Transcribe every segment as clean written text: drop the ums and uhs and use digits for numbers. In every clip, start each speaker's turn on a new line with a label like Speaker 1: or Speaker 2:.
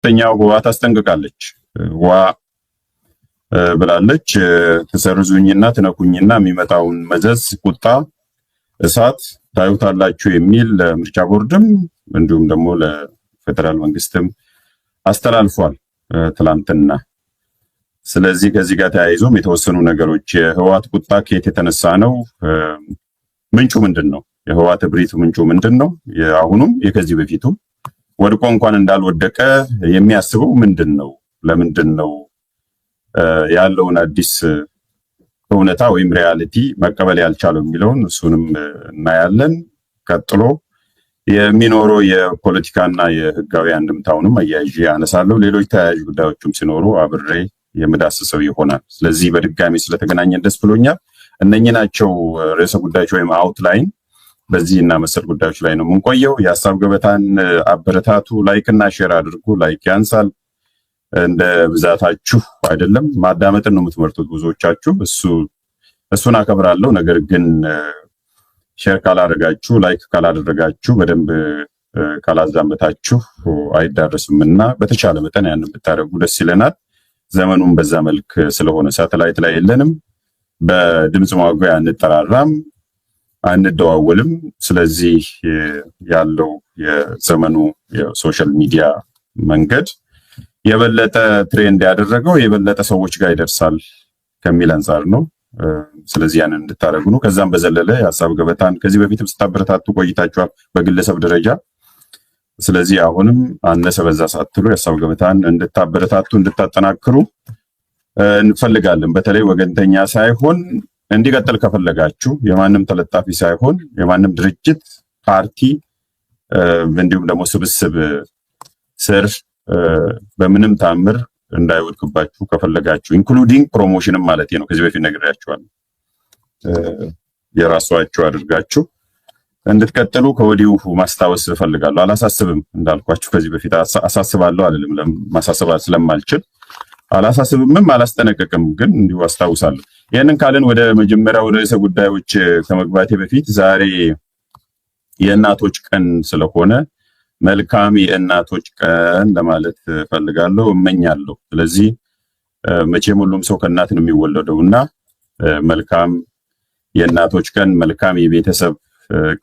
Speaker 1: ሁለተኛው ህወሓት አስጠንቅቃለች። ዋ ብላለች። ትሰርዙኝና ትነኩኝና የሚመጣውን መዘዝ፣ ቁጣ፣ እሳት ታዩታላችሁ የሚል ለምርጫ ቦርድም እንዲሁም ደግሞ ለፌደራል መንግስትም አስተላልፏል ትላንትና። ስለዚህ ከዚህ ጋር ተያይዞም የተወሰኑ ነገሮች የህወሓት ቁጣ ከየት የተነሳ ነው? ምንጩ ምንድን ነው? የህወሓት እብሪት ምንጩ ምንድን ነው? የአሁኑም የከዚህ በፊቱ ወድቆ እንኳን እንዳልወደቀ የሚያስበው ምንድን ነው? ለምንድን ነው ያለውን አዲስ እውነታ ወይም ሪያሊቲ መቀበል ያልቻለው የሚለውን እሱንም እናያለን። ቀጥሎ የሚኖረው የፖለቲካና የህጋዊ አንድምታውንም አያይዤ አነሳለሁ። ሌሎች ተያያዥ ጉዳዮችም ሲኖሩ አብሬ የምዳስሰው ይሆናል። ስለዚህ በድጋሚ ስለተገናኘን ደስ ብሎኛል። እነኚህ ናቸው ርዕሰ ጉዳዮች ወይም አውትላይን። በዚህ እና መሰል ጉዳዮች ላይ ነው የምንቆየው። የሀሳብ ገበታን አበረታቱ፣ ላይክ እና ሼር አድርጉ። ላይክ ያንሳል፣ እንደ ብዛታችሁ አይደለም። ማዳመጥን ነው የምትመርጡት ብዙዎቻችሁ። እሱን አከብራለሁ። ነገር ግን ሼር ካላደረጋችሁ፣ ላይክ ካላደረጋችሁ፣ በደንብ ካላዛመታችሁ አይዳረስም እና በተቻለ መጠን ያንን ብታደርጉ ደስ ይለናል። ዘመኑን በዛ መልክ ስለሆነ ሳተላይት ላይ የለንም፣ በድምፅ ማጉያ አንጠራራም፣ አንደዋወልም። ስለዚህ ያለው የዘመኑ የሶሻል ሚዲያ መንገድ የበለጠ ትሬንድ ያደረገው የበለጠ ሰዎች ጋር ይደርሳል ከሚል አንጻር ነው። ስለዚህ ያንን እንድታደርጉ ነው። ከዛም በዘለለ የሀሳብ ገበታን ከዚህ በፊትም ስታበረታቱ ቆይታችኋል በግለሰብ ደረጃ። ስለዚህ አሁንም አነሰ በዛ ሳትሉ የሀሳብ ገበታን እንድታበረታቱ እንድታጠናክሩ እንፈልጋለን። በተለይ ወገንተኛ ሳይሆን እንዲቀጥል ከፈለጋችሁ የማንም ተለጣፊ ሳይሆን የማንም ድርጅት፣ ፓርቲ እንዲሁም ደግሞ ስብስብ ስር በምንም ታምር እንዳይወድቅባችሁ ከፈለጋችሁ ኢንክሉዲንግ ፕሮሞሽንም ማለት ነው። ከዚህ በፊት ነግሬያችኋለሁ። የራሷችሁ አድርጋችሁ እንድትቀጥሉ ከወዲሁ ማስታወስ እፈልጋለሁ። አላሳስብም እንዳልኳችሁ ከዚህ በፊት አሳስባለሁ አይደለም፣ ማሳሰብ ስለማልችል አላሳስብምም አላስጠነቀቅም፣ ግን እንዲሁ አስታውሳለሁ። ይህንን ካልን ወደ መጀመሪያው ርዕሰ ጉዳዮች ከመግባቴ በፊት ዛሬ የእናቶች ቀን ስለሆነ መልካም የእናቶች ቀን ለማለት ፈልጋለሁ፣ እመኛለሁ። ስለዚህ መቼም ሁሉም ሰው ከእናት ነው የሚወለደው እና መልካም የእናቶች ቀን፣ መልካም የቤተሰብ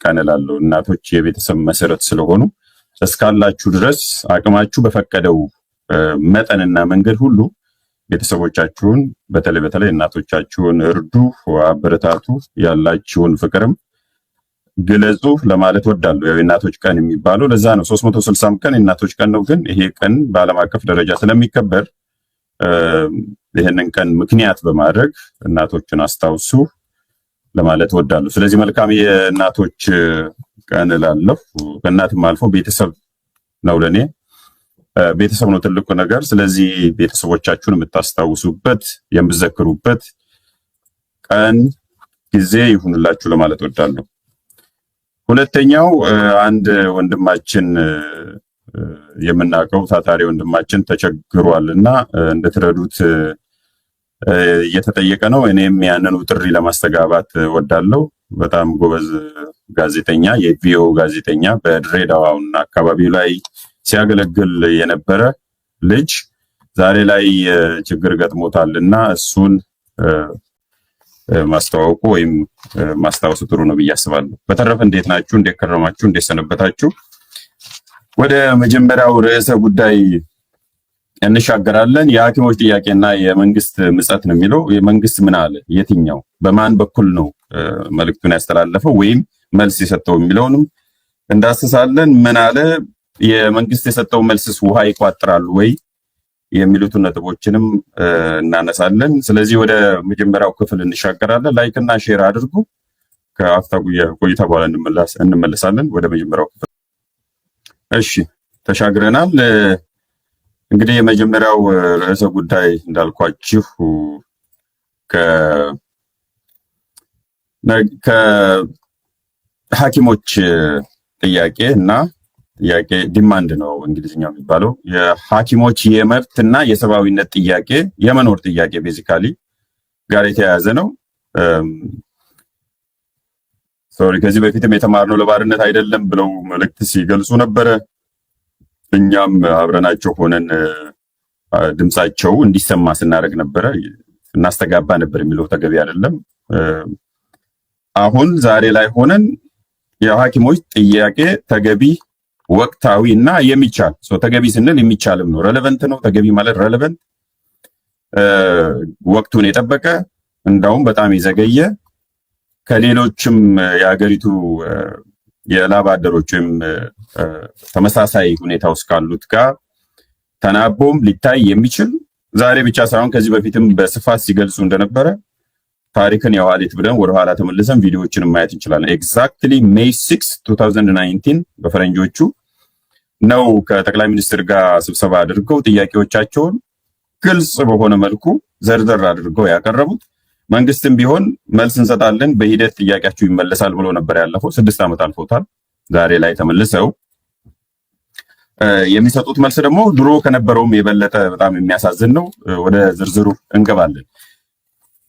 Speaker 1: ቀን እላለሁ። እናቶች የቤተሰብ መሰረት ስለሆኑ እስካላችሁ ድረስ አቅማችሁ በፈቀደው መጠንና መንገድ ሁሉ ቤተሰቦቻችሁን በተለይ እናቶቻችሁን እርዱ፣ አበረታቱ፣ ያላችሁን ፍቅርም ግለጹ ለማለት ወዳለሁ። ያው የእናቶች ቀን የሚባለው ለዛ ነው። 360 ቀን የእናቶች ቀን ነው። ግን ይሄ ቀን በዓለም አቀፍ ደረጃ ስለሚከበር ይህንን ቀን ምክንያት በማድረግ እናቶችን አስታውሱ ለማለት ወዳለሁ። ስለዚህ መልካም የእናቶች ቀን እላለሁ። ከእናትም አልፎ ቤተሰብ ነው ለኔ ቤተሰብ ነው ትልቁ ነገር። ስለዚህ ቤተሰቦቻችሁን የምታስታውሱበት የምትዘክሩበት ቀን ጊዜ ይሁንላችሁ ለማለት ወዳለሁ። ሁለተኛው አንድ ወንድማችን የምናውቀው ታታሪ ወንድማችን ተቸግሯልና እንድትረዱት እየተጠየቀ ነው። እኔም ያንኑ ጥሪ ለማስተጋባት ወዳለሁ። በጣም ጎበዝ ጋዜጠኛ፣ የቪኦ ጋዜጠኛ በድሬዳዋውና አካባቢው ላይ ሲያገለግል የነበረ ልጅ ዛሬ ላይ ችግር ገጥሞታልና እሱን ማስተዋወቁ ወይም ማስታወሱ ጥሩ ነው ብዬ አስባለሁ። በተረፈ እንዴት ናችሁ? እንዴት ከረማችሁ? እንዴት ሰነበታችሁ? ወደ መጀመሪያው ርዕሰ ጉዳይ እንሻገራለን። የሐኪሞች ጥያቄና የመንግስት ምጸት ነው የሚለው። የመንግስት ምን አለ? የትኛው በማን በኩል ነው መልእክቱን ያስተላለፈው ወይም መልስ የሰጠው የሚለውንም እንዳስሳለን። ምን አለ? የመንግስት የሰጠው መልስስ ውሃ ይቋጥራሉ ወይ የሚሉትን ነጥቦችንም እናነሳለን። ስለዚህ ወደ መጀመሪያው ክፍል እንሻገራለን። ላይክ እና ሼር አድርጉ። ከአፍታ ቆይታ በኋላ እንመለሳለን ወደ መጀመሪያው ክፍል። እሺ ተሻግረናል። እንግዲህ የመጀመሪያው ርዕሰ ጉዳይ እንዳልኳችሁ ከሐኪሞች ጥያቄ እና ጥያቄ ዲማንድ ነው እንግሊዝኛው የሚባለው የሐኪሞች የመብትና የሰብአዊነት ጥያቄ የመኖር ጥያቄ ቤዚካሊ ጋር የተያያዘ ነው። ከዚህ በፊትም የተማርነው ለባርነት አይደለም ብለው መልእክት ሲገልጹ ነበረ። እኛም አብረናቸው ሆነን ድምጻቸው እንዲሰማ ስናደርግ ነበረ፣ እናስተጋባ ነበር የሚለው ተገቢ አይደለም። አሁን ዛሬ ላይ ሆነን የሐኪሞች ጥያቄ ተገቢ፣ ወቅታዊ እና የሚቻል ተገቢ ስንል የሚቻልም ነው። ሬሌቨንት ነው። ተገቢ ማለት ሬሌቨንት፣ ወቅቱን የጠበቀ እንዳውም በጣም የዘገየ ከሌሎችም የሀገሪቱ የላብ አደሮች ወይም ተመሳሳይ ሁኔታ ውስጥ ካሉት ጋር ተናቦም ሊታይ የሚችል ዛሬ ብቻ ሳይሆን ከዚህ በፊትም በስፋት ሲገልጹ እንደነበረ ታሪክን የዋሊት ብለን ወደኋላ ተመልሰን ቪዲዮዎችን ማየት እንችላለን። ኤግዛክትሊ ሜይ 6 2019 በፈረንጆቹ ነው ከጠቅላይ ሚኒስትር ጋር ስብሰባ አድርገው ጥያቄዎቻቸውን ግልጽ በሆነ መልኩ ዘርዘር አድርገው ያቀረቡት። መንግስትም ቢሆን መልስ እንሰጣለን፣ በሂደት ጥያቄያችሁ ይመለሳል ብሎ ነበር ያለፈው። 6 ዓመት አልፎታል። ዛሬ ላይ ተመልሰው የሚሰጡት መልስ ደግሞ ድሮ ከነበረውም የበለጠ በጣም የሚያሳዝን ነው። ወደ ዝርዝሩ እንገባለን።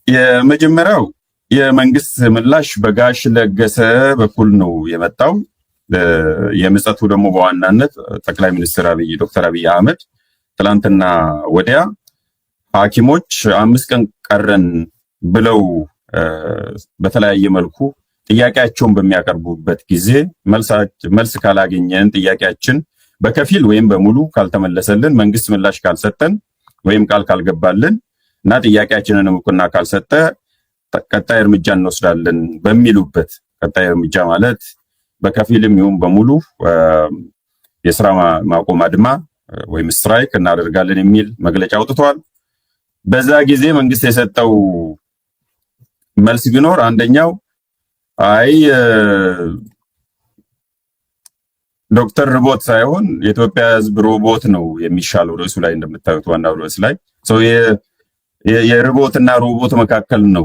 Speaker 1: የመጀመሪያው የመንግስት ምላሽ በጋሽ ለገሰ በኩል ነው የመጣው። የምጸቱ ደግሞ በዋናነት ጠቅላይ ሚኒስትር ዶክተር አብይ አህመድ ትላንትና ወዲያ ሐኪሞች 5 ቀን ቀረን ብለው በተለያየ መልኩ ጥያቄያቸውን በሚያቀርቡበት ጊዜ መልስ ካላገኘን፣ ጥያቄያችን በከፊል ወይም በሙሉ ካልተመለሰልን፣ መንግስት ምላሽ ካልሰጠን ወይም ቃል ካልገባልን እና ጥያቄያችንን እውቅና ካልሰጠ ቀጣይ እርምጃ እንወስዳለን በሚሉበት፣ ቀጣይ እርምጃ ማለት በከፊልም ይሁን በሙሉ የስራ ማቆም አድማ ወይም ስትራይክ እናደርጋለን የሚል መግለጫ አውጥተዋል። በዛ ጊዜ መንግስት የሰጠው መልስ ቢኖር አንደኛው አይ ዶክተር ርቦት ሳይሆን የኢትዮጵያ ሕዝብ ሮቦት ነው የሚሻለው። ርዕሱ ላይ እንደምታዩት ዋናው ርዕስ ላይ የርቦትና ሮቦት መካከል ነው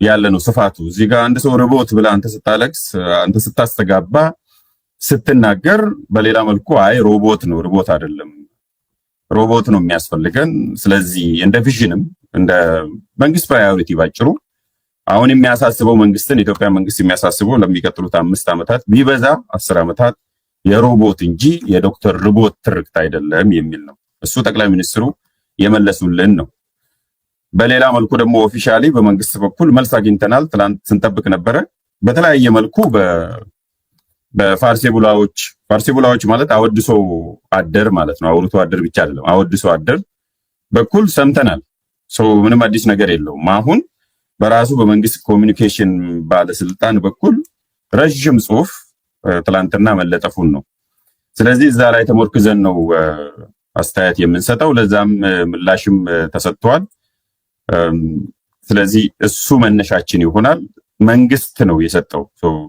Speaker 1: ያለ ነው ስፋቱ። እዚህ ጋር አንድ ሰው ርቦት ብለህ አንተ ስታለቅስ፣ አንተ ስታስተጋባ፣ ስትናገር፣ በሌላ መልኩ አይ ሮቦት ነው፣ ርቦት አይደለም፣ ሮቦት ነው የሚያስፈልገን። ስለዚህ እንደ ቪዥንም እንደ መንግስት ፕራዮሪቲ ባጭሩ አሁን የሚያሳስበው መንግስትን የኢትዮጵያ መንግስት የሚያሳስበው ለሚቀጥሉት 5 ዓመታት ቢበዛ 10 ዓመታት የሮቦት እንጂ የዶክተር ርቦት ትርክት አይደለም የሚል ነው። እሱ ጠቅላይ ሚኒስትሩ የመለሱልን ነው። በሌላ መልኩ ደግሞ ኦፊሻሊ በመንግስት በኩል መልስ አግኝተናል። ትላንት ስንጠብቅ ነበረ። በተለያየ መልኩ በፋርሴቡላዎች ማለት አወድሶ አደር ማለት ነው። አውርቶ አደር ብቻ አይደለም፣ አወድሶ አደር በኩል ሰምተናል። ምንም አዲስ ነገር የለውም። አሁን በራሱ በመንግስት ኮሚኒኬሽን ባለስልጣን በኩል ረዥም ጽሁፍ ትላንትና መለጠፉን ነው። ስለዚህ እዛ ላይ ተሞርክዘን ነው አስተያየት የምንሰጠው። ለዛም ምላሽም ተሰጥቷል። ስለዚህ እሱ መነሻችን ይሆናል። መንግስት ነው የሰጠው።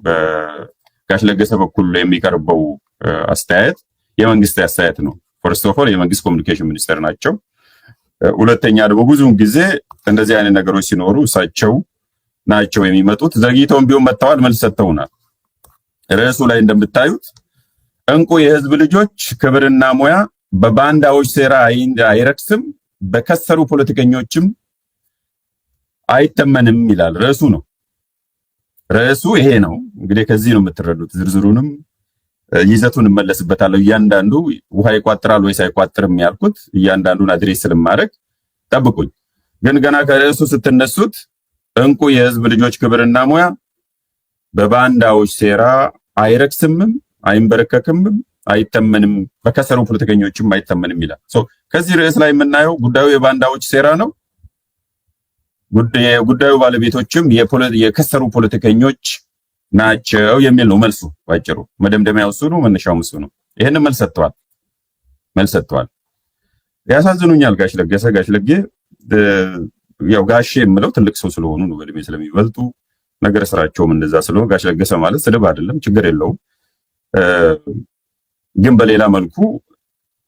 Speaker 1: በጋሽ ለገሰ በኩል የሚቀርበው አስተያየት የመንግስት አስተያየት ነው። ፈርስት ኦፍ ኦል የመንግስት ኮሚኒኬሽን ሚኒስተር ናቸው። ሁለተኛ ደግሞ ብዙውን ጊዜ እንደዚህ አይነት ነገሮች ሲኖሩ እሳቸው ናቸው የሚመጡት። ዘግይተውም ቢሆን መጥተዋል፣ መልስ ሰጥተውናል። ርዕሱ ላይ እንደምታዩት እንቁ የህዝብ ልጆች ክብርና ሙያ በባንዳዎች ሴራ አይረክስም፣ በከሰሩ ፖለቲከኞችም አይተመንም ይላል። ርዕሱ ነው። ርዕሱ ይሄ ነው። እንግዲህ ከዚህ ነው የምትረዱት። ዝርዝሩንም ይዘቱን እመለስበታለሁ። እያንዳንዱ ውሃ ይቋጥራል ወይስ አይቋጥርም ያልኩት እያንዳንዱን አድሬስ ስለማድረግ ጠብቁኝ። ግን ገና ከርዕሱ ስትነሱት እንቁ የህዝብ ልጆች ክብርና ሙያ በባንዳዎች ሴራ አይረክስምም፣ አይንበረከክምም፣ አይተመንም፣ በከሰሩ ፖለቲከኞችም አይተመንም ይላል። ከዚህ ርዕስ ላይ የምናየው ጉዳዩ የባንዳዎች ሴራ ነው። የጉዳዩ ባለቤቶችም የከሰሩ ፖለቲከኞች ናቸው የሚል ነው መልሱ። ባጭሩ መደምደሚያው እሱ ነው፣ መነሻው እሱ ነው። ይሄን መልስ ሰጥተዋል። ያሳዝኑኛል ጋሽ ለጌ ያው ጋሼ የምለው ትልቅ ሰው ስለሆኑ ነው፣ በእድሜ ስለሚበልጡ ነገር ስራቸውም እንደዛ ስለሆነ ጋሽ ለገሰ ማለት ስድብ አይደለም፣ ችግር የለውም። ግን በሌላ መልኩ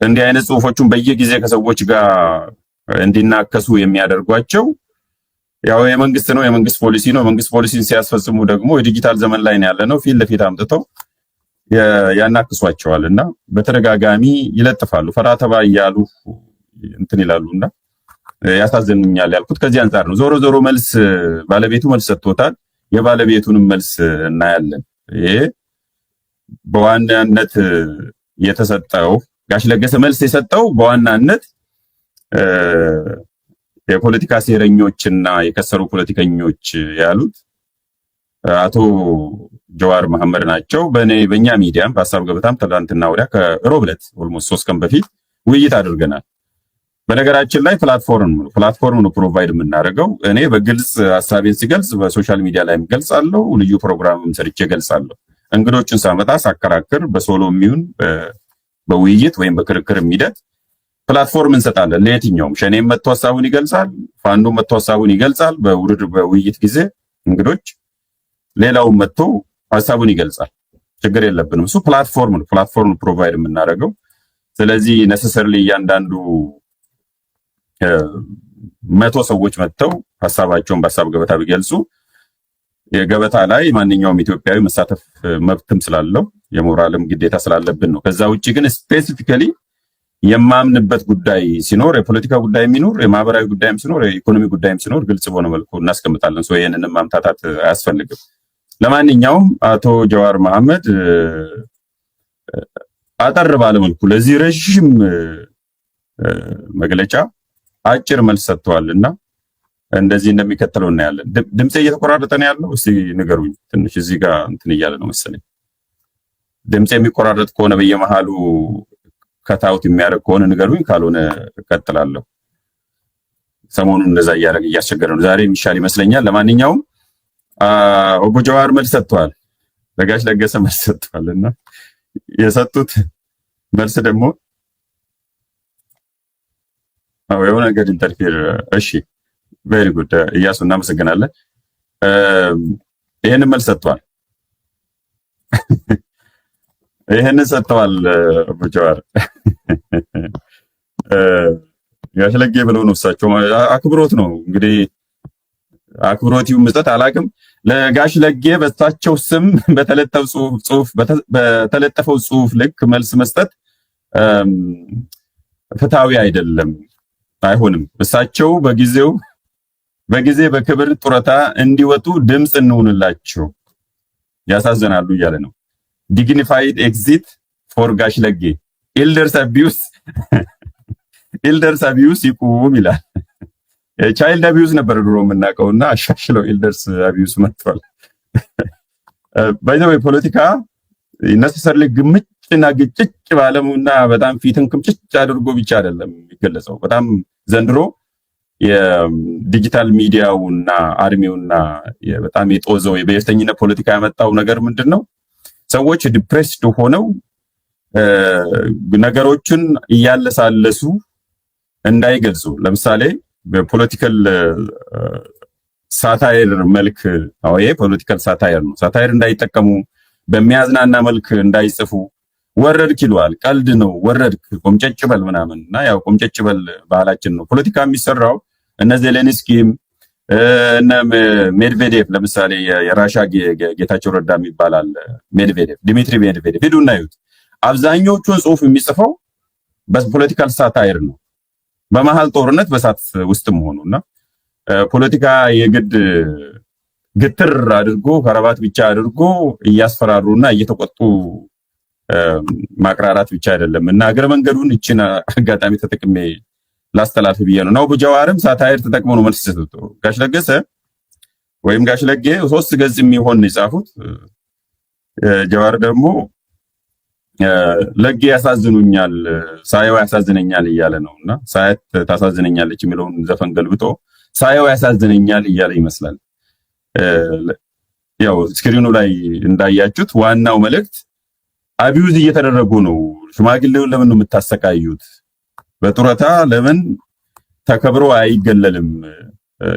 Speaker 1: እንዲህ አይነት ጽሁፎቹን በየጊዜ ከሰዎች ጋር እንዲናከሱ የሚያደርጓቸው ያው የመንግስት ነው፣ የመንግስት ፖሊሲ ነው። መንግስት ፖሊሲን ሲያስፈጽሙ ደግሞ የዲጂታል ዘመን ላይ ነው ያለነው። ፊት ለፊት አምጥተው ያናክሷቸዋል እና በተደጋጋሚ ይለጥፋሉ። ፈራተባ እያሉ እንትን ይላሉና ያሳዝኑኛል ያልኩት ከዚህ አንጻር ነው። ዞሮ ዞሮ መልስ ባለቤቱ መልስ ሰጥቶታል። የባለቤቱንም መልስ እናያለን። ይሄ በዋናነት የተሰጠው ጋሽ ለገሰ መልስ የሰጠው በዋናነት የፖለቲካ ሴረኞችና የከሰሩ ፖለቲከኞች ያሉት አቶ ጀዋር መሐመድ ናቸው። በእኛ ሚዲያም በሀሳብ ገበታም ትላንትና ወዲያ ከሮብ ዕለት ኦልሞስት 3 ቀን በፊት ውይይት አድርገናል። በነገራችን ላይ ፕላትፎርም ነው ፕሮቫይድ የምናደርገው። እኔ በግልጽ ሀሳቤን ሲገልጽ በሶሻል ሚዲያ ላይም ገልጻለሁ፣ ልዩ ፕሮግራምም ሰርቼ ገልጻለሁ። እንግዶችን ሳመጣ ሳከራክር በሶሎ የሚሆን በውይይት ወይም በክርክር ሂደት ፕላትፎርም እንሰጣለን ለየትኛውም። ሸኔም መጥቶ ሀሳቡን ይገልጻል፣ ፋኖ መጥቶ ሀሳቡን ይገልጻል። በውይይት ጊዜ እንግዶች ሌላውን መጥቶ ሀሳቡን ይገልጻል። ችግር የለብንም። እሱ ፕላትፎርም ፕሮቫይድ የምናደርገው። ስለዚህ ነሰሰርሊ እያንዳንዱ 100 ሰዎች መጥተው ሀሳባቸውን በሀሳብ ገበታ ቢገልጹ የገበታ ላይ ማንኛውም ኢትዮጵያዊ መሳተፍ መብትም ስላለው የሞራልም ግዴታ ስላለብን ነው። ከዛ ውጭ ግን ስፔሲፊካሊ የማምንበት ጉዳይ ሲኖር የፖለቲካ ጉዳይ የሚኖር የማህበራዊ ጉዳይም ሲኖር የኢኮኖሚ ጉዳይም ሲኖር ግልጽ በሆነ መልኩ እናስቀምጣለን። ይህንንም ማምታታት አያስፈልግም። ለማንኛውም አቶ ጀዋር መሐመድ አጠር ባለመልኩ ለዚህ ረዥም መግለጫ አጭር መልስ ሰጥተዋል እና እንደዚህ እንደሚከተለው እናያለን። ድምጼ እየተቆራረጠ ነው ያለው። እስቲ ንገሩኝ። ትንሽ እዚህ ጋር እንትን እያለ ነው መሰለኝ። ድምጼ የሚቆራረጥ ከሆነ በየመሃሉ ከታውት የሚያደርግ ከሆነ ንገሩኝ፣ ካልሆነ እቀጥላለሁ። ሰሞኑን እንደዛ እያስቸገረ ነው። ዛሬ የሚሻል ይመስለኛል። ለማንኛውም ኦቦ ጀዋር መልስ ሰጥተዋል፣ ለጋሽ ለገሰ መልስ ሰጥተዋል እና የሰጡት መልስ ደግሞ የሆነ ነገር ኢንተርፌር። እሺ ቬሪ ጉድ እያሱ እናመሰግናለን። ይሄንን መልስ ሰጥተዋል። ይሄንን ሰጥተዋል ኦቦ ጀዋር ጋሽ ለጌ ብለው ነው እሳቸው። አክብሮት ነው እንግዲህ አክብሮት ይሁን መስጠት አላውቅም። ለጋሽ ለጌ በእሳቸው ስም በተለጠፈው ጽሁፍ ልክ መልስ መስጠት ፍትሃዊ አይደለም፣ አይሆንም። እሳቸው በጊዜ በክብር ጡረታ እንዲወጡ ድምፅ እንሆንላቸው፣ ያሳዘናሉ እያለ ነው። ዲግኒፋይድ ኤግዚት ፎር ጋሽ ለጌ ኢልደርስ አቢዩስ ይቁም ይላል። ቻይልድ አቢዩስ ነበር ድሮ የምናውቀውና አሻሽለው ኢልደርስ አቢዩስ መጥቷል። ባይዘው ፖለቲካ ነሰሰርሊ ግምጭና ግጭጭ ባለሙና በጣም ፊትን ክምጭጭ አድርጎ ብቻ አይደለም የሚገለጸው። በጣም ዘንድሮ የዲጂታል ሚዲያውና አርሚውና በጣም የጦዘው የብሔርተኝነት ፖለቲካ ያመጣው ነገር ምንድነው? ሰዎች ዲፕሬስድ ሆነው ነገሮችን እያለሳለሱ እንዳይገልጹ፣ ለምሳሌ በፖለቲካል ሳታይር መልክ ይሄ ፖለቲካል ሳታይር ነው። ሳታይር እንዳይጠቀሙ፣ በሚያዝናና መልክ እንዳይጽፉ። ወረድክ ይለዋል፣ ቀልድ ነው፣ ወረድክ፣ ቆምጨጭ በል ምናምን እና ያው ቆምጨጭ በል ባህላችን ነው። ፖለቲካ የሚሰራው እነ ዜሌንስኪም እነ ሜድቬዴቭ፣ ለምሳሌ የራሻ ጌታቸው ረዳ የሚባላል ዲሚትሪ ሜድቬዴቭ ሄዱና ይዩት። አብዛኞቹን ጽሁፍ የሚጽፈው በፖለቲካል ሳታይር ነው። በመሃል ጦርነት በሳት ውስጥ መሆኑና ፖለቲካ የግድ ግትር አድርጎ ከረባት ብቻ አድርጎ እያስፈራሩና እየተቆጡ ማቅራራት ብቻ አይደለም እና እግረ መንገዱን እችን አጋጣሚ ተጠቅሜ ላስተላልፍ ብዬ ነው። ኦቦ ጀዋርም ሳታይር ተጠቅሞ ነው መልስ የሰጡት። ጋሽ ለገሰ ወይም ጋሽ ለጌ 3 ገጽ የሚሆን የጻፉት፣ ጀዋር ደግሞ ለጌ ያሳዝኑኛል፣ ሳየው ያሳዝነኛል እያለ ነውና ሳያት ታሳዝነኛለች የሚለውን ዘፈን ገልብጦ ሳየው ያሳዝነኛል እያለ ይመስላል። ያው ስክሪኑ ላይ እንዳያችሁት ዋናው መልእክት አቢዩዝ እየተደረጉ ነው። ሽማግሌውን ለምን ነው የምታሰቃዩት? በጡረታ ለምን ተከብሮ አይገለልም?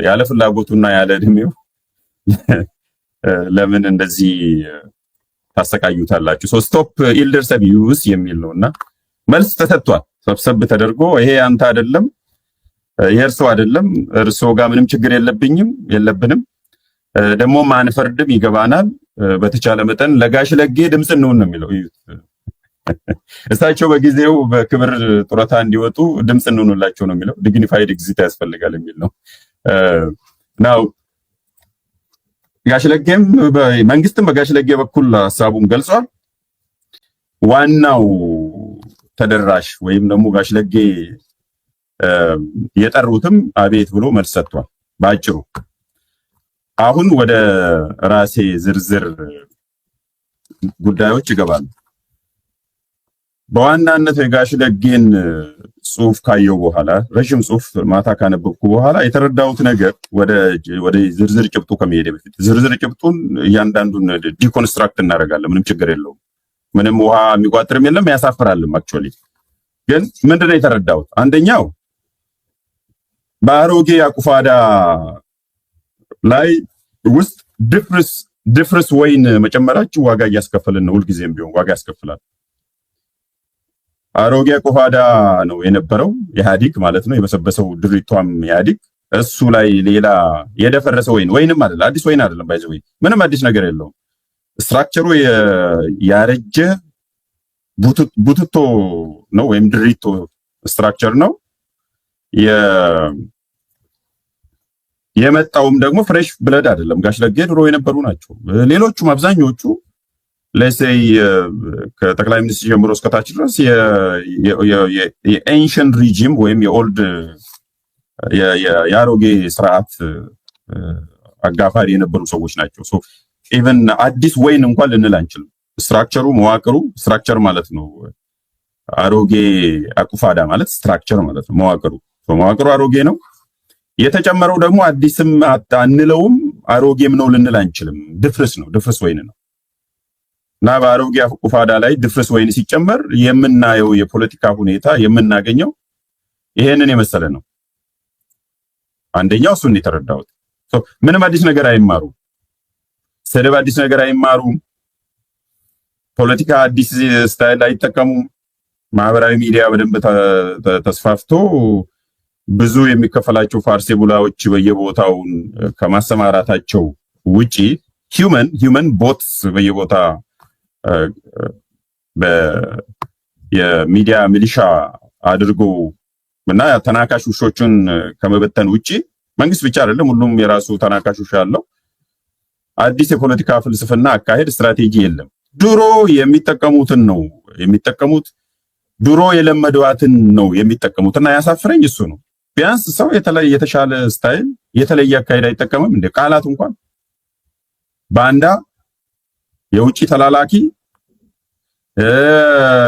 Speaker 1: ያለ ፍላጎቱና ያለ እድሜው ለምን እንደዚህ ታሰቃዩታላችሁ? ስቶፕ ኢልደርስ አቢዩዝ የሚል ነውና መልስ ተሰጥቷል። ሰብሰብ ተደርጎ ይሄ አንተ አይደለም፣ የእርሶ አይደለም፣ እርሶ ጋር ምንም ችግር የለብንም፣ ደግሞ አንፈርድም፣ ይገባናል። በተቻለ መጠን ለጋሽ ለጌ ድምፅ እንሁን ነው የሚለው። እሳቸው በጊዜው በክብር ጡረታ እንዲወጡ ድምፅ እንሆንላቸው ነው የሚለው። ዲግኒፋይድ ኤግዚት ያስፈልጋል የሚል ነው። ናው ጋሽ ለጌም መንግስትም በጋሽ ለጌ በኩል ሀሳቡን ገልጿል። ዋናው ተደራሽ ወይም ደግሞ ጋሽ ለጌ የጠሩትም አቤት ብሎ መልስ ሰጥቷል። ባጭሩ አሁን ወደ ራሴ ዝርዝር ጉዳዮች ይገባሉ። በዋናነት የጋሽ ለጌን ጽሁፍ ካየው በኋላ ረጅም ጽሁፍ ማታ ካነበብኩ በኋላ የተረዳሁት ነገር ወደ ዝርዝር ጭብጡ ከመሄድ በፊት ዝርዝር ጭብጡን እያንዳንዱን ዲኮንስትራክት እናደርጋለን። ምንም ችግር የለውም። ምንም ውሃ የሚቋጥርም የለም ያሳፍራልም። አክቹአሊ ግን ምንድነው የተረዳሁት? አንደኛው በአሮጌ አቁፋዳ ላይ ውስጥ ድፍርስ ወይን መጨመራችሁ ዋጋ እያስከፈልን ነው። ሁልጊዜም ቢሆን ዋጋ ያስከፍላል። አሮጌ አቁፋዳ ነው የነበረው ኢህአዲግ ማለት ነው፣ የበሰበሰው ድሪቷም ኢህአዲግ። እሱ ላይ ሌላ የደፈረሰ ወይንም አይደለም፣ አዲስ ወይን አይደለም። ባይዘው ምንም አዲስ ነገር የለውም። ስትራክቸሩ ያረጀ ቡትቶ ነው ወይም ድሪቶ ስትራክቸር ነው። የመጣውም ደግሞ ፍሬሽ ብለድ አይደለም። ጋሽ ለጌ ድሮ የነበሩ ናቸው። ሌሎቹም አብዛኞቹ ለሴይ ከጠቅላይ ሚኒስትር ጀምሮ እስከታች ድረስ የኤንሽንት ሪጂም ወይም የኦልድ የአሮጌ ስርዓት አጋፋሪ የነበሩ ሰዎች ናቸው። ሶ ኢቨን አዲስ ወይን እንኳን ልንል አንችልም። ስትራክቸሩ መዋቅሩ ስትራክቸር ማለት ነው። አሮጌ አቁፋዳ ማለት ስትራክቸር ማለት ነው። መዋቅሩ አሮጌ ነው። የተጨመረው ደግሞ አዲስም አንለውም አሮጌም ነው ልንል አንችልም። ድፍርስ ነው፣ ድፍርስ ወይን ነው እና በአሮጌ አቁፋዳ ላይ ድፍርስ ወይን ሲጨመር የምናየው የፖለቲካ ሁኔታ የምናገኘው ይሄንን የመሰለ ነው። አንደኛው እሱን የተረዳሁት። ምንም አዲስ ነገር አይማሩም። ስድብ አዲስ ነገር አይማሩም። ፖለቲካ አዲስ ስታይል አይጠቀሙም። ማህበራዊ ሚዲያ በደንብ ተስፋፍቶ ብዙ የሚከፈላቸው ፋርሴቡላዎች በየቦታው ከማሰማራታቸው ውጪ ሂውመን ቦትስ በየቦታ የሚዲያ ሚሊሻ አድርጎ እና ተናካሽ ውሾችን ከመበተን ውጪ መንግስት ብቻ አይደለም፣ ሁሉም የራሱ ተናካሽ ውሻ አለው። አዲስ የፖለቲካ ፍልስፍና አካሄድ ስትራቴጂ የለም። ድሮ የሚጠቀሙትን ነው የሚጠቀሙት፣ ድሮ የለመዷትን ነው የሚጠቀሙት እና ያሳፍረኝ እሱ ነው። ቢያንስ ሰው የተሻለ ስታይል የተለየ አካሄድ አይጠቀምም እንደ ቃላት እንኳን ባንዳ፣ የውጪ ተላላኪ፣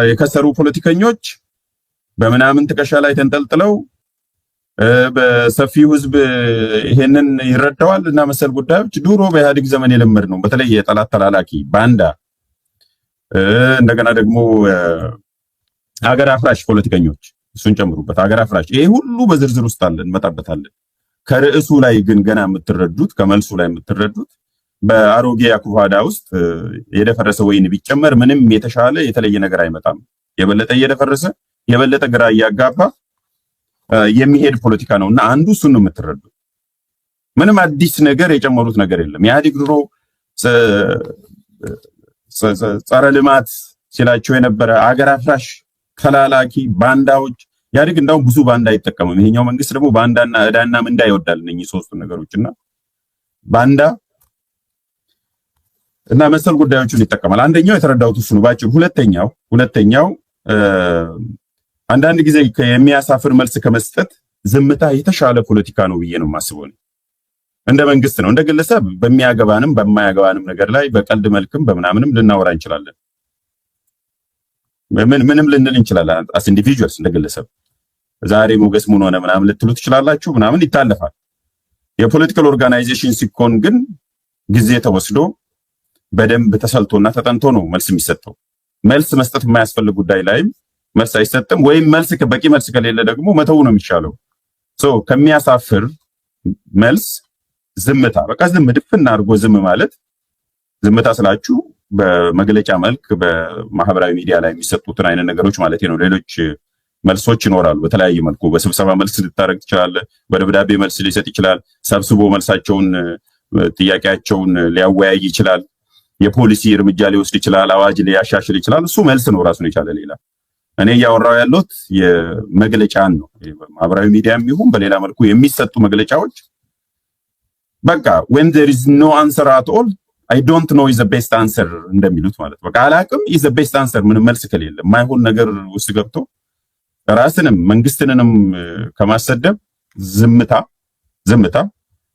Speaker 1: የከሰሩ ፖለቲከኞች በምናምን ትከሻ ላይ ተንጠልጥለው በሰፊው ህዝብ ይሄንን ይረዳዋል እና መሰል ጉዳዮች ድሮ በኢህአዴግ ዘመን የለመድ ነው። በተለይ የጠላት ተላላኪ ባንዳ፣ እንደገና ደግሞ ሀገር አፍራሽ ፖለቲከኞች እሱን ጨምሩበት። ሀገር አፍራሽ ይሄ ሁሉ በዝርዝር ውስጥ አለን፣ እንመጣበታለን። ከርዕሱ ላይ ግን ገና የምትረዱት ከመልሱ ላይ የምትረዱት በአሮጌ አኩፋዳ ውስጥ የደፈረሰ ወይን ቢጨመር ምንም የተሻለ የተለየ ነገር አይመጣም። የበለጠ እየደፈረሰ የበለጠ ግራ እያጋባ የሚሄድ ፖለቲካ ነውና አንዱ እሱን ነው የምትረዱት። ምንም አዲስ ነገር የጨመሩት ነገር የለም። ኢህአዴግ ድሮ ጸረ ልማት ሲላቸው የነበረ አገር አፍራሽ ተላላኪ ባንዳዎች፣ ኢህአዴግ እንደውም ብዙ ባንዳ አይጠቀምም። ይሄኛው መንግስት ደግሞ ባንዳና እዳና ምንዳ ይወዳል። እነኚህ ሶስቱ ነገሮችና ባንዳ እና መሰል ጉዳዮችን ይጠቀማል። አንደኛው የተረዳሁት እሱ ነው ባጭሩ። ሁለተኛው አንዳንድ ጊዜ የሚያሳፍር መልስ ከመስጠት ዝምታ የተሻለ ፖለቲካ ነው ብዬ ነው የማስበው። እንደ መንግስት ነው፣ እንደ ግለሰብ በሚያገባንም በማያገባንም ነገር ላይ በቀልድ መልክም በምናምንም ልናወራ እንችላለን። ምንም ልንል እንችላለን። አስ ኢንዲቪጁዋልስ እንደ ግለሰብ ዛሬ ሞገስ ምን ሆነ ምናምን ልትሉ ትችላላችሁ፣ ምናምን ይታለፋል። የፖለቲካል ኦርጋናይዜሽን ሲኮን ግን ጊዜ ተወስዶ በደንብ ተሰልቶና ተጠንቶ ነው መልስ የሚሰጠው። መልስ መስጠት የማያስፈልግ ጉዳይ ላይም መልስ አይሰጥም፣ ወይም በቂ መልስ ከሌለ ደግሞ መተው ነው የሚሻለው። ከሚያሳፍር መልስ ዝምታ፣ በቃ ድፍን አድርጎ ዝም ማለት። ዝምታ ስላችሁ በመግለጫ መልክ በማህበራዊ ሚዲያ ላይ የሚሰጡትን አይነት ነገሮች ማለት ነው። ሌሎች መልሶች ይኖራሉ በተለያየ መልኩ። በስብሰባ መልስ ልታረግ ትችላለህ፣ በደብዳቤ መልስ ሊሰጥ ይችላል፣ ሰብስቦ መልሳቸውን ጥያቄያቸውን ሊያወያይ ይችላል፣ የፖሊሲ እርምጃ ሊወስድ ይችላል፣ አዋጅ ሊያሻሽል ይችላል። እሱ መልስ ነው ራሱን የቻለ ሌላ። እኔ እያወራው ያለሁት የመግለጫን ነው። ማህበራዊ ሚዲያም ይሁን በሌላ መልኩ የሚሰጡ መግለጫዎች በቃ when there is no answer at all አይ ዶንት ኖ ኢዝ ዘ ቤስት አንሰር እንደሚሉት ማለት በቃ አላቅም ኢዝ ዘ ቤስት አንሰር። ምንም መልስ ከሌለ የማይሆን ነገር ውስጥ ገብቶ ራስንም መንግስትንንም ከማሰደብ ዝምታ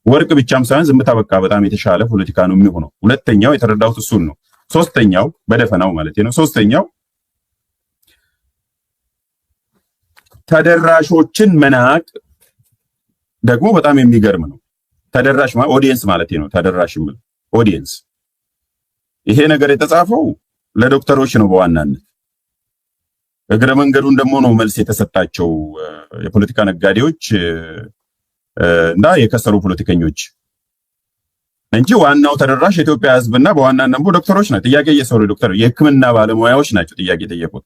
Speaker 1: ወርቅ ብቻም ሳይሆን ዝምታ በቃ በጣም የተሻለ ፖለቲካ ነው የሚሆነው። ሁለተኛው የተረዳሁት እሱን ነው። ሶስተኛው በደፈናው ማለት ነው። ሶስተኛው ተደራሾችን መናቅ ደግሞ በጣም የሚገርም ነው። ተደራሽ ማለት ኦዲየንስ ማለት ነው። ተደራሽ ማለት ኦዲየንስ። ይሄ ነገር የተጻፈው ለዶክተሮች ነው በዋናነት። እግረ መንገዱን ደግሞ ነው መልስ የተሰጣቸው የፖለቲካ ነጋዴዎች እና የከሰሩ ፖለቲከኞች እንጂ ዋናው ተደራሽ የኢትዮጵያ ሕዝብና በዋናነት ደግሞ ዶክተሮች ናቸው። ጥያቄ እየሰሩ ዶክተር የሕክምና ባለሙያዎች ናቸው ጥያቄ የጠየቁት።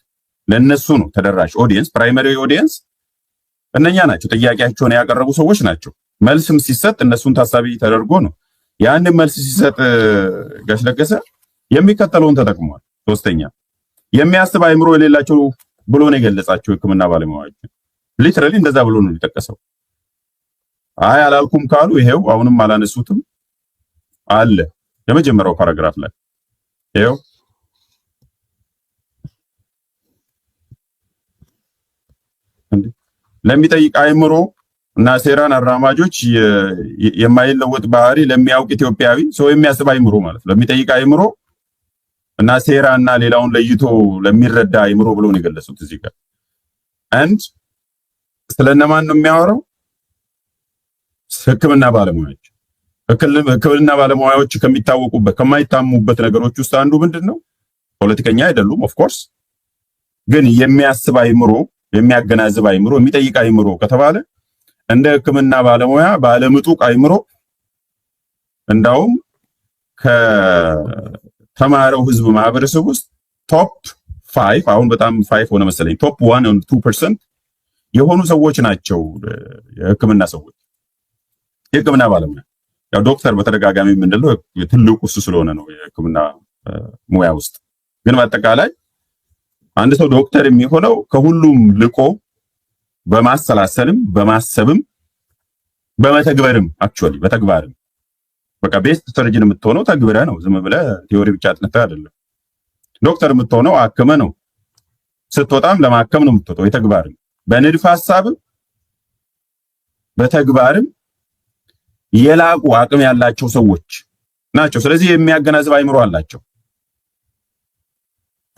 Speaker 1: ለነሱ ነው ተደራሽ ኦዲየንስ፣ ፕራይመሪ ኦዲየንስ እነኛ ናቸው። ጥያቄያቸውን ያቀረቡ ሰዎች ናቸው። መልስም ሲሰጥ እነሱን ታሳቢ ተደርጎ ነው። ያንን መልስ ሲሰጥ ጋሽ ለገሰ የሚከተለውን ተጠቅሟል። ሶስተኛ የሚያስብ አይምሮ የሌላቸው ብሎ ነው የገለጻቸው ሕክምና ባለሙያዎች። ሊትራሊ እንደዛ ብሎ ነው የጠቀሰው። አይ አላልኩም ካሉ ይሄው አሁንም አላነሱትም አለ የመጀመሪያው ፓራግራፍ ላይ ይሄው ለሚጠይቅ አይምሮ እና ሴራን አራማጆች የማይለወጥ ባህሪ ለሚያውቅ ኢትዮጵያዊ ሰው የሚያስብ አይምሮ ማለት ለሚጠይቅ አይምሮ እና ሴራና ሌላውን ለይቶ ለሚረዳ አይምሮ ብሎ ነው የገለጹት እዚህ ጋር። አንድ ስለነማን ነው የሚያወራው? ሕክምና ባለሙያዎች። ሕክምና ባለሙያዎች ከሚታወቁበት ከማይታሙበት ነገሮች ውስጥ አንዱ ምንድነው? ፖለቲከኛ አይደሉም ኦፍ ኮርስ፣ ግን የሚያስብ አይምሮ፣ የሚያገናዝብ አይምሮ፣ የሚጠይቅ አይምሮ ከተባለ እንደ ሕክምና ባለሙያ ባለምጡቅ አይምሮ እንዳውም ከተማረው ህዝብ ማህበረሰብ ውስጥ ቶፕ 5 አሁን በጣም 5 ሆነ መሰለኝ ቶፕ 1 and 2% የሆኑ ሰዎች ናቸው የሕክምና ሰዎች። የሕክምና ባለሙያ ያው ዶክተር በተደጋጋሚ የምንለው ትልቁ እሱ ስለሆነ ነው የሕክምና ሙያ ውስጥ። ግን በአጠቃላይ አንድ ሰው ዶክተር የሚሆነው ከሁሉም ልቆ በማሰላሰልም በማሰብም በመተግበርም አክቹአሊ በተግባርም በቃ ቤስት ሰርጅን የምትሆነው ተግብረህ ነው። ዝም ብለህ ቲዮሪ ብቻ አጥንተህ አይደለም። ዶክተር የምትሆነው አክመህ ነው። ስትወጣም ለማከም ነው የምትወጣው። የተግባርም በንድፍ ሐሳብም በተግባርም የላቁ አቅም ያላቸው ሰዎች ናቸው። ስለዚህ የሚያገናዝብ አይምሮ አላቸው።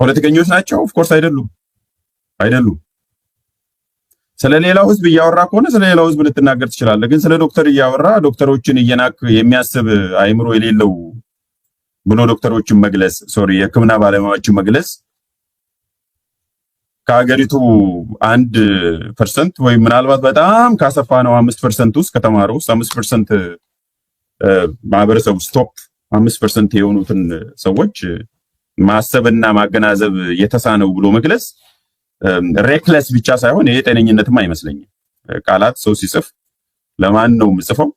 Speaker 1: ፖለቲከኞች ናቸው? ኦፍ ኮርስ አይደሉም። ስለሌላው ህዝብ እያወራ ከሆነ ስለሌላው ህዝብ ልትናገር ትችላለህ። ግን ስለ ዶክተር እያወራ ዶክተሮችን እየናክ የሚያስብ አይምሮ የሌለው ብሎ ዶክተሮችን መግለጽ የሕክምና ባለሙያዎችን መግለጽ ከሀገሪቱ 1% ወይ ምናልባት በጣም ካሰፋ ነው 5% ውስጥ ከተማረው ውስጥ 5% ማህበረሰብ ውስጥ ቶፕ 5% የሆኑትን ሰዎች ማሰብና ማገናዘብ የተሳነው ብሎ መግለጽ ሬክለስ ብቻ ሳይሆን ይሄ ጤነኝነትም አይመስለኝም። ቃላት ሰው ሲጽፍ ለማን ነው የምጽፈው?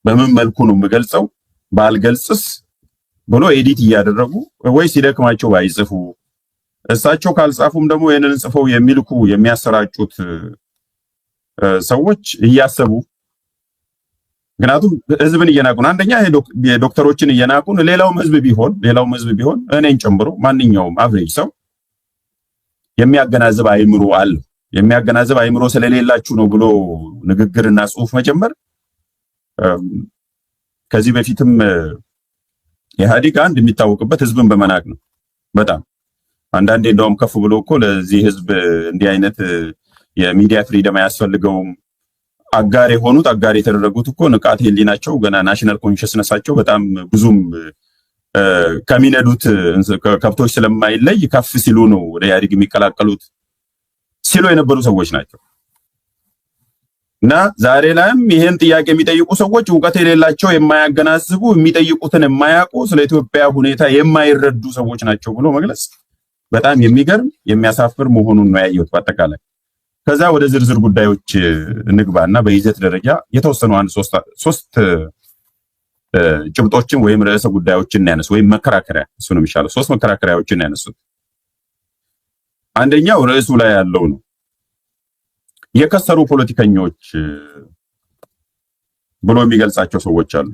Speaker 1: በምን መልኩ ነው የምገልጸው? ባልገልጽስ ብሎ ኤዲት እያደረጉ ወይ ሲደክማቸው ባይጽፉ፣ እሳቸው ካልጻፉም ደግሞ ይሄንን ጽፈው የሚልኩ የሚያሰራጩት ሰዎች እያሰቡ ምክንያቱም ህዝብን እየናቁን፣ አንደኛ ዶክተሮችን እየናቁን፣ ሌላውም ህዝብ ቢሆን እኔን ጨምሮ ማንኛውም አቨሬጅ ሰው የሚያገናዝብ አይምሮ አለው። የሚያገናዝብ አይምሮ ስለሌላችሁ ነው ብሎ ንግግርና ጽሁፍ መጀመር ከዚህ በፊትም ኢህአዴግ አንድ የሚታወቅበት ህዝብን በመናቅ ነው። በጣም አንዳንዴ እንደውም ከፍ ብሎ እኮ ለዚህ ህዝብ እንዲህ አይነት የሚዲያ ፍሪደም አያስፈልገውም አጋር የሆኑት አጋር የተደረጉት እኮ ንቃት ህሊናቸው ገና ናሽናል ኮንሽስነሳቸው በጣም ብዙም ከሚነዱት ከብቶች ስለማይለይ ከፍ ሲሉ ነው ወደ ኢህአዴግ የሚቀላቀሉት ሲሉ የነበሩ ሰዎች ናቸው። እና ዛሬ ላይም ይሄን ጥያቄ የሚጠይቁ ሰዎች ዕውቀት የሌላቸው የማያገናዝቡ የሚጠይቁትን የማያውቁ ስለ ኢትዮጵያ ሁኔታ የማይረዱ ሰዎች ናቸው ብሎ መግለጽ በጣም የሚገርም የሚያሳፍር መሆኑን ነው ያየሁት በአጠቃላይ። ከዛ ወደ ዝርዝር ጉዳዮች እንግባና በይዘት ደረጃ የተወሰኑ አንድ ሶስት ጭብጦችን ወይም ርዕሰ ጉዳዮችን ያነሱ ወይም መከራከሪያ እሱ ነው የሚሻለው። 3 መከራከሪያዎችን ያነሱት። አንደኛው ርዕሱ ላይ ያለው ነው የከሰሩ ፖለቲከኞች ብሎ የሚገልጻቸው ሰዎች አሉ።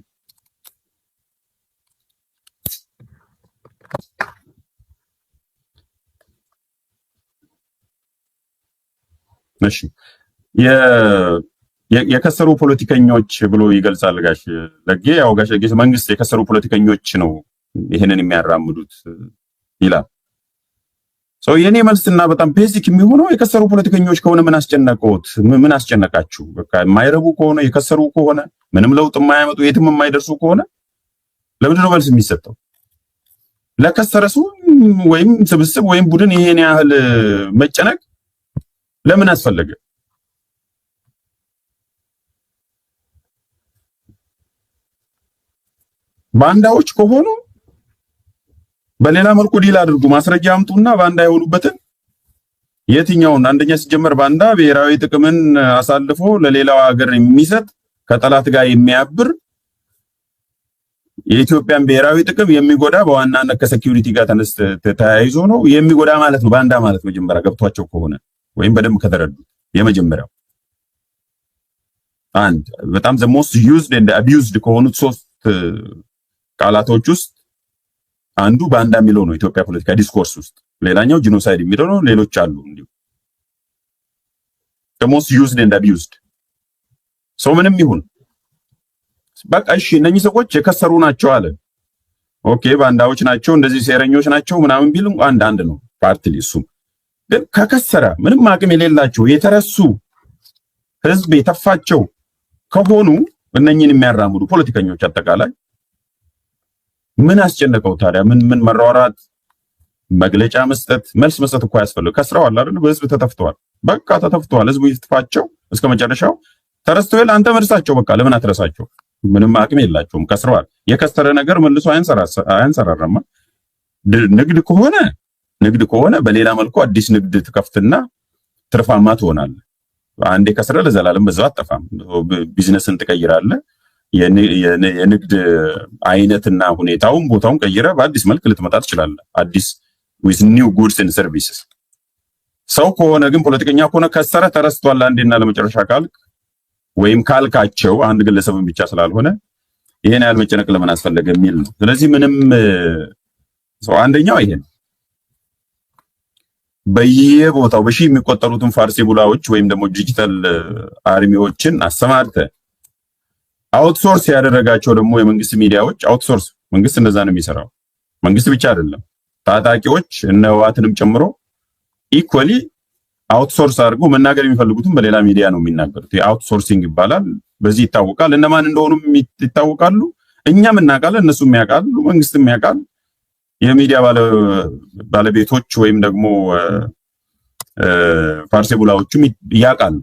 Speaker 1: እሺ የከሰሩ ፖለቲከኞች ብሎ ይገልጻል ጋሽ ለጌ። ያው ጋሽ ለጌ መንግስት የከሰሩ ፖለቲከኞች ነው ይሄንን የሚያራምዱት ይላል። ሰው የኔ መልስና በጣም ቤዚክ የሚሆነው የከሰሩ ፖለቲከኞች ከሆነ ምን አስጨነቀውት? ምን አስጨነቃችሁ? በቃ የማይረቡ ከሆነ የከሰሩ ከሆነ ምንም ለውጥ የማያመጡ የትም የማይደርሱ ከሆነ ለምንድን ነው መልስ የሚሰጠው? ለከሰረ ሰው ወይም ስብስብ ወይም ቡድን ይሄን ያህል መጨነቅ ለምን አስፈለገ? ባንዳዎች ከሆኑ በሌላ መልኩ ዲል አድርጉ፣ ማስረጃ አምጡና ባንዳ የሆኑበትን የትኛውን አንደኛ ሲጀመር ባንዳ ብሔራዊ ጥቅምን አሳልፎ ለሌላው ሀገር የሚሰጥ ከጠላት ጋር የሚያብር የኢትዮጵያን ብሔራዊ ጥቅም የሚጎዳ በዋናነት ከሴኩሪቲ ጋር ተያይዞ ነው የሚጎዳ ማለት ነው። ባንዳ ማለት መጀመሪያ ገብቷቸው ከሆነ ወይም በደንብ ከተረዱ የመጀመሪያው አንድ በጣም the most used and abused ከሆኑት ሶስት ቃላቶች ውስጥ አንዱ ባንዳ የሚለው ነው ኢትዮጵያ ፖለቲካ ዲስኮርስ ውስጥ። ሌላኛው ጂኖሳይድ የሚለው ነው። ሌሎች አሉ እንዲሁ the most used and abused ሰው ምንም ይሁን በቃ እሺ እነኚህ ሰዎች የከሰሩ ናቸው አለ። ኦኬ ባንዳዎች ናቸው እንደዚህ ሴረኞች ናቸው ምናምን ቢሉ አንድ ነው ፓርቲሊ። እሱ ግን ከከሰረ ምንም አቅም የሌላቸው የተረሱ ህዝብ የተፋቸው ከሆኑ እነኚህን የሚያራምዱ ፖለቲከኞች አጠቃላይ ምን አስጨነቀው ታዲያ? ምን መራራት መግለጫ መስጠት መልስ መስጠት እኮ ያስፈልግ። ከስረዋል አይደል? በህዝብ ተተፍተዋል። በቃ ተተፍተዋል። ህዝቡ ይጥፋቸው እስከ መጨረሻው ተረስተዋል። አንተ መርሳቸው በቃ ለምን አትረሳቸው? ምንም አቅም የላቸውም። ከስረዋል። የከሰረ ነገር መልሶ አያንሰራራማ። ንግድ ከሆነ በሌላ መልኩ አዲስ ንግድ ትከፍትና ትርፋማ ትሆናለህ። አንዴ ከስረ ለዘላለም በዛው አጠፋም። ቢዝነስን ትቀይራለህ። የንግድ አይነትና ሁኔታውን ቦታውን ቀይረ በአዲስ መልክ ልትመጣ ትችላለህ። አዲስ with new goods and services። ሰው ከሆነ ግን ፖለቲከኛ ከሆነ ከሰረ ተረስቷል አንዴና ለመጨረሻ ካልክ ወይም ካልካቸው አንድ ግለሰብን ብቻ ስላልሆነ ይሄን ያህል መጨነቅ ለምን አስፈለገ የሚል ነው። ስለዚህ ምንም ሰው አንደኛው ይሄ ነው። በየቦታው በሺህ የሚቆጠሩትን ፋርሲ ቡላዎች ወይም ደግሞ ዲጂታል አርሚዎችን አሰማርተ አውትሶርስ ያደረጋቸው ደግሞ የመንግስት ሚዲያዎች አውትሶርስ መንግስት እንደዛ ነው የሚሰራው። መንግስት ብቻ አይደለም ታጣቂዎች እነ ህወሓትንም ጨምሮ ኢኳሊ አውትሶርስ አድርጎ መናገር የሚፈልጉትን በሌላ ሚዲያ ነው የሚናገሩት። የአውትሶርሲንግ ይባላል። በዚህ ይታወቃል። እነማን እንደሆኑ ይታወቃሉ። እኛም እናውቃለን፣ እነሱም ያውቃሉ፣ መንግስትም ያውቃል። የሚዲያ ባለቤቶች ወይም ደግሞ ፋርሲ ቡላዎችም ያውቃሉ።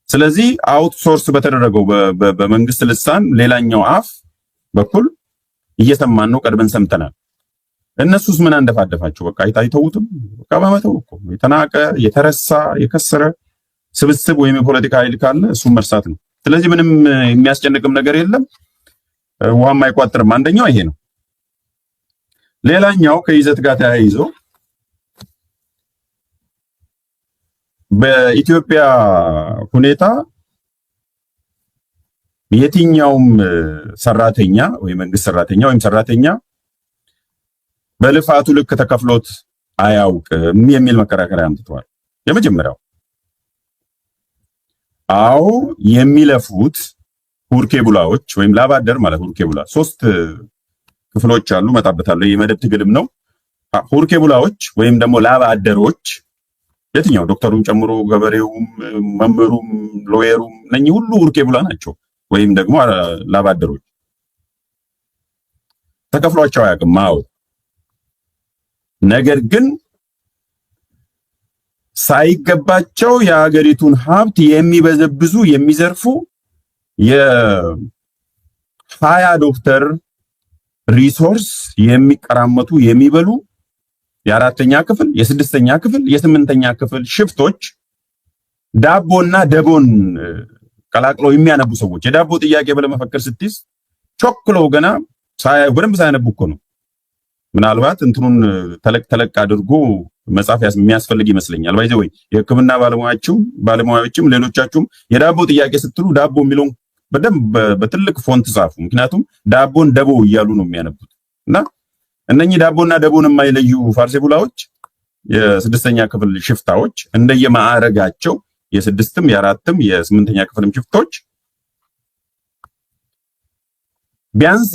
Speaker 1: ስለዚህ አውትሶርስ በተደረገው በመንግስት ልሳን ሌላኛው አፍ በኩል እየሰማን ነው፣ ቀድመን ሰምተናል። እነሱስ ምን አንደፋደፋቸው? በቃ አይተውትም። በቃ በመተው እኮ የተናቀ የተረሳ የከሰረ ስብስብ ወይም የፖለቲካ ኃይል ካለ እሱን መርሳት ነው። ስለዚህ ምንም የሚያስጨንቅም ነገር የለም፣ ውሃም አይቋጥርም። አንደኛው ይሄ ነው። ሌላኛው ከይዘት ጋር ተያይዞ በኢትዮጵያ ሁኔታ የትኛውም ሰራተኛ ወይም መንግስት ሰራተኛ ወይም ሰራተኛ በልፋቱ ልክ ተከፍሎት አያውቅም የሚል መከራከሪያ አምጥተዋል። የመጀመሪያው አዎ የሚለፉት ሁርኬ ቡላዎች ወይም ላባደር ማለት ሁርኬ ቡላ ሶስት ክፍሎች አሉ፣ መጣበታለሁ። የመደብ ትግልም ነው። ሁርኬ ቡላዎች ወይም ደግሞ ላባደሮች የትኛው ዶክተሩን ጨምሮ ገበሬውም፣ መምህሩም፣ ሎየሩም እነኚህ ሁሉ ሁርኬ ቡላ ናቸው ወይም ደግሞ ላባደሮች። ተከፍሏቸው አያውቅም። አዎ ነገር ግን ሳይገባቸው የሀገሪቱን ሀብት የሚበዘብዙ የሚዘርፉ የ20 ዶክተር ሪሶርስ የሚቀራመቱ የሚበሉ የ4ኛ ክፍል የ6ኛ ክፍል የ8ኛ ክፍል ሽፍቶች ዳቦና ደቦን ቀላቅለው የሚያነቡ ሰዎች የዳቦ ጥያቄ ብለህ መፈክር ስትይዝ ቾክለው ገና በደንብ ሳያነቡ እኮ ነው። ምናልባት እንትኑን ተለቅ አድርጎ መጻፍ የሚያስፈልግ ይመስለኛል። ባይዘው የሕክምና ባለሙያዎችም ሌሎቻችሁም የዳቦ ጥያቄ ስትሉ ዳቦ የሚለውን በደንብ በትልቅ ፎንት ጻፉ። ምክንያቱም ዳቦን ደቦ እያሉ ነው የሚያነቡት። እና እነኚህ ዳቦና ደቦን የማይለዩ ፋርሲ ቡላዎች የ6ኛ ክፍል ሽፍታዎች እንደየማዕረጋቸው የስድስትም የአራትም የስምንተኛ ክፍልም ሽፍቶች ቢያንስ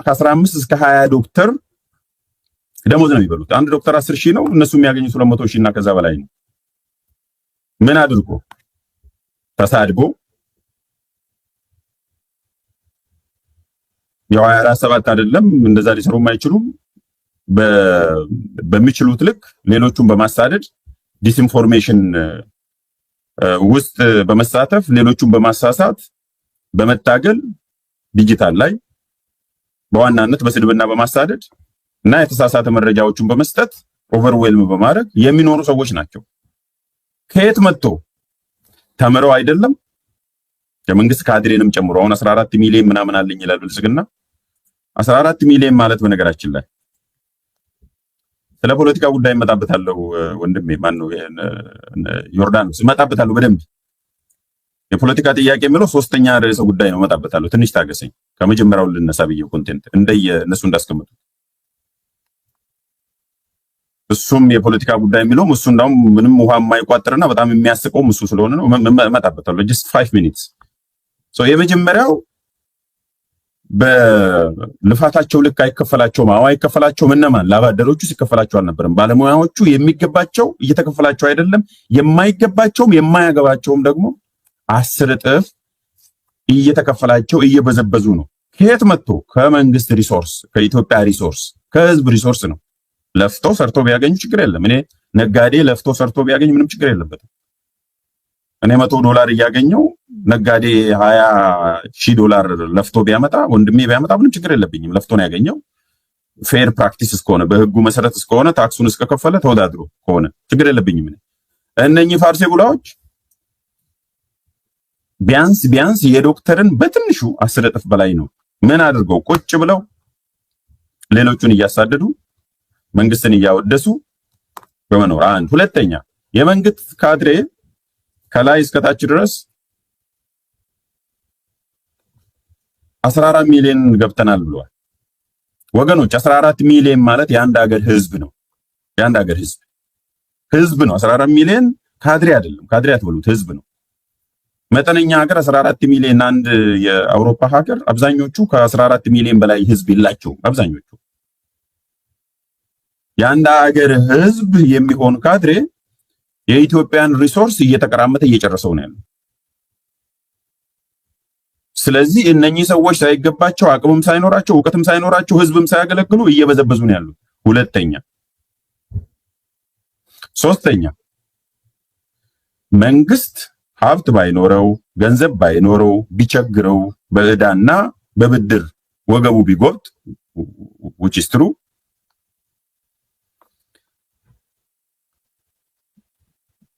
Speaker 1: ከ15 እስከ 20 ዶክተር ደሞዝ ነው የሚበሉት። አንድ ዶክተር 10 ሺህ ነው፣ እነሱ የሚያገኙት 200 ሺህ እና ከዛ በላይ ነው። ምን አድርጎ ተሳድቦ ያው 24/7 አይደለም እንደዛ ሊሰሩም አይችሉም። በሚችሉት ልክ ሌሎቹን በማሳደድ ዲስኢንፎርሜሽን ውስጥ በመሳተፍ ሌሎቹን በማሳሳት በመታገል ዲጂታል ላይ በዋናነት በስድብና በማሳደድ እና የተሳሳተ መረጃዎችን በመስጠት ኦቨርዌልም በማድረግ የሚኖሩ ሰዎች ናቸው። ከየት መጥቶ ተምረው አይደለም የመንግስት ካድሬንም ጨምሮ አሁን 14 ሚሊዮን ምናምን አለኝ ይላል ብልጽግና። 14 ሚሊዮን ማለት በነገራችን ላይ ስለ ፖለቲካ ጉዳይ እመጣበታለሁ ወንድሜ፣ ማን ነው ዮርዳኖስ፣ እመጣበታለሁ በደንብ። የፖለቲካ ጥያቄ የሚለው ሶስተኛ ርዕሰ ጉዳይ ነው፣ እመጣበታለሁ። ትንሽ ታገሰኝ። ከመጀመሪያው ልነሳ ብዬው ኮንቴንት እነሱ እንዳስቀምጡት እሱም የፖለቲካ ጉዳይ የሚለውም እሱ እንዳውም ምንም ውሃ የማይቋጥርና በጣም የሚያስቀውም እሱ ስለሆነ ነው። እመጣበታለሁ just 5 minutes። የመጀመሪያው በልፋታቸው ልክ አይከፈላቸውም። አይከፈላቸውም። እነማን? ላባደሮቹ ሲከፈላቸው አልነበረም። ባለሙያዎቹ የሚገባቸው እየተከፈላቸው አይደለም። የማይገባቸውም የማያገባቸውም ደግሞ 10 እጥፍ እየተከፈላቸው እየበዘበዙ ነው። ከየት መጥቶ? ከመንግስት ሪሶርስ፣ ከኢትዮጵያ ሪሶርስ፣ ከህዝብ ሪሶርስ ነው። ለፍቶ ሰርቶ ቢያገኙ ችግር የለም። እኔ ነጋዴ ለፍቶ ሰርቶ ቢያገኝ ምንም ችግር የለበትም። እኔ $100 እያገኘው ነጋዴ $20,000 ለፍቶ ቢያመጣ ወንድሜ ቢያመጣ ምንም ችግር የለብኝም። ለፍቶ ነው ያገኘው። ፌር ፕራክቲስ እስከሆነ በህጉ መሰረት እስከሆነ ታክሱን እስከከፈለ ተወዳድሮ ከሆነ ችግር የለብኝም። እነኚህ ፋርሴ ጉላዎች ቢያንስ የዶክተርን በትንሹ 10 እጥፍ በላይ ነው። ምን አድርገው? ቁጭ ብለው ሌሎቹን እያሳደዱ መንግስትን እያወደሱ በመኖር አንድ። ሁለተኛ የመንግስት ካድሬ ከላይ እስከታች ድረስ 14 ሚሊዮን ገብተናል ብለዋል። ወገኖች 14 ሚሊዮን ማለት የአንድ ሀገር ህዝብ ነው። የአንድ ሀገር ህዝብ ነው 14 ሚሊዮን። ካድሬ አይደለም። ካድሬ አትበሉት፣ ህዝብ ነው። መጠነኛ ሀገር 14 ሚሊዮን አንድ የአውሮፓ ሀገር አብዛኞቹ ከ14 ሚሊዮን በላይ ህዝብ የላቸውም። አብዛኞቹ የአንድ ሀገር ህዝብ የሚሆን ካድሬ የኢትዮጵያን ሪሶርስ እየተቀራመተ እየጨረሰው ነው ያለው። ስለዚህ እነኚህ ሰዎች ሳይገባቸው አቅምም ሳይኖራቸው እውቀትም ሳይኖራቸው ህዝብም ሳያገለግሉ እየበዘበዙ ነው ያሉት። ሁለተኛ ሶስተኛ መንግስት ሀብት ባይኖረው ገንዘብ ባይኖረው ቢቸግረው በዕዳና በብድር ወገቡ ቢጎብጥ which is true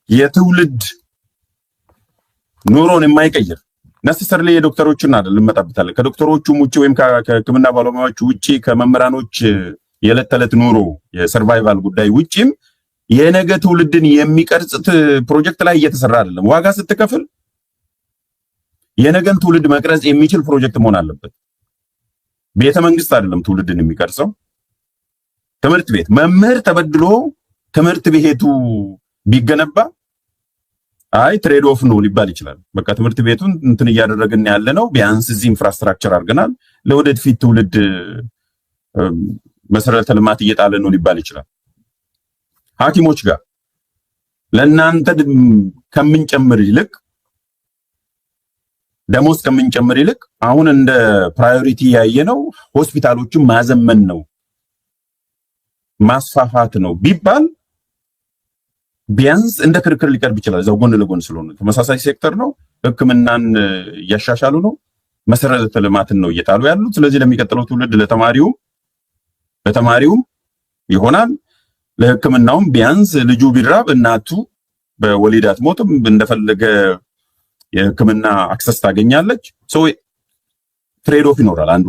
Speaker 1: የትውልድ ኑሮን የማይቀይር ነሰሰርሊ የዶክተሮችን አይደለም መጣበታል። ከዶክተሮቹም ውጪ ወይም ከህክምና ባለሙያዎች ውጪ ከመምህራኖች የዕለት ተዕለት ኑሮ የሰርቫይቫል ጉዳይ ውጪም የነገ ትውልድን የሚቀርጽ ፕሮጀክት ላይ እየተሰራ አይደለም። ዋጋ ስትከፍል የነገን ትውልድ መቅረጽ የሚችል ፕሮጀክት መሆን አለበት። ቤተ መንግስት አይደለም ትውልድን የሚቀርጸው። ትምህርት ቤት መምህር ተበድሎ ትምህርት ቤቱ ቢገነባ አይ ትሬድ ኦፍ ነው ሊባል ይችላል። በቃ ትምህርት ቤቱን እንትን እያደረግን ያለ ነው፣ ቢያንስ እዚህ ኢንፍራስትራክቸር አድርገናል፣ ለወደፊት ትውልድ መሰረተ ልማት እየጣለን ነው ሊባል ይችላል። ሐኪሞች ጋር ለእናንተ ከምንጨምር ይልቅ ደሞዝ ከምንጨምር ይልቅ አሁን እንደ ፕራዮሪቲ ያየነው ሆስፒታሎችን ማዘመን ነው ማስፋፋት ነው ቢባል ቢያንስ እንደ ክርክር ሊቀርብ ይችላል። እዛው ጎን ለጎን ስለሆነ ተመሳሳይ ሴክተር ነው። ህክምናን እያሻሻሉ ነው፣ መሰረተ ልማትን ነው እየጣሉ ያሉት። ስለዚህ ለሚቀጥለው ትውልድ ለተማሪውም ይሆናል፣ ለህክምናውም ቢያንስ ልጁ ቢራብ እናቱ በወሊድ አትሞትም፣ እንደፈለገ የህክምና አክሰስ ታገኛለች። ትሬድ ኦፍ ይኖራል። አንዱ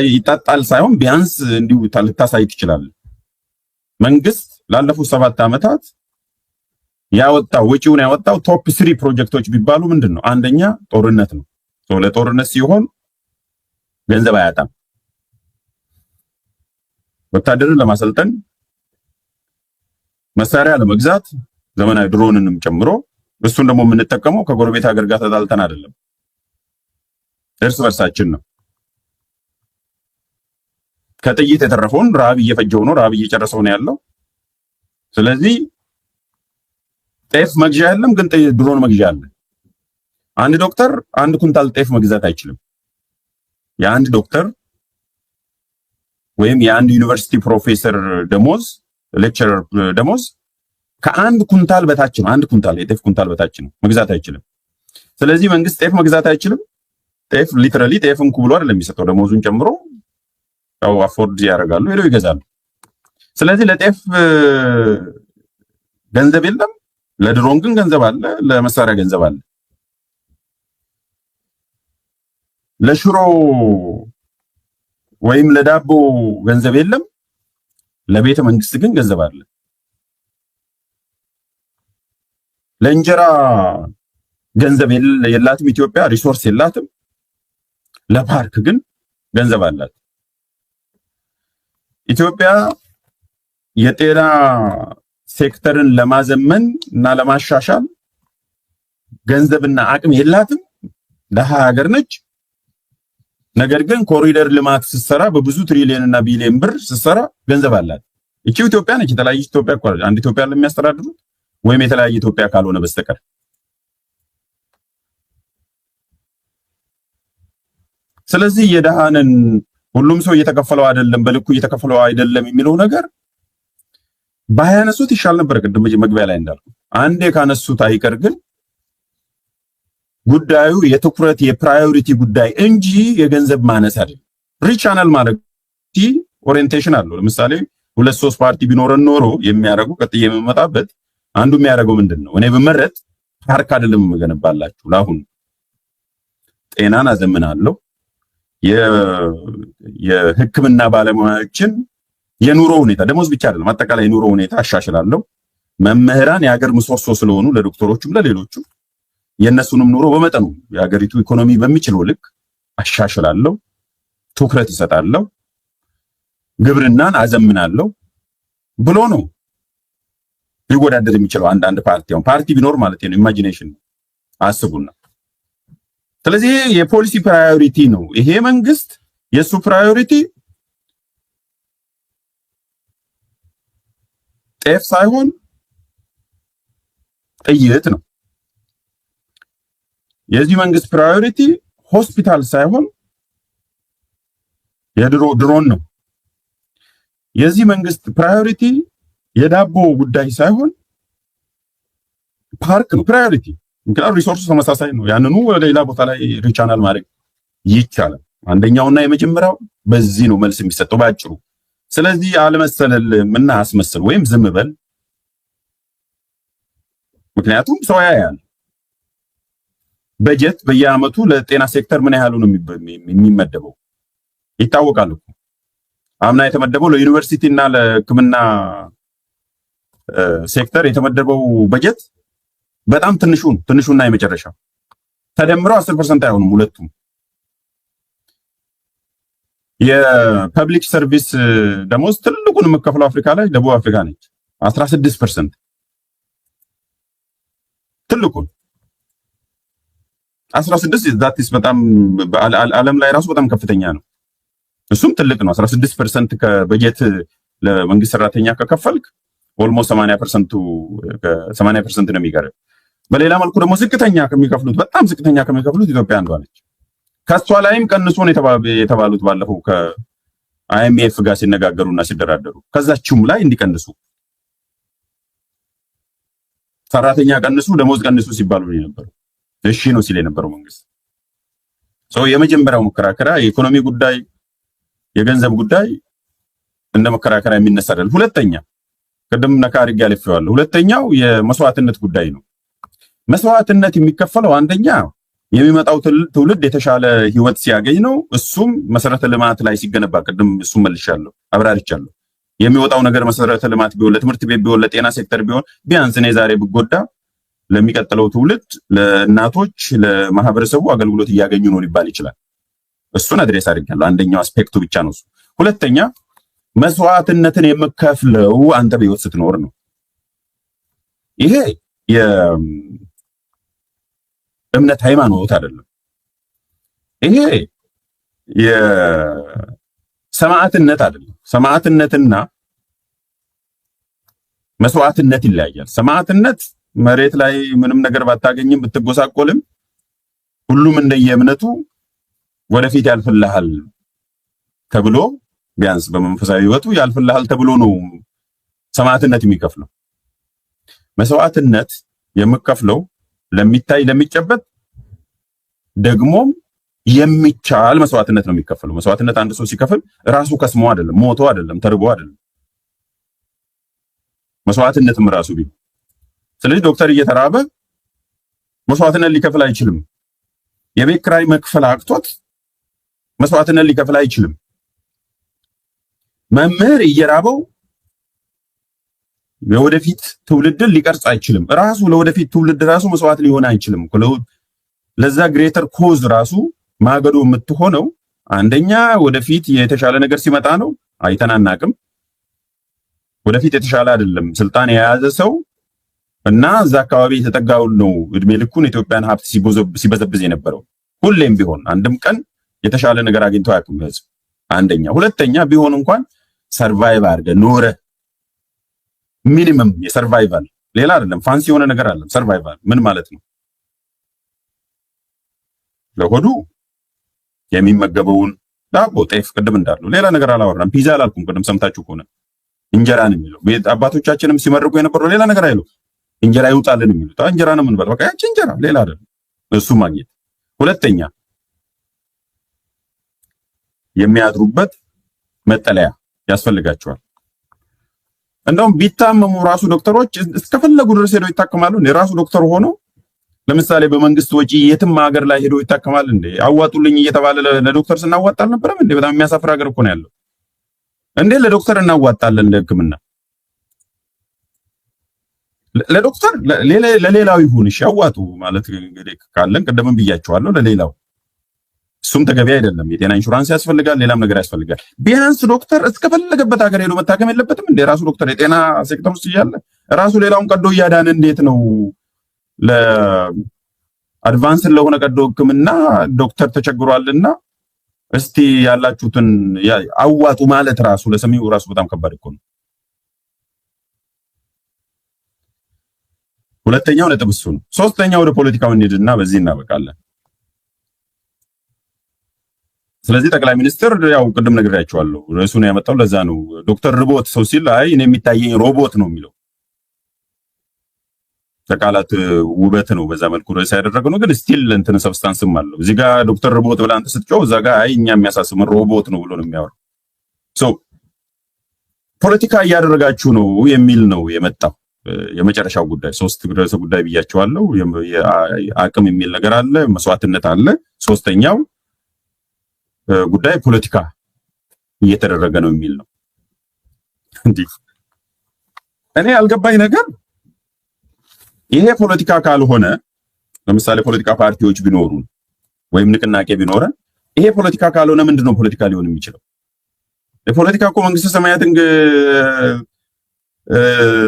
Speaker 1: ይጣጣል ሳይሆን ቢያንስ እንዲሁ ልታሳይ ትችላለህ። መንግስት ላለፉት 7 ዓመታት ወጪውን ያወጣው ቶፕ 3 ፕሮጀክቶች ቢባሉ ምንድነው? አንደኛ ጦርነት ነው። ለጦርነት ሲሆን ገንዘብ አያጣም። ወታደርን ለማሰልጠን መሳሪያ ለመግዛት ዘመናዊ ድሮንንም ጨምሮ እሱን ደግሞ የምንጠቀመው ከጎረቤት ሀገር ጋር ተጣልተን አይደለም፣ እርስ በርሳችን ነው። ከጥይት የተረፈውን ረሃብ እየፈጀው ነው፣ ረሃብ እየጨረሰው ነው ያለው። ስለዚህ ጤፍ መግዣ የለም፣ ግን ድሮን መግዣ አለ። አንድ ዶክተር አንድ ኩንታል ጤፍ መግዛት አይችልም። የአንድ ዶክተር ወይም የአንድ ዩኒቨርሲቲ ፕሮፌሰር ደሞዝ፣ ሌክቸረር ደሞዝ ከአንድ ኩንታል በታች ነው። አንድ ኩንታል የጤፍ ኩንታል በታች ነው፣ መግዛት አይችልም። ስለዚህ መንግስት ጤፍ መግዛት አይችልም። ጤፍ ሊትራሊ ጤፍ እንኩ ብሎ አይደለም የሚሰጠው፣ ደሞዙን ጨምሮ ያው አፎርድ ያደርጋሉ፣ ሄደው ይገዛሉ። ስለዚህ ለጤፍ ገንዘብ የለም፣ ለድሮን ግን ገንዘብ አለ፣ ለመሳሪያ ገንዘብ አለ። ለሽሮ ወይም ለዳቦ ገንዘብ የለም፣ ለቤተ መንግስት ግን ገንዘብ አለ። ለእንጀራ ገንዘብ የላትም ኢትዮጵያ፣ ሪሶርስ የላትም። ለፓርክ ግን ገንዘብ አላት። ኢትዮጵያ የጤና ሴክተርን ለማዘመን እና ለማሻሻል ገንዘብና አቅም የላትም። ደሃ ሀገር ነች። ነገር ግን ኮሪደር ልማት ስትሰራ በብዙ ትሪሊዮን እና ቢሊዮን ብር ስትሰራ ገንዘብ አላት። እቺ ኢትዮጵያ ነች። የተለያየ ኢትዮጵያ እኮ አንድ ኢትዮጵያ ለሚያስተዳድሩት ወይም የተለያየ ኢትዮጵያ ካልሆነ በስተቀር። ስለዚህ የደሃንን ሁሉም ሰው እየተከፈለው አይደለም፣ በልኩ እየተከፈለው አይደለም የሚለው ነገር ባያነሱት ይሻል ነበር። ቅድም መግቢያ ላይ እንዳልኩ አንዴ ካነሱት አይቀር ግን ጉዳዩ የትኩረት የፕራዮሪቲ ጉዳይ እንጂ የገንዘብ ማነስ አይደለም። ሪቻናል ማለት ኦሪየንቴሽን አለው። ለምሳሌ 2-3 ፓርቲ ቢኖረን ኖሮ የሚያደርጉ ቀጥዬ የምመጣበት አንዱ የሚያደርገው ምንድን ነው? እኔ ብመረጥ ፓርክ አይደለም የምገነባላችሁ፣ ለአሁን ጤናን አዘምናለሁ፣ የሕክምና ባለሙያዎችን የኑሮ ሁኔታ ደሞዝ ብቻ አይደለም አጠቃላይ የኑሮ ሁኔታ አሻሽላለሁ። መምህራን የሀገር ምሰሶ ስለሆኑ ለዶክተሮቹም ለሌሎቹም የነሱንም ኑሮ በመጠኑ የሀገሪቱ ኢኮኖሚ በሚችለው ልክ አሻሽላለሁ፣ ትኩረት እሰጣለሁ፣ ግብርናን አዘምናለሁ ብሎ ነው ሊወዳደር የሚችለው አንድ ፓርቲ ቢኖር ማለት ነው። ኢማጂኔሽን አስቡና። ስለዚህ የፖሊሲ ፕራዮሪቲ ነው ይሄ መንግስት። የሱ ፕራዮሪቲ ጤፍ ሳይሆን ጥይት ነው። የዚህ መንግስት ፕራዮሪቲ ሆስፒታል ሳይሆን ድሮን ነው። የዚህ መንግስት ፕራዮሪቲ የዳቦ ጉዳይ ሳይሆን ፓርክ ነው ፕራዮሪቲ። ምክንያቱም ሪሶርሱ ተመሳሳይ ነው። ያንኑ ወደ ሌላ ቦታ ላይ ሪቻናል ማድረግ ይቻላል። አንደኛውና የመጀመሪያው በዚህ ነው መልስ የሚሰጠው ባጭሩ። ስለዚህ አልመሰለልም እና አስመስል ወይም ዝም በል። ምክንያቱም ሰው ያያል። በጀት በየአመቱ ለጤና ሴክተር ምን ያህሉ ነው የሚመደበው ይታወቃል እኮ። አምና የተመደበው ለዩኒቨርሲቲ እና ለሕክምና ሴክተር የተመደበው በጀት በጣም ትንሹና የመጨረሻው ተደምሮ 10% አይሆንም ሁለቱም። የፐብሊክ ሰርቪስ ደሞዝ ትልቁን የምከፍለው አፍሪካ ላይ ደቡብ አፍሪካ ነች 16%። ትልቁን 16 ዛትስ በጣም ዓለም ላይ ራሱ በጣም ከፍተኛ ነው። እሱም ትልቅ ነው። 16% ከበጀት ለመንግስት ሰራተኛ ከከፈልክ ኦልሞስት 80% ነው የሚቀርብ። በሌላ መልኩ ደግሞ በጣም ዝቅተኛ ከሚከፍሉት ኢትዮጵያ አንዷ ነች። ከሷ ላይም ቀንሶ ነው የተባሉት ባለፈው ከአይኤምኤፍ ጋር ሲነጋገሩና ሲደራደሩ ከዛችሁም ላይ እንዲቀንሱ ሰራተኛ ቀንሱ፣ ደሞዝ ቀንሱ ሲባሉ ነው የነበረው። እሺ ነው ሲል የነበረው መንግስት። የመጀመሪያው መከራከሪያ የኢኮኖሚ ጉዳይ የገንዘብ ጉዳይ እንደ መከራከሪያ የሚነሳ አይደለም። ሁለተኛ ቅድም ነካ አድርጌ አልፌዋለሁ። ሁለተኛው የመስዋዕትነት ጉዳይ ነው። መስዋዕትነት የሚከፈለው አንደኛ የሚመጣው ትውልድ የተሻለ ህይወት ሲያገኝ ነው። እሱም መሰረተ ልማት ላይ ሲገነባ፣ ቅድም እሱም መልሻለሁ አብራርቻለሁ። የሚወጣው ነገር መሰረተ ልማት ቢሆን፣ ለትምህርት ቤት ቢሆን፣ ለጤና ሴክተር ቢሆን ቢያንስ እኔ ዛሬ ብጎዳ ለሚቀጥለው ትውልድ ለእናቶች ለማህበረሰቡ አገልግሎት እያገኙ ነው ሊባል ይችላል። እሱን አድሬስ አድርጋለሁ። አንደኛው አስፔክቱ ብቻ ነው እሱ። ሁለተኛ መስዋዕትነትን የምከፍለው አንተ በህይወት ስትኖር ነው። ይሄ የእምነት ሃይማኖት አይደለም። ይሄ የሰማዕትነት አይደለም። ሰማዕትነትና መስዋዕትነት ይለያያል። ሰማዕትነት መሬት ላይ ምንም ነገር ባታገኝም ብትጎሳቆልም ሁሉም እንደየእምነቱ ወደፊት ያልፍልሃል ተብሎ ቢያንስ በመንፈሳዊ ህይወቱ ያልፍልሃል ተብሎ ነው ሰማዕትነት የሚከፍለው። መስዋዕትነት የምከፍለው ለሚታይ ለሚጨበጥ ደግሞም የሚቻል መስዋዕትነት ነው የሚከፈለው። መስዋዕትነት አንድ ሰው ሲከፍል ራሱ ከስሞ አይደለም፣ ሞቶ አይደለም፣ ተርቦ አይደለም። መስዋዕትነትም ራሱ ቢሆን ስለዚህ ዶክተር እየተራበ መስዋዕትነት ሊከፍል አይችልም። የቤት ኪራይ መክፈል አቅቶት መስዋዕትነት ሊከፍል አይችልም። መምህር እየራበው የወደፊት ትውልድን ሊቀርጽ አይችልም። ራሱ ለወደፊት ትውልድ ራሱ መስዋዕት ሊሆን አይችልም። ለዛ ግሬተር ኮዝ ራሱ ማገዶ የምትሆነው አንደኛ ወደፊት የተሻለ ነገር ሲመጣ ነው። አይተናናቅም። ወደፊት የተሻለ አይደለም ስልጣን የያዘ ሰው እና እዛ አካባቢ የተጠጋው ነው እድሜ ልኩን ኢትዮጵያን ሀብት ሲበዘብዝ የነበረው። ሁሌም ቢሆን አንድም ቀን የተሻለ ነገር አግኝቶ አያውቅም ህዝብ። አንደኛ። ሁለተኛ ቢሆን እንኳን ሰርቫይቭ አድርገህ ኖረ ሚኒመም የሰርቫይቫል ሌላ አይደለም፣ ፋንሲ የሆነ ነገር አይደለም። ሰርቫይቫል ምን ማለት ነው? ለሆዱ የሚመገበውን ዳቦ፣ ጤፍ ቅድም እንዳለው ሌላ ነገር አላወራም። ፒዛ አላልኩም ቅድም ሰምታችሁ ከሆነ እንጀራ ነው የሚለው። አባቶቻችንም ሲመርቁ የነበረው ሌላ ነገር አይሉ እንጀራ ይውጣልን የሚሉት እንጀራ ነው የምንበላው። በቃ ያቺ እንጀራ ሌላ አይደለም። እሱ ማግኘት። ሁለተኛ የሚያድሩበት መጠለያ ያስፈልጋቸዋል። እንደውም ቢታመሙ ራሱ ዶክተሮች እስከፈለጉ ድረስ ሄደው ይታከማሉ። የራሱ ዶክተር ሆኖ ለምሳሌ በመንግስት ወጪ የትም ሀገር ላይ ሄዶ ይታከማል እንዴ? አዋጡልኝ እየተባለ ለዶክተር ስናዋጣ አልነበረም እንዴ? በጣም የሚያሳፍር ሀገር እኮ ነው ያለው። እንዴ ለዶክተር እናዋጣለን ለሕክምና ለዶክተር ለሌላው ይሁን እሺ፣ ያዋጡ ማለት እንግዲህ ካለን ቀደምም ብያቸዋለሁ ለሌላው እሱም ተገቢ አይደለም። የጤና ኢንሹራንስ ያስፈልጋል፣ ሌላም ነገር ያስፈልጋል። ቢያንስ ዶክተር እስከፈለገበት ሀገር ሄዶ መታከም የለበትም እንዴ? ራሱ ዶክተር የጤና ሴክተር ውስጥ እያለ ራሱ ሌላውን ቀዶ እያዳነ እንዴት ነው ለአድቫንስ ለሆነ ቀዶ ሕክምና ዶክተር ተቸግሯልና እስቲ ያላችሁትን አዋጡ ማለት ራሱ ለሰሚው ራሱ በጣም ከባድ እኮ ነው። ሁለተኛው ነጥብ እሱ ነው። ሶስተኛው ወደ ፖለቲካው እንሂድና በዚህ እናበቃለን። ስለዚህ ጠቅላይ ሚኒስትር ያው ቅድም ነግሬያቸዋለሁ ርዕሱን ያመጣው ለዛ ነው። ዶክተር ርቦት ሰው ሲል አይ እኔ የሚታየኝ ሮቦት ነው የሚለው ተቃላት ውበት ነው። በዛ መልኩ ርዕስ ያደረገው ነው፣ ግን ስቲል እንትን ሰብስታንስም አለው። እዚህ ጋር ዶክተር ርቦት ብላ አንተ ስትጮህ እዛ ጋር አይ እኛ የሚያሳስበን ሮቦት ነው ብሎ ነው የሚያወራው። ፖለቲካ እያደረጋችሁ ነው የሚል ነው የመጣው። የመጨረሻው ጉዳይ ሶስት ርዕሰ ጉዳይ ብያቸዋለሁ። አቅም የሚል ነገር አለ፣ መስዋዕትነት አለ። ሶስተኛው ጉዳይ ፖለቲካ እየተደረገ ነው የሚል ነው። እንዲህ እኔ ያልገባኝ ነገር ይሄ ፖለቲካ ካልሆነ ለምሳሌ ፖለቲካ ፓርቲዎች ቢኖሩን ወይም ንቅናቄ ቢኖረን ይሄ ፖለቲካ ካልሆነ ምንድነው ፖለቲካ ሊሆን የሚችለው? የፖለቲካ እኮ መንግስተ ሰማያትን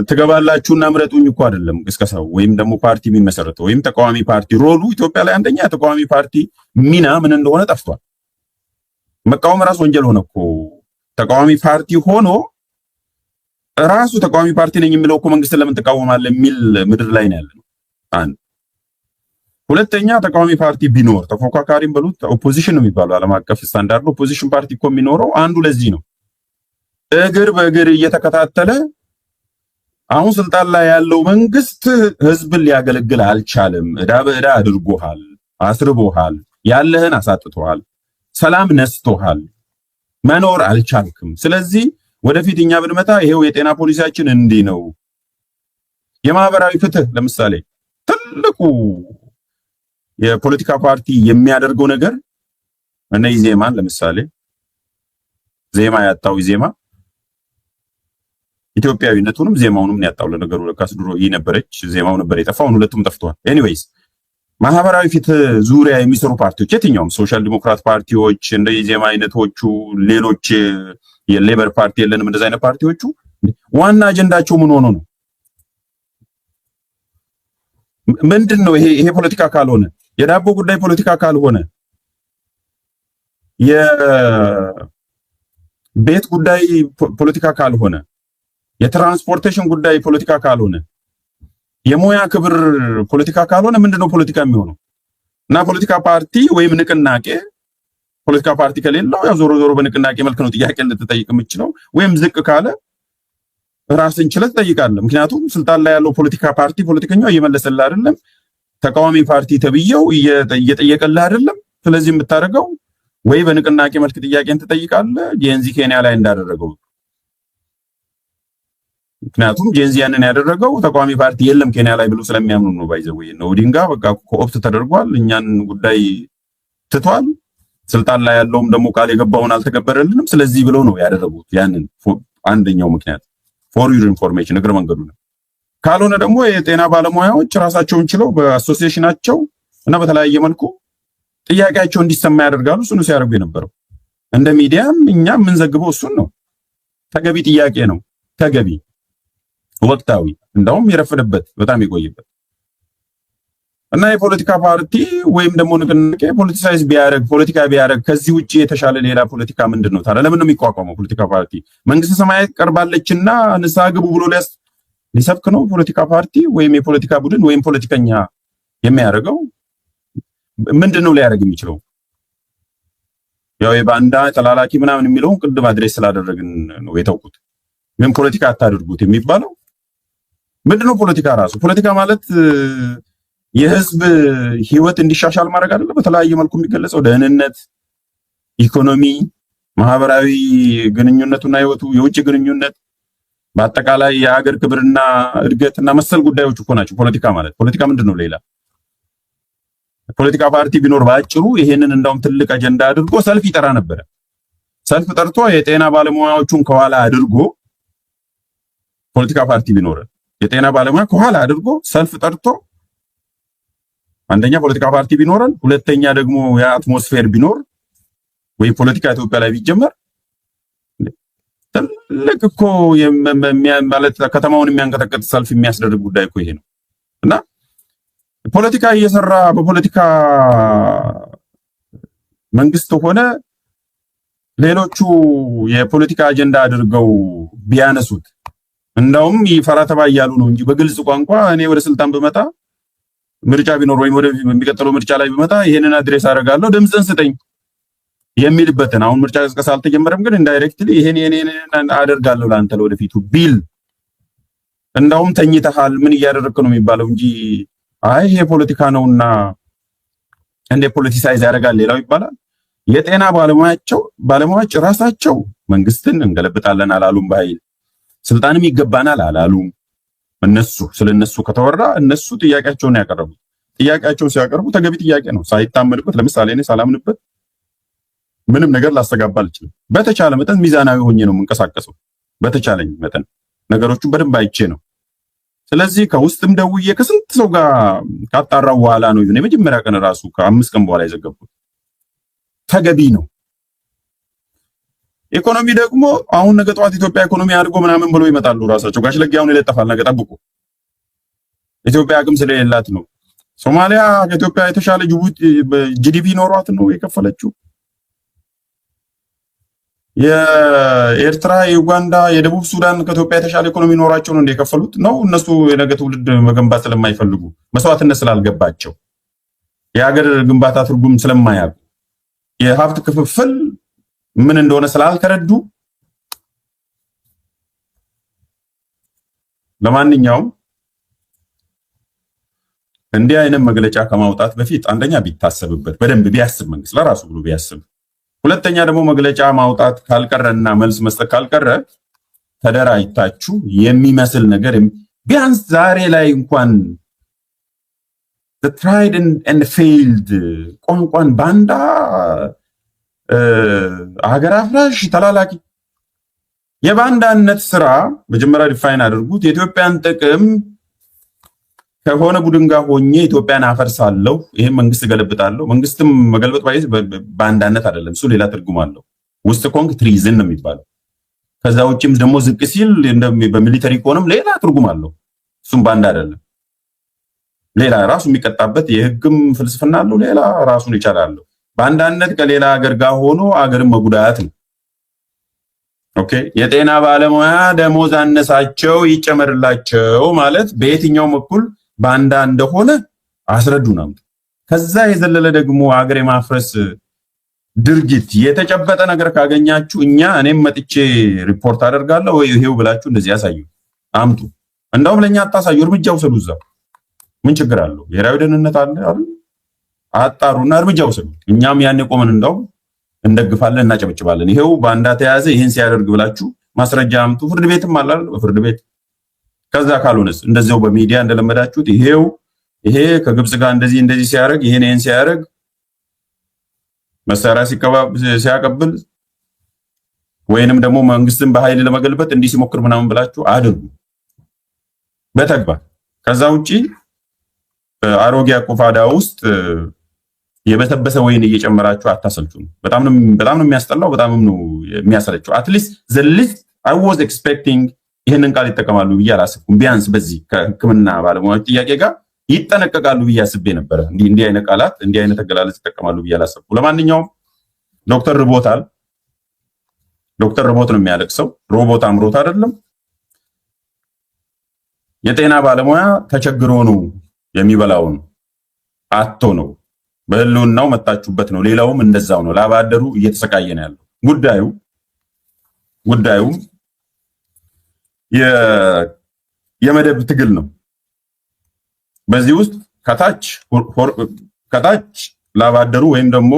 Speaker 1: ትገባላችሁና ምረጡኝ እኮ አይደለም ቅስቀሳው፣ ወይም ደግሞ ፓርቲ የሚመሰረተው ወይም ተቃዋሚ ፓርቲ ሮሉ ኢትዮጵያ ላይ አንደኛ ተቃዋሚ ፓርቲ ሚና ምን እንደሆነ ጠፍቷል። መቃወም ራሱ ወንጀል ሆነ እኮ። ተቃዋሚ ፓርቲ ሆኖ ራሱ ተቃዋሚ ፓርቲ ነኝ የሚለው እኮ መንግስትን ለምን ተቃወማለህ የሚል ምድር ላይ ነው ያለነው። አንድ ሁለተኛ ተቃዋሚ ፓርቲ ቢኖር ተፎካካሪም በሉት ኦፖዚሽን ነው የሚባለው ዓለም አቀፍ ስታንዳርድ ኦፖዚሽን ፓርቲ እኮ የሚኖረው አንዱ ለዚህ ነው። እግር በእግር እየተከታተለ አሁን ስልጣን ላይ ያለው መንግስት ህዝብን ሊያገለግል አልቻለም። እዳ በእዳ አድርጎሃል፣ አስርቦሃል፣ ያለህን አሳጥቶሃል፣ ሰላም ነስቶሃል፣ መኖር አልቻልክም። ስለዚህ ወደፊት እኛ ብንመጣ ይሄው የጤና ፖሊሲያችን እንዲህ ነው። የማህበራዊ ፍትህ ለምሳሌ ትልቁ የፖለቲካ ፓርቲ የሚያደርገው ነገር እነ ኢዜማን ለምሳሌ ዜማ ያጣው ኢዜማ ኢትዮጵያዊነቱንም ዜማውንም ያጣው ለነገሩ ለካስ ድሮ ነበረች ዜማው ነበር የጠፋው፣ ሁለቱም ጠፍቷል። ኤኒዌይስ ማህበራዊ ፍትህ ዙሪያ የሚሰሩ ፓርቲዎች የትኛውም ሶሻል ዲሞክራት ፓርቲዎች እንደ ኢዜማ አይነቶቹ ሌሎች የሌበር ፓርቲ የለንም እንደዛ አይነት ፓርቲዎቹ ዋና አጀንዳቸው ምን ሆኖ ነው? ምንድነው ይሄ ፖለቲካ ካልሆነ፣ የዳቦ ጉዳይ ፖለቲካ ካልሆነ፣ የቤት ጉዳይ ፖለቲካ ካልሆነ፣ የትራንስፖርቴሽን ጉዳይ ፖለቲካ ካልሆነ፣ የሙያ ክብር ፖለቲካ ካልሆነ ምንድነው ፖለቲካ የሚሆነው? እና ፖለቲካ ፓርቲ ወይም ንቅናቄ ፖለቲካ ፓርቲ ከሌለው ያው ዞሮ ዞሮ በንቅናቄ መልክ ነው ጥያቄ ልትጠይቅ የምችለው፣ ወይም ዝቅ ካለ ራስን ችለህ ትጠይቃለህ። ምክንያቱም ስልጣን ላይ ያለው ፖለቲካ ፓርቲ ፖለቲከኛው እየመለሰልህ አይደለም፣ ተቃዋሚ ፓርቲ ተብዬው እየጠየቀልህ አይደለም። ስለዚህ የምታደርገው ወይ በንቅናቄ መልክ ጥያቄን ትጠይቃለህ፣ ጄንዚ ኬንያ ላይ እንዳደረገው። ምክንያቱም ጄንዚ ያንን ያደረገው ተቃዋሚ ፓርቲ የለም ኬንያ ላይ ብሎ ስለሚያምኑ ነው። ባይዘው ነው ኦዲንጋ በቃ ኮኦፕት ተደርጓል፣ እኛን ጉዳይ ትቷል፣ ስልጣን ላይ ያለውም ደግሞ ቃል የገባውን አልተገበረልንም፣ ስለዚህ ብለው ነው ያደረጉት ያንን። አንደኛው ምክንያት ፎር ዩር ኢንፎርሜሽን እግረ መንገዱ ነው። ካልሆነ ደግሞ የጤና ባለሙያዎች ራሳቸውን ችለው በአሶሲዬሽናቸው እና በተለያየ መልኩ ጥያቄያቸው እንዲሰማ ያደርጋሉ። እሱን ሲያደርጉ የነበረው እንደ ሚዲያም እኛም የምንዘግበው እሱን ነው። ተገቢ ጥያቄ ነው፣ ተገቢ ወቅታዊ፣ እንደውም የረፈደበት በጣም የቆየበት እና የፖለቲካ ፓርቲ ወይም ደግሞ ንቅናቄ ፖለቲሳይዝ ቢያደርግ ፖለቲካ ቢያደርግ ከዚህ ውጪ የተሻለ ሌላ ፖለቲካ ምንድን ነው ታዲያ? ለምን ነው የሚቋቋመው ፖለቲካ ፓርቲ? መንግስተ ሰማያት ቀርባለችና ንስሐ ግቡ ብሎ ሊሰብክ ነው ፖለቲካ ፓርቲ ወይም የፖለቲካ ቡድን ወይም ፖለቲከኛ የሚያደርገው ምንድን ነው ሊያደርግ የሚችለው? ያው የባንዳ ተላላኪ ምናምን የሚለውን ቅድም አድሬስ ስላደረግን ነው የተውኩት። ምን ፖለቲካ አታድርጉት የሚባለው ምንድነው? ፖለቲካ ራሱ ፖለቲካ ማለት የህዝብ ህይወት እንዲሻሻል ማድረግ አይደለም። በተለያየ መልኩ የሚገለጸው ደህንነት፣ ኢኮኖሚ፣ ማህበራዊ ግንኙነቱና ህይወቱ፣ የውጭ ግንኙነት፣ በአጠቃላይ የሀገር ክብርና እድገትና መሰል ጉዳዮች እኮ ናቸው ፖለቲካ ማለት። ፖለቲካ ምንድነው ሌላ? ፖለቲካ ፓርቲ ቢኖር በአጭሩ ይሄንን እንዳውም ትልቅ አጀንዳ አድርጎ ሰልፍ ይጠራ ነበረ። ሰልፍ ጠርቶ የጤና ባለሙያዎቹን ከኋላ አድርጎ ፖለቲካ ፓርቲ ቢኖር የጤና ባለሙያ ከኋላ አድርጎ ሰልፍ ጠርቶ አንደኛ ፖለቲካ ፓርቲ ቢኖረን፣ ሁለተኛ ደግሞ የአትሞስፌር ቢኖር ወይ ፖለቲካ ኢትዮጵያ ላይ ቢጀመር ትልቅ እኮ ማለት ከተማውን የሚያንቀጠቅጥ ሰልፍ የሚያስደርግ ጉዳይ እኮ ይሄ ነው። እና ፖለቲካ እየሰራ በፖለቲካ መንግስት ሆነ ሌሎቹ የፖለቲካ አጀንዳ አድርገው ቢያነሱት እንደውም ይፈራ ተባ እያሉ ነው እንጂ በግልጽ ቋንቋ እኔ ወደ ስልጣን ብመጣ ምርጫ ቢኖር ወይም ወደ የሚቀጥለው ምርጫ ላይ ብመጣ ይሄንን አድሬስ አደርጋለሁ ድምፅን ስጠኝ የሚልበትን። አሁን ምርጫ ቀስቀሳ አልተጀመረም፣ ግን ኢንዳይሬክትሊ ይሄን አደርጋለሁ ለአንተ ለወደፊቱ ቢል እንደውም ተኝተሃል ምን እያደረግክ ነው የሚባለው እንጂ አይ ይሄ ፖለቲካ ነውና እንደ ፖለቲሳይዝ ያደርጋል ሌላው ይባላል። የጤና ባለሙያዎች ራሳቸው መንግስትን እንገለብጣለን አላሉም፣ በኃይል ስልጣንም ይገባናል አላሉም። ስለነሱ ከተወራ እነሱ ጥያቄያቸውን ያቀረቡት ጥያቄያቸውን ሲያቀርቡ ተገቢ ጥያቄ ነው ሳይታመንበት። ለምሳሌ እኔ ሳላምንበት ምንም ነገር ላስተጋባ አልችልም። በተቻለ መጠን ሚዛናዊ ሆኜ ነው የምንቀሳቀሰው። በተቻለኝ መጠን ነገሮቹን በደንብ አይቼ ነው። ስለዚህ ከውስጥም ደውዬ ከስንት ሰው ጋር ካጣራው በኋላ ነው የመጀመሪያ ቀን ራሱ ከ5 ቀን በኋላ የዘገቡት። ተገቢ ነው። ኢኮኖሚ ደግሞ አሁን ነገ ጠዋት ኢትዮጵያ ኢኮኖሚ አድርጎ ምናምን ብሎ ይመጣሉ ራሳቸው። ጋሽ ለጊያውን ይለጠፋል ነገ ጠብቁ። ኢትዮጵያ አቅም ስለሌላት ነው። ሶማሊያ ከኢትዮጵያ የተሻለ ጂዲፒ ኖሯት ነው የከፈለችው። የኤርትራ፣ የዩጋንዳ፣ የደቡብ ሱዳን ከኢትዮጵያ የተሻለ ኢኮኖሚ ኖራቸው ነው የከፈሉት ነው። እነሱ የነገ ትውልድ መገንባት ስለማይፈልጉ መስዋዕትነት ስላልገባቸው የሀገር ግንባታ ትርጉም ስለማያውቁ የሀብት ክፍፍል ምን እንደሆነ ስላልተረዱ። ለማንኛውም እንዲህ አይነት መግለጫ ከማውጣት በፊት አንደኛ ቢታሰብበት በደንብ ቢያስብ፣ መንግስት ለራሱ ብሎ ቢያስብ። ሁለተኛ ደግሞ መግለጫ ማውጣት ካልቀረና መልስ መስጠት ካልቀረ ተደራጅታችሁ የሚመስል ነገር ቢያንስ ዛሬ ላይ እንኳን the tried and failed ቋንቋን ባንዳ ሀገር አፍራሽ ተላላኪ የባንዳነት ስራ መጀመሪያ ዲፋይን አድርጉት። የኢትዮጵያን ጥቅም ከሆነ ቡድን ጋር ሆኜ ኢትዮጵያን አፈርሳለሁ፣ ይሄን መንግስት ገለብጣለሁ። መንግስትም መገልበጥ ባይዝ ባንዳነት አይደለም፣ እሱ ሌላ ትርጉም አለው። ውስጥ ኮንክ ትሪዝን ነው የሚባለው። ከዛ ውጭም ደግሞ ዝቅ ሲል በሚሊተሪ ከሆነም ሌላ ትርጉም አለው፣ እሱም ባንዳ አይደለም። ሌላ ራሱ የሚቀጣበት የህግም ፍልስፍና አለው። ሌላ ራሱን ይቻላል። በአንዳነት ከሌላ ሀገር ጋር ሆኖ አገርን መጉዳት ነው። ኦኬ የጤና ባለሙያ ደሞዝ አነሳቸው ይጨመርላቸው ማለት በየትኛውም እኩል ባንዳ እንደሆነ አስረዱና ከዛ የዘለለ ደግሞ ሀገር የማፍረስ ድርጊት የተጨበጠ ነገር ካገኛችሁ እኔም መጥቼ ሪፖርት አደርጋለሁ ወይ ይሄው ብላችሁ እንደዚህ ያሳዩ አምጡ። እንደውም ለኛ አታሳዩ፣ እርምጃ ውሰዱ። እዛ ምን ችግር አለው? ብሔራዊ ደህንነት አለ አይደል? አጣሩና እርምጃ ውሰዱ። እኛም ያኔ ቆመን እንደው እንደግፋለን፣ እናጨበጭባለን። ይሄው ባንዳ ተያዘ ይሄን ሲያደርግ ብላችሁ ማስረጃ አምጡ። ፍርድ ቤትም አለ አይደል? ፍርድ ቤት። ከዛ ካልሆነስ እንደዚያው በሚዲያ እንደለመዳችሁት ይሄ ከግብጽ ጋር እንደዚህ ሲያደርግ ይሄን ሲያደርግ መሳሪያ ሲያቀብል ወይንም ደግሞ መንግስትን በኃይል ለመገልበጥ እንዲህ ሲሞክር ምናምን ብላችሁ አድርጉ በተግባር። ከዛ ውጪ አሮጌ አቆፋዳ ውስጥ የበሰበሰ ወይን እየጨመራችሁ አታሰልቹ። በጣም ነው የሚያስጠላው፣ በጣም ነው የሚያሰለችው። አትሊስት ዘ ሊስት አይ ዋዝ ኤክስፔክቲንግ ይሄንን ቃል ይጠቀማሉ ብዬ አላሰብኩም። ቢያንስ በዚህ ከሕክምና ባለሙያዎች ጥያቄ ጋር ይጠነቀቃሉ ብዬ አስቤ ነበረ። እንዲህ አይነት ቃላት እንዲህ አይነት አገላለጽ ይጠቀማሉ ብዬ አላሰብኩም። ለማንኛውም ዶክተር ርቦታል። ዶክተር ርቦት ነው የሚያለቅሰው። ሮቦት አምሮት አይደለም። የጤና ባለሙያ ተቸግሮ ነው የሚበላውን አቶ ነው በህልውናው መጣችሁበት ነው። ሌላውም እንደዛው ነው። ላባደሩ እየተሰቃየ ነው ያለው። ጉዳዩ የመደብ ትግል ነው። በዚህ ውስጥ ከታች ላባደሩ ወይም ደግሞ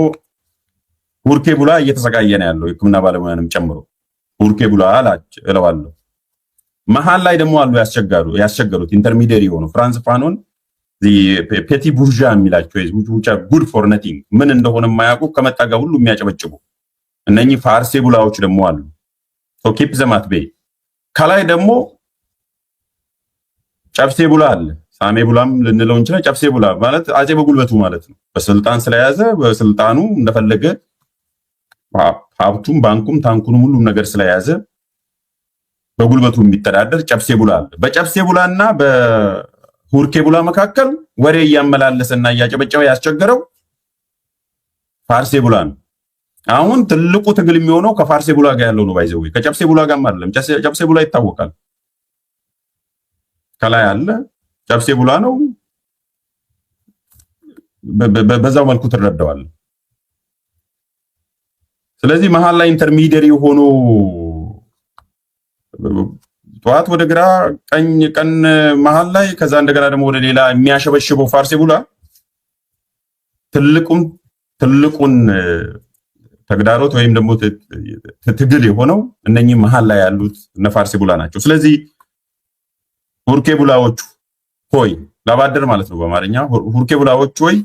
Speaker 1: ሁርኬ ቡላ እየተሰቃየ ነው ያለው፣ የህክምና ባለሙያንም ጨምሮ ሁርኬ ቡላ እለዋለሁ። መሀል ላይ ደግሞ አሉ ያስቸገሩት ኢንተርሚዲየሪ የሆኑ ፍራንስ ፋኖን ፔቲ ቡርዣ የሚላቸው ጉድ ፎር ነቲንግ ምን እንደሆነ የማያውቁ ከመጣ ጋር ሁሉ የሚያጨበጭቡ እነኚህ ፋርሴ ቡላዎች ደግሞ አሉ። ኪፕ ዘማት ቤ ከላይ ደግሞ ጨብሴ ቡላ አለ። ሳሜ ቡላም ልንለው እንችላለን። ጨብሴ ቡላ ማለት አጼ በጉልበቱ ማለት ነው። በስልጣን ስለያዘ በስልጣኑ እንደፈለገ ሀብቱም ባንኩም ታንኩንም ሁሉም ነገር ስለያዘ በጉልበቱ የሚተዳደር ጨብሴ ቡላ አለ። በጨብሴ ቡላና በሁርኬ ቡላ መካከል ወሬ እያመላለሰና እያጨበጨበ ያስቸገረው ፋርሴ ቡላ ነው። አሁን ትልቁ ትግል የሚሆነው ከፋርሴ ቡላ ጋር ያለው ነው። ባይዘው ከጨብሴ ቡላ ጋርም አይደለም። ጨብሴ ቡላ ይታወቃል። ከላይ አለ ጨብሴ ቡላ ነው። በዛው መልኩ ትረዳዋለህ። ስለዚህ መሀል ላይ ኢንተርሚዲየሪ ሆኖ ጠዋት ወደ ግራ ቀን መሀል ላይ ከዛ እንደገና ደግሞ ወደ ሌላ የሚያሸበሽበው ፋርሴ ቡላ ትልቁን ተግዳሮት ወይም ደግሞ ትግል የሆነው እነኚህ መሀል ላይ ያሉት እነ ፋርሴ ቡላ ናቸው። ስለዚህ ሁርኬ ቡላዎቹ ሆይ ላባደር ማለት ነው በአማርኛ። ሁርኬ ቡላዎች ሆይ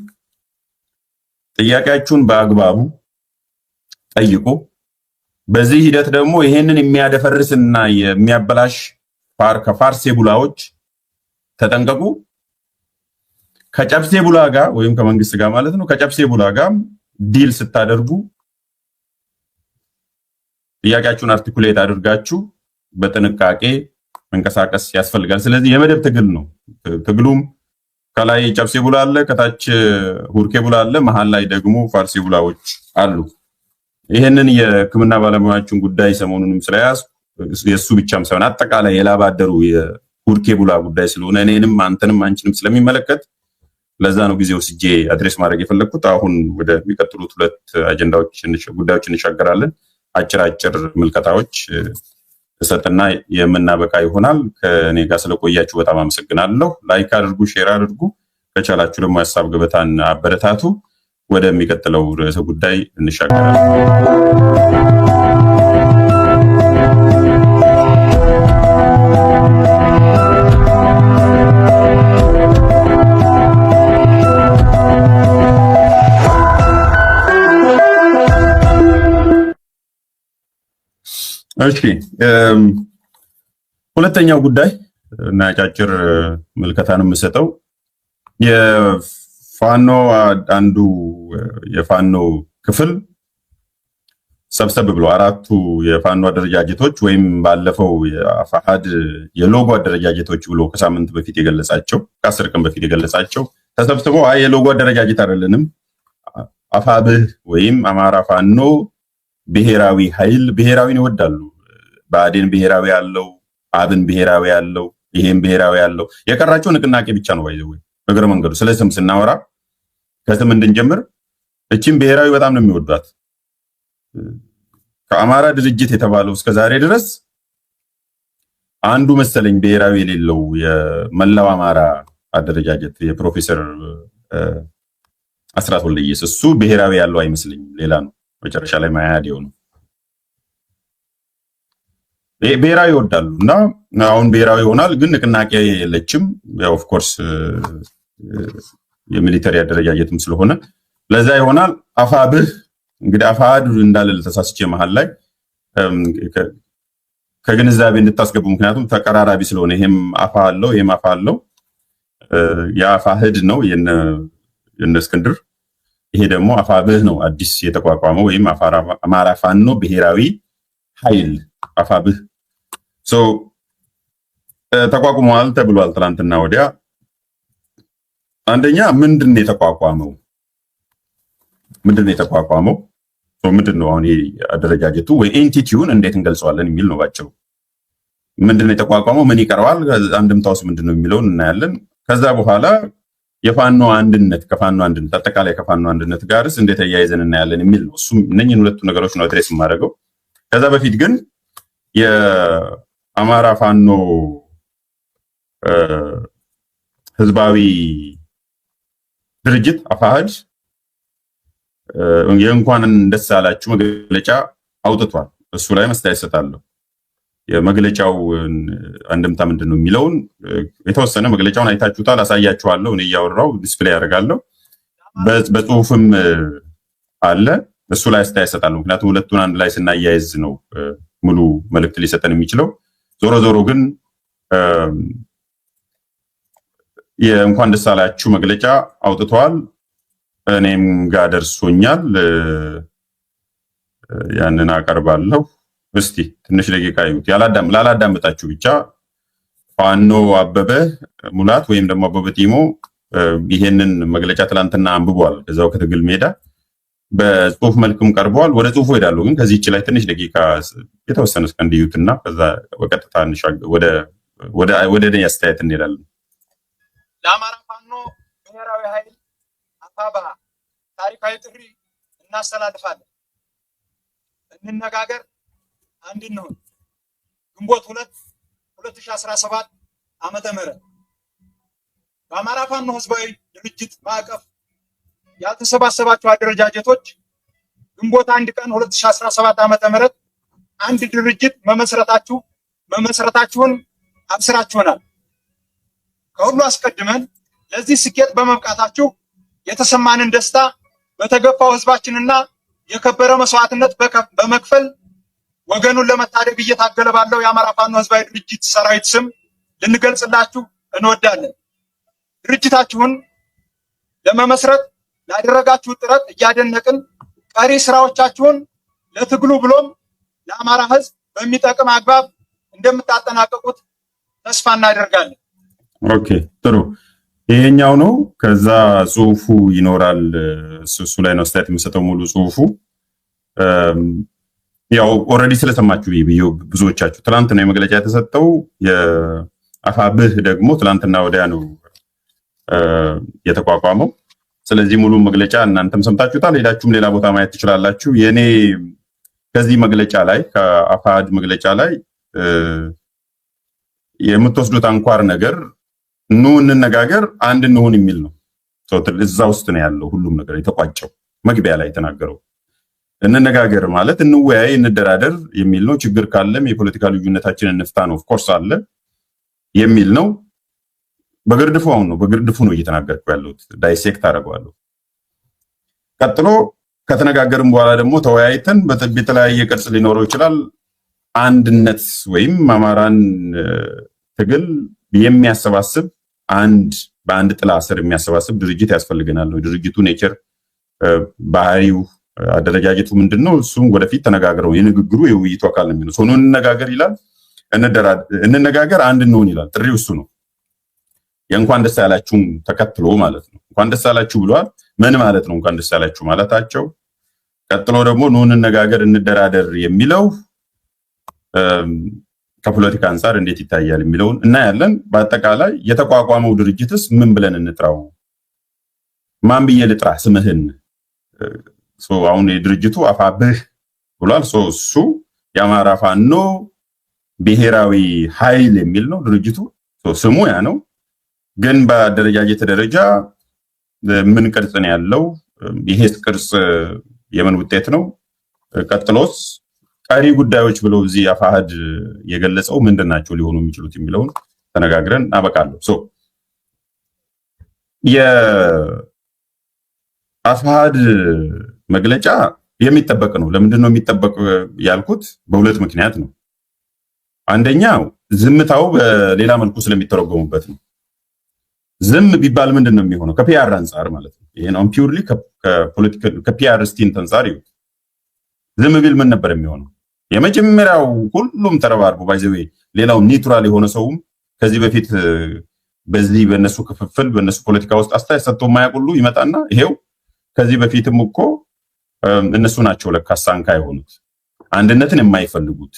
Speaker 1: ጥያቄያችሁን በአግባቡ ጠይቁ። በዚህ ሂደት ደግሞ ይሄንን የሚያደፈርስና የሚያበላሽ ከፋርሴ ቡላዎች ተጠንቀቁ። ከጨብሴ ቡላ ጋር ወይም ከመንግስት ጋር ማለት ነው ከጨብሴ ቡላ ጋር ዲል ስታደርጉ ጥያቄያችሁን አርቲኩሌት አድርጋችሁ በጥንቃቄ መንቀሳቀስ ያስፈልጋል። ስለዚህ የመደብ ትግል ነው። ትግሉም ከላይ ጨብሴ ቡላ አለ፣ ከታች ሁርኬ ቡላ አለ፣ መሀል ላይ ደግሞ ፋርሴ ቡላዎች አሉ። ይሄንን የህክምና ባለሙያዎችን ጉዳይ ሰሞኑንም ስለያዝ የሱ ብቻም ሳይሆን አጠቃላይ የላባደሩ የሁርኬ ቡላ ጉዳይ ስለሆነ እኔንም አንተንም አንቺንም ስለሚመለከት ለዛ ነው ጊዜ ወስጄ አድሬስ ማድረግ የፈለግኩት። አሁን ወደሚቀጥሉት ሁለት ጉዳዮች እንሻገራለን። አጭር ምልከታዎች እሰጥና የምናበቃ ይሆናል። ከኔ ጋር ስለቆያችሁ በጣም አመሰግናለሁ። ላይክ አድርጉ፣ ሼር አድርጉ። ከቻላችሁ ደግሞ ሀሳብ ገበታን አበረታቱ። ወደሚቀጥለው ርዕሰ ጉዳይ እንሻገራለን። እሺ ሁለተኛው ጉዳይ እና አጫጭር ምልከታን የምሰጠው የፋኖ አንዱ የፋኖ ክፍል ሰብሰብ ብሎ አራቱ የፋኖ አደረጃጀቶች ወይም ባለፈው የአፋሃድ የሎጎ አደረጃጀቶች ብሎ ከሳምንት በፊት የገለጻቸው ከ10 ቀን በፊት የገለጻቸው ተሰብስበው የሎጎ አደረጃጀት አይደለንም አፋብህ ወይም አማራ ፋኖ ብሔራዊ ኃይል ብሔራዊን ይወዳሉ። ብአዴን ብሔራዊ ያለው፣ አብን ብሔራዊ ያለው፣ ይሄን ብሔራዊ ያለው የቀራቸው ንቅናቄ ብቻ ነው። ባይዘው በእግረ መንገዱ ስለ ስም ስናወራ ከስም እንድንጀምር እቺም ብሔራዊ በጣም ነው የሚወዷት። ከአማራ ድርጅት የተባለው እስከዛሬ ድረስ አንዱ መሰለኝ ብሔራዊ የሌለው የመላው አማራ አደረጃጀት የፕሮፌሰር አስራት ወልደየስ እሱ ብሔራዊ ያለው አይመስልኝም። ሌላ ነው መጨረሻ ላይ ማያዴው ነው። ብሔራዊ ይወዳሉ እና አሁን ብሔራዊ ይሆናል፣ ግን ንቅናቄ የለችም። ያው ኦፍ ኮርስ የሚሊተሪ አደረጃጀትም ስለሆነ ለዛ ይሆናል። አፋብህ እንግዲህ አፋሃድ እንዳለ ተሳስቼ መሃል ላይ ከግንዛቤ እንድታስገቡ፣ ምክንያቱም ተቀራራቢ ስለሆነ ይሄም አፋ አለው ይሄም አፋ አለው። የአፋህድ ነው የነ እስክንድር፣ ይሄ ደግሞ አፋብህ ነው አዲስ የተቋቋመው ወይም አማራ ፋኖ ብሔራዊ ኃይል አፋብህ ተቋቁመዋል ተብሏል። ትናንትና ወዲያ አንደኛ ምንድነው የተቋቋመው? ምንድነው አሁን ይሄ አደረጃጀቱ ወይ ኤንቲቲውን እንዴት እንገልጸዋለን የሚል ነው ባጭሩ። ምንድነው የተቋቋመው? ምን ይቀርባል? አንድምታውስ ምንድነው የሚለውን እናያለን። ከዛ በኋላ የፋኖ አንድነት አጠቃላይ ከፋኖ አንድነት ጋርስ እንዴት አያይዘን እናያለን የሚል ነው። እሱም እነኝህን ሁለቱ ነገሮች ነው አድሬስ የማደርገው። ከዛ በፊት ግን የአማራ ፋኖ ህዝባዊ ድርጅት አፋሕድ የእንኳን ደስ ያላችሁ መግለጫ አውጥቷል። እሱ ላይ መስታየት ሰጣለሁ። የመግለጫው አንድምታ ምንድነው የሚለውን የተወሰነ መግለጫውን አይታችሁታል፣ አሳያችኋለሁ። እኔ እያወራው ዲስፕሌይ አደርጋለሁ። በጽሁፍም አለ፣ እሱ ላይ አስተያየት ሰጣለሁ። ምክንያቱም ሁለቱን አንድ ላይ ስናያይዝ ነው ሙሉ መልእክት ሊሰጠን የሚችለው። ዞሮ ዞሮ ግን የእንኳን ደስ አላችሁ መግለጫ አውጥተዋል። እኔም ጋር ደርሶኛል፣ ያንን አቀርባለሁ። እስቲ ትንሽ ደቂቃ ይሁት ላላዳምጣችሁ ብቻ። ፋኖ አበበ ሙላት ወይም ደግሞ አበበ ጢሞ ይሄንን መግለጫ ትላንትና አንብቧል። ከዛው ከትግል ሜዳ በጽሁፍ መልክም ቀርቧል። ወደ ጽሁፉ ሄዳለሁ፣ ግን ከዚህች ላይ ትንሽ ደቂቃ የተወሰነ እስከንዲዩትና ከዛ በቀጥታ ወደ እኔ አስተያየት እንሄዳለን።
Speaker 2: ለአማራ ፋኖ ብሔራዊ ኃይል አፋብኃ ታሪካዊ ጥሪ እናስተላልፋለን። እንነጋገር፣ አንድ እንሁን። ግንቦት 2 2017 ዓመተ ምህረት በአማራ ፋኖ ህዝባዊ ድርጅት ማዕቀፍ ያልተሰባሰባችሁ አደረጃጀቶች ግንቦት 1 ቀን 2017 ዓመተ ምህረት አንድ ድርጅት መመስረታችሁን አብስራችሁናል። ከሁሉ አስቀድመን ለዚህ ስኬት በመብቃታችሁ የተሰማንን ደስታ በተገፋው ህዝባችንና የከበረ መስዋዕትነት በመክፈል ወገኑን ለመታደግ እየታገለ ባለው የአማራ ፋኖ ህዝባዊ ድርጅት ሰራዊት ስም ልንገልጽላችሁ እንወዳለን። ድርጅታችሁን ለመመስረት ላደረጋችሁ ጥረት እያደነቅን ቀሪ ስራዎቻችሁን ለትግሉ ብሎም ለአማራ ህዝብ በሚጠቅም አግባብ እንደምታጠናቀቁት ተስፋ እናደርጋለን።
Speaker 1: ኦኬ፣ ጥሩ። ይሄኛው ነው። ከዛ ጽሁፉ ይኖራል። እሱ ላይ ነው አስተያየት የምሰጠው ሙሉ ጽሁፉ። ያው ኦልሬዲ ስለሰማችሁ ብዙዎቻችሁ ትላንት ነው የመግለጫ የተሰጠው። የአፋብህ ደግሞ ትላንትና ወዲያ ነው የተቋቋመው። ስለዚህ ሙሉ መግለጫ እናንተም ሰምታችሁታል፣ ሄዳችሁም ሌላ ቦታ ማየት ትችላላችሁ። የኔ ከዚህ መግለጫ ላይ ከአፋሕድ መግለጫ ላይ የምትወስዱት አንኳር ነገር ኑ እንነጋገር፣ አንድ እንሁን የሚል ነው። እዛ ውስጥ ነው ያለው ሁሉም ነገር የተቋጨው። መግቢያ ላይ የተናገረው እንነጋገር ማለት እንወያይ፣ እንደራደር የሚል ነው። ችግር ካለም የፖለቲካ ልዩነታችንን እንፍታ ነው። ኦፍኮርስ አለ የሚል ነው። በግርድፉ ነው እየተናገርኩ ያለሁት። ዳይሴክት አደርገዋለሁ። ቀጥሎ ከተነጋገርን በኋላ ደግሞ ተወያይተን በተለያየ ቅርጽ ሊኖረው ይችላል አንድነት ወይም አማራን ትግል የሚያሰባስብ በአንድ ጥላ ስር የሚያሰባስብ ድርጅት ያስፈልገናል ነው። ድርጅቱ ኔቸር ባህሪው አደረጃጀቱ ምንድነው? እሱም ወደፊት ተነጋግረው የንግግሩ የውይይቱ አካል ነው የሚሆነው። ሆኖ እንነጋገር ይላል፣ እንነጋገር አንድ እንሆን ይላል። ጥሪው እሱ ነው። የእንኳን ደስ ያላችሁም ተከትሎ ማለት ነው። እንኳን ደስ ያላችሁ ብለዋል። ምን ማለት ነው እንኳን ደስ ያላችሁ ማለታቸው? ቀጥሎ ደግሞ ኑ እንነጋገር እንደራደር የሚለው ከፖለቲካ አንፃር እንዴት ይታያል የሚለውን እናያለን። በአጠቃላይ የተቋቋመው ድርጅትስ ምን ብለን እንጥራው? ማን ብዬ ልጥራ ስምህን? አሁን የድርጅቱ አፋብህ ብሏል። እሱ የአማራ ፋኖ ብሔራዊ ኃይል የሚል ነው ድርጅቱ። ስሙ ያ ነው። ግን በአደረጃጀት ደረጃ ምን ቅርጽ ነው ያለው? ይሄስ ቅርጽ የምን ውጤት ነው? ቀጥሎስ ቀሪ ጉዳዮች ብሎ እዚህ አፋሕድ የገለጸው ምንድናቸው ሊሆኑ የሚችሉት የሚለውን ተነጋግረን አበቃለሁ። የአፋሕድ መግለጫ የሚጠበቅ ነው። ለምንድን ነው የሚጠበቅ ያልኩት? በሁለት ምክንያት ነው። አንደኛው ዝምታው በሌላ መልኩ ስለሚተረጎሙበት ነው። ዝም ቢባል ምንድን ነው የሚሆነው? ከፒአር አንጻር ማለት ነው። ይሄ ነው ፒውርሊ ከፖለቲካል ከፒአር ስቲንት አንጻር ይሁን። ዝም ቢል ምን ነበር የሚሆነው? የመጀመሪያው ሁሉም ተረባርቦ ባይዘዌ ሌላው ኒውትራል የሆነ ሰውም ከዚህ በፊት በዚህ በነሱ ክፍፍል በነሱ ፖለቲካ ውስጥ አስተያየት ሰጥቶ የማያውቁሉ ይመጣና ይሄው ከዚህ በፊትም እኮ እነሱ ናቸው ለካስ አንካ የሆኑት አንድነትን የማይፈልጉት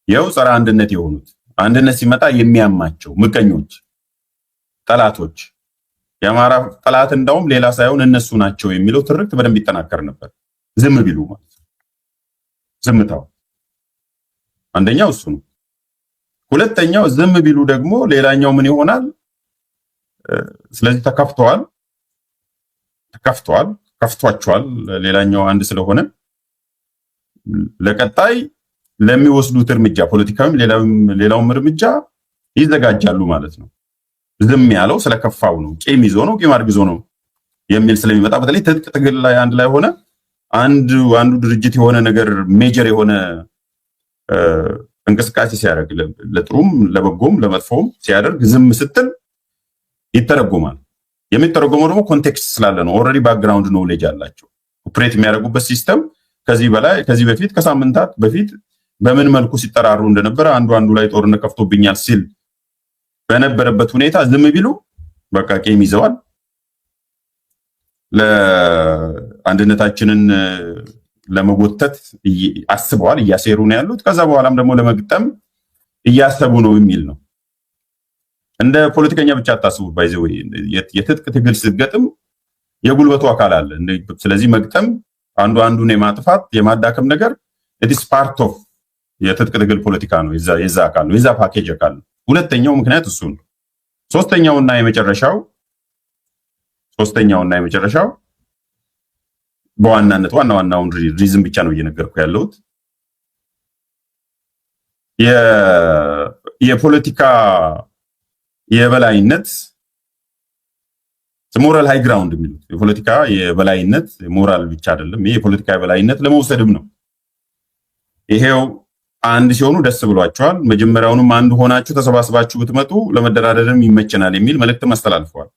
Speaker 1: ይሄው ጸረ አንድነት የሆኑት አንድነት ሲመጣ የሚያማቸው ምቀኞች ጠላቶች የአማራ ጠላት እንዳውም ሌላ ሳይሆን እነሱ ናቸው የሚለው ትርክት በደንብ ይጠናከር ነበር። ዝም ቢሉ ማለት ዝምታው አንደኛው እሱ ነው። ሁለተኛው ዝም ቢሉ ደግሞ ሌላኛው ምን ይሆናል? ስለዚህ ከፍቷቸዋል ሌላኛው አንድ ስለሆነ ለቀጣይ ለሚወስዱት እርምጃ ፖለቲካዊም ሌላውም እርምጃ ይዘጋጃሉ ማለት ነው። ዝም ያለው ስለከፋው ነው፣ ቂም ይዞ ነው፣ ቂም አርግዞ ነው የሚል ስለሚመጣ በተለይ ትጥቅ ትግል ላይ አንድ ላይ ሆነ አንዱ ድርጅት የሆነ ነገር ሜጀር የሆነ እንቅስቃሴ ሲያደርግ ለጥሩም ለበጎም ለመጥፎም ሲያደርግ ዝም ስትል ይተረጎማል። የሚተረጎመው ደግሞ ኮንቴክስት ስላለ ነው። ኦልሬዲ ባክግራውንድ ኖሌጅ አላቸው። ኦፕሬት የሚያደርጉበት ሲስተም ከዚህ በፊት ከሳምንታት በፊት በምን መልኩ ሲጠራሩ እንደነበረ አንዱ ላይ ጦርነት ከፍቶብኛል ሲል በነበረበት ሁኔታ ዝም ቢሉ በቃ ቂም ይዘዋል። ለአንድነታችንን ለመጎተት አስበዋል፣ እያሴሩ ነው ያሉት። ከዛ በኋላም ደግሞ ለመግጠም እያሰቡ ነው የሚል ነው። እንደ ፖለቲከኛ ብቻ አታስቡ። ባይዘው የትጥቅ ትግል ስትገጥም የጉልበቱ አካል አለ። ስለዚህ መግጠም አንዱን የማጥፋት የማዳከም ነገር ኢትስ ፓርት ኦፍ የትጥቅ ትግል ፖለቲካ ነው። የዛ አካል ነው፣ የዛ ፓኬጅ አካል ነው። ሁለተኛው ምክንያት እሱ ነው። ሶስተኛውና የመጨረሻው በዋናነት ዋናውን ሪዝን ብቻ ነው እየነገርኩ ያለሁት። የፖለቲካ የበላይነት ሞራል ሃይ ግራውንድ የሚሉት የፖለቲካ የበላይነት ሞራል ብቻ አይደለም። ይሄ የፖለቲካ የበላይነት ለመውሰድም ነው። ይሄው አንድ ሲሆኑ ደስ ብሏቸዋል። መጀመሪያውንም አንድ ሆናችሁ ተሰባስባችሁ ብትመጡ ለመደራደርም ይመቸናል የሚል መልእክትም አስተላልፈዋል።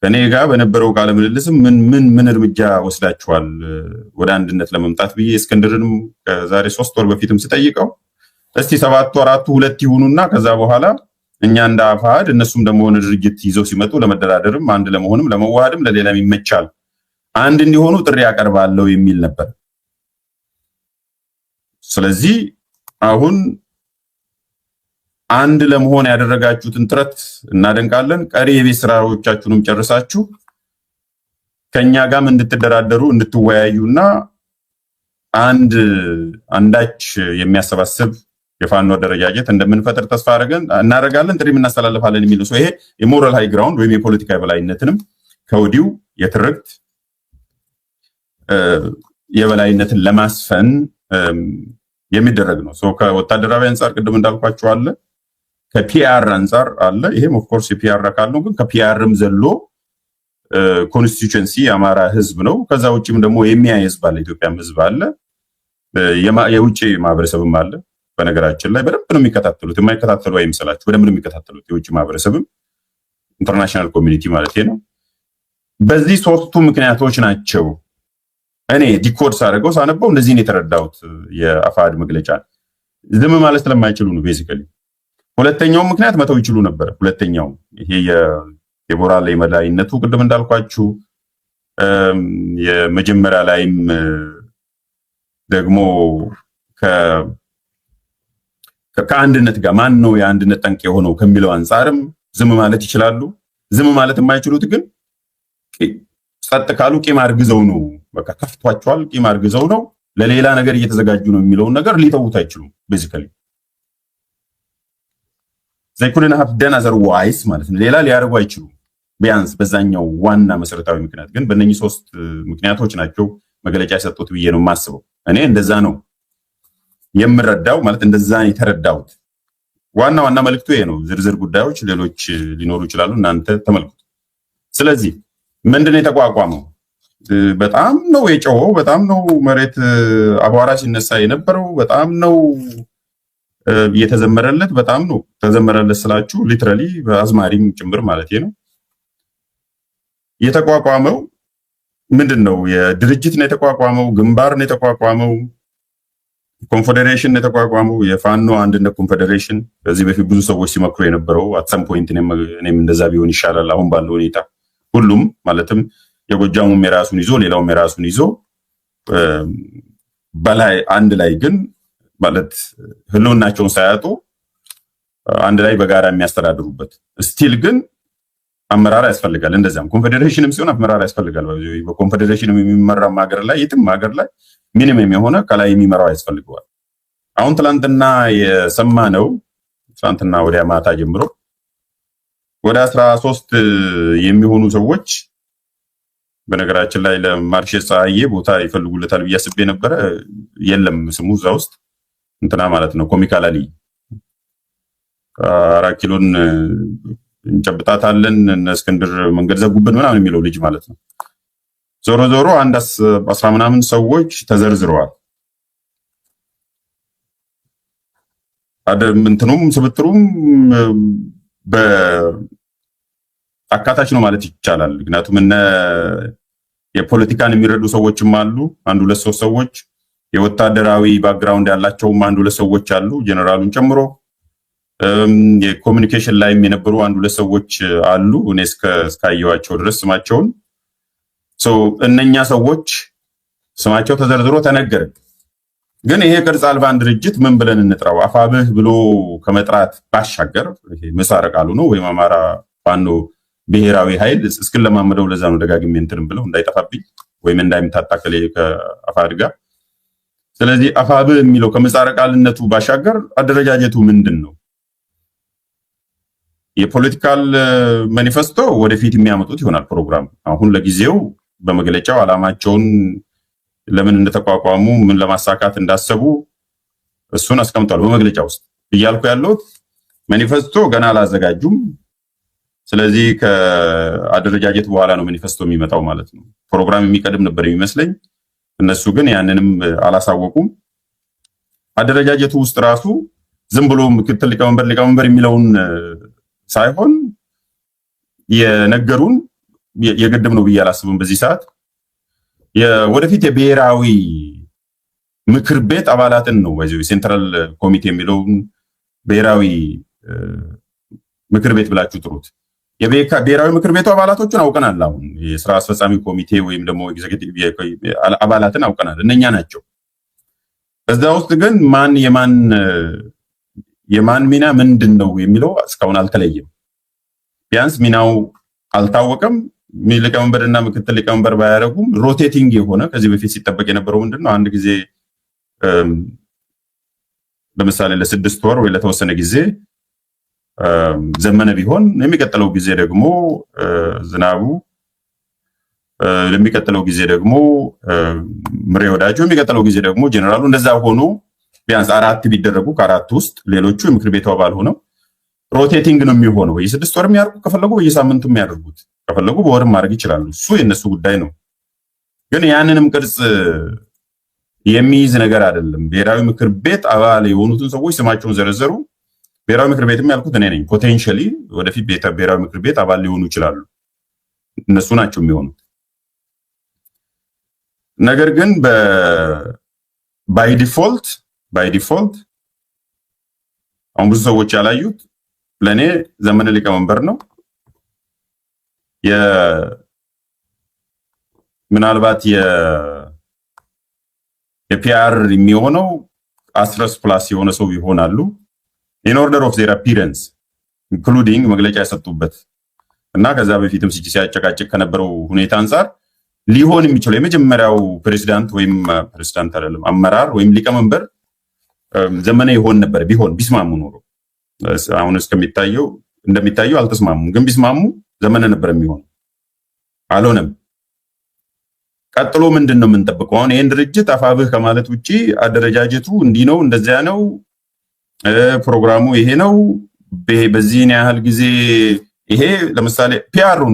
Speaker 1: ከኔ ጋር በነበረው ቃለ ምልልስም ምን እርምጃ ወስዳችኋል ወደ አንድነት ለመምጣት ብዬ እስክንድርንም ከዛሬ 3 ወር በፊትም ስጠይቀው እስቲ 7 ወራቱ 2 ይሁኑና ከዛ በኋላ እኛ እንደ አፋሕድ እነሱም ደግሞ ሆነ ድርጅት ይዘው ሲመጡ ለመደራደርም አንድ ለመሆንም ለመዋሃድም ለሌላም ይመቻል አንድ እንዲሆኑ ጥሪ ያቀርባለሁ የሚል ነበር። ስለዚህ አሁን አንድ ለመሆን ያደረጋችሁትን ጥረት እናደንቃለን። ቀሪ የቤት ስራዎቻችሁንም ጨርሳችሁ ከኛ ጋርም እንድትደራደሩ እንድትወያዩና አንዳች የሚያሰባስብ የፋኖ አደረጃጀት እንደምንፈጥር ተስፋ እናደርጋለን። ጥሪም እናስተላልፋለን የሚል ነው። ይሄ የሞራል ሃይ ግራውንድ ወይም የፖለቲካ የበላይነትንም ከወዲሁ የትርክት የበላይነትን ለማስፈን የሚደረግ ነው። ከወታደራዊ አንጻር ቅድም እንዳልኳችሁ አለ፣ ከፒአር አንጻር አለ። ይሄም ኦፍ ኮርስ የፒአር አካል ነው። ግን ከፒአርም ዘሎ ኮንስቲቱዌንሲ የአማራ ህዝብ ነው። ከዛ ውጭም ደግሞ የሚያይ ህዝብ አለ፣ ኢትዮጵያም ህዝብ አለ፣ የውጭ ማህበረሰብም አለ። በነገራችን ላይ በደንብ ነው የሚከታተሉት። የማይከታተሉ አይምሰላችሁ፣ በደንብ ነው የሚከታተሉት። የውጭ ማህበረሰብም ኢንተርናሽናል ኮሚኒቲ ማለት ነው። በዚህ ሶስቱ ምክንያቶች ናቸው እኔ ዲኮድ ሳደርገው ሳነበው እንደዚህ ነው የተረዳሁት የአፋሕድ መግለጫ። ዝም ማለት ስለማይችሉ ነው ቤዚካሊ። ሁለተኛው ምክንያት መተው ይችሉ ነበር። ሁለተኛው ይሄ የሞራል የመላይነቱ ቅድም እንዳልኳችሁ የመጀመሪያ ላይም ደግሞ ከአንድነት ጋር ማን ነው የአንድነት ጠንቅ የሆነው ከሚለው አንጻርም ዝም ማለት ይችላሉ። ዝም ማለት የማይችሉት ግን ጸጥ ካሉ ቂም አርግዘው ነው፣ በቃ ከፍቷቸዋል፣ ቂም አርግዘው ነው፣ ለሌላ ነገር እየተዘጋጁ ነው የሚለውን ነገር ሊተውት አይችሉም። ቤዚካሊ they couldn't have done otherwise ማለት ነው። ሌላ ሊያደርጉ አይችሉም። ቢያንስ በዛኛው ዋና መሰረታዊ ምክንያት ግን በእነኚህ ሶስት ምክንያቶች ናቸው መግለጫ የሰጡት ብዬ ነው የማስበው። እኔ እንደዛ ነው የምረዳው፣ ማለት እንደዛ ነው የተረዳሁት። ዋና መልእክቱ ይሄ ነው። ዝርዝር ጉዳዮች ሌሎች ሊኖሩ ይችላሉ፣ እናንተ ተመልከቱ። ስለዚህ ምንድነው የተቋቋመው? በጣም ነው የጮኸው፣ በጣም ነው መሬት አቧራ ሲነሳ የነበረው፣ በጣም ነው የተዘመረለት፣ በጣም ነው ተዘመረለት ስላችሁ ሊትራሊ በአዝማሪም ጭምር ማለት ነው። የተቋቋመው ምንድነው? የድርጅት ነው የተቋቋመው፣ ግንባር ነው የተቋቋመው፣ ኮንፌዴሬሽን ነው የተቋቋመው፣ የፋኖ አንድነት ኮንፌዴሬሽን። ከዚህ በፊት ብዙ ሰዎች ሲመክሩ የነበረው አትሰም ፖይንት እኔም እንደዛ ቢሆን ይሻላል አሁን ባለው ሁኔታ። ሁሉም ማለትም የጎጃሙም የራሱን ይዞ ሌላውም የራሱን ይዞ በላይ አንድ ላይ ግን ማለት ህልውናቸውን ሳያጡ አንድ ላይ በጋራ የሚያስተዳድሩበት ስቲል ግን አመራር ያስፈልጋል። እንደዛም ኮንፌዴሬሽንም ሲሆን አመራር ያስፈልጋል። በኮንፌዴሬሽንም የሚመራ ሀገር ላይ የትም ሀገር ላይ ሚኒመም የሆነ ከላይ የሚመራው ያስፈልገዋል። አሁን ትላንትና የሰማነው ትላንትና ወዲያ ማታ ጀምሮ ወደ 13 የሚሆኑ ሰዎች በነገራችን ላይ ለማርሼ ፀሐዬ ቦታ ይፈልጉለታል ብዬ አስቤ ነበረ። የለም ስሙ እዛ ውስጥ እንትና ማለት ነው ኮሚካላሊ 4 ኪሎን እንጨብጣታለን እነ እስክንድር መንገድ ዘጉብን ምናምን የሚለው ልጅ ማለት ነው። ዞሮ ዞሮ አንድ 10 ምናምን ሰዎች ተዘርዝረዋል። እንትኑም ስብጥሩም በአካታች ነው ማለት ይቻላል። ምክንያቱም እነ የፖለቲካን የሚረዱ ሰዎችም አሉ፣ አንድ ሁለት ሶስት ሰዎች፣ የወታደራዊ ባክግራውንድ ያላቸውም አንድ ሁለት ሰዎች አሉ፣ ጀነራሉን ጨምሮ የኮሚኒኬሽን ላይም የነበሩ አንድ ሁለት ሰዎች አሉ። እኔ እስካየዋቸው ድረስ ስማቸውን እነኛ ሰዎች ስማቸው ተዘርዝሮ ተነገረ። ግን ይሄ ቅርጽ አልባን ድርጅት ምን ብለን እንጥራው? አፋብህ ብሎ ከመጥራት ባሻገር ይሄ ምህጻረ ቃሉ ነው ወይም አማራ ፋኖ ብሔራዊ ኃይል እስክለማመደው ለዛ ነው ደጋግሜ እንትን ብለው እንዳይጠፋብኝ ወይም እንዳይምታታከለ ከአፋድ ጋር። ስለዚህ አፋብህ የሚለው ከምህጻረ ቃልነቱ ባሻገር አደረጃጀቱ ምንድን ነው? የፖለቲካል ማኒፌስቶ ወደፊት የሚያመጡት ይሆናል ፕሮግራም። አሁን ለጊዜው በመግለጫው ዓላማቸውን ለምን እንደተቋቋሙ ምን ለማሳካት እንዳሰቡ እሱን አስቀምጧል በመግለጫ ውስጥ። እያልኩ ያለሁት ማኒፌስቶ ገና አላዘጋጁም። ስለዚህ ከአደረጃጀት በኋላ ነው ማኒፌስቶ የሚመጣው ማለት ነው። ፕሮግራም የሚቀድም ነበር የሚመስለኝ። እነሱ ግን ያንንም አላሳወቁም። አደረጃጀቱ ውስጥ ራሱ ዝም ብሎ ምክትል ሊቀመንበር የሚለውን ሳይሆን የነገሩን የግድም ነው ብዬ አላስብም በዚህ ሰዓት። ወደፊት የብሔራዊ ምክር ቤት አባላትን ነው ወይስ ሴንትራል ኮሚቴ የሚለውን ብሔራዊ ምክር ቤት ብላችሁ ጥሩት። የብሔራዊ ምክር ቤቱ አባላቶችን አውቀናል። አሁን የስራ አስፈጻሚ ኮሚቴ ወይም ደግሞ ኤግዜኪቲቭ አባላትን አውቀናል። እነኛ ናቸው። እዛ ውስጥ ግን ማን የማን ሚና ምንድን ነው የሚለው እስካሁን አልተለየም። ቢያንስ ሚናው አልታወቀም። ሊቀመንበርና ምክትል ሊቀመንበር ባያደርጉም ሮቴቲንግ የሆነ ከዚህ በፊት ሲጠበቅ የነበረው ምንድነው አንድ ጊዜ ለምሳሌ ለ6 ወር ወይ ለተወሰነ ጊዜ ዘመነ ቢሆን የሚቀጥለው ጊዜ ደግሞ ዝናቡ፣ ለሚቀጥለው ጊዜ ደግሞ ምሬ ወዳጆ፣ የሚቀጥለው ጊዜ ደግሞ ጀነራሉ፣ እንደዛ ሆኖ ቢያንስ 4 ቢደረጉ ከ4 ውስጥ ሌሎቹ የምክር ቤቱ አባል ሆነው ሮቴቲንግ ነው የሚሆነው። በየ6 ወር የሚያደርጉ ከፈለጉ በየሳምንቱ የሚያደርጉት ከፈለጉ በወርም ማድረግ ይችላሉ። እሱ የነሱ ጉዳይ ነው። ግን ያንንም ቅርጽ የሚይዝ ነገር አይደለም። ብሔራዊ ምክር ቤት አባል የሆኑትን ሰዎች ስማቸውን ዘረዘሩ። ብሔራዊ ምክር ቤትም ያልኩት እኔ ነኝ። ፖቴንሻሊ ወደፊት ብሔራዊ ምክር ቤት አባል ሊሆኑ ይችላሉ። እነሱ ናቸው የሚሆኑት። ነገር ግን ባይ ዲፎልት አሁን ብዙ ሰዎች ያላዩት ለኔ ዘመነ ሊቀመንበር ነው። ምናልባት የፒአር የሚሆነው አስረስ ፕላስ የሆነ ሰው ይሆናሉ in order of their appearance including መግለጫ ያሰጡበት እና ከዛ በፊትም ሲያጨቃጭቅ ከነበረው ሁኔታ አንፃር ሊሆን የሚችለው የመጀመሪያው ፕሬዝዳንት ወይም ፕሬዝዳንት አይደለም አመራር ወይም ሊቀመንበር ዘመነ ይሆን ነበር ቢስማሙ ኖሮ። አሁን እንደሚታየው አልተስማሙም፣ ግን ቢስማሙ ዘመነ ነበር የሚሆነው። አልሆነም። ቀጥሎ ምንድነው የምንጠብቀው? አሁን ይሄን ድርጅት አፋብህ ከማለት ውጪ አደረጃጀቱ እንዲህ ነው እንደዚያ ነው ፕሮግራሙ ይሄ ነው በዚህን ያህል ጊዜ ይሄ ለምሳሌ ፒአሩን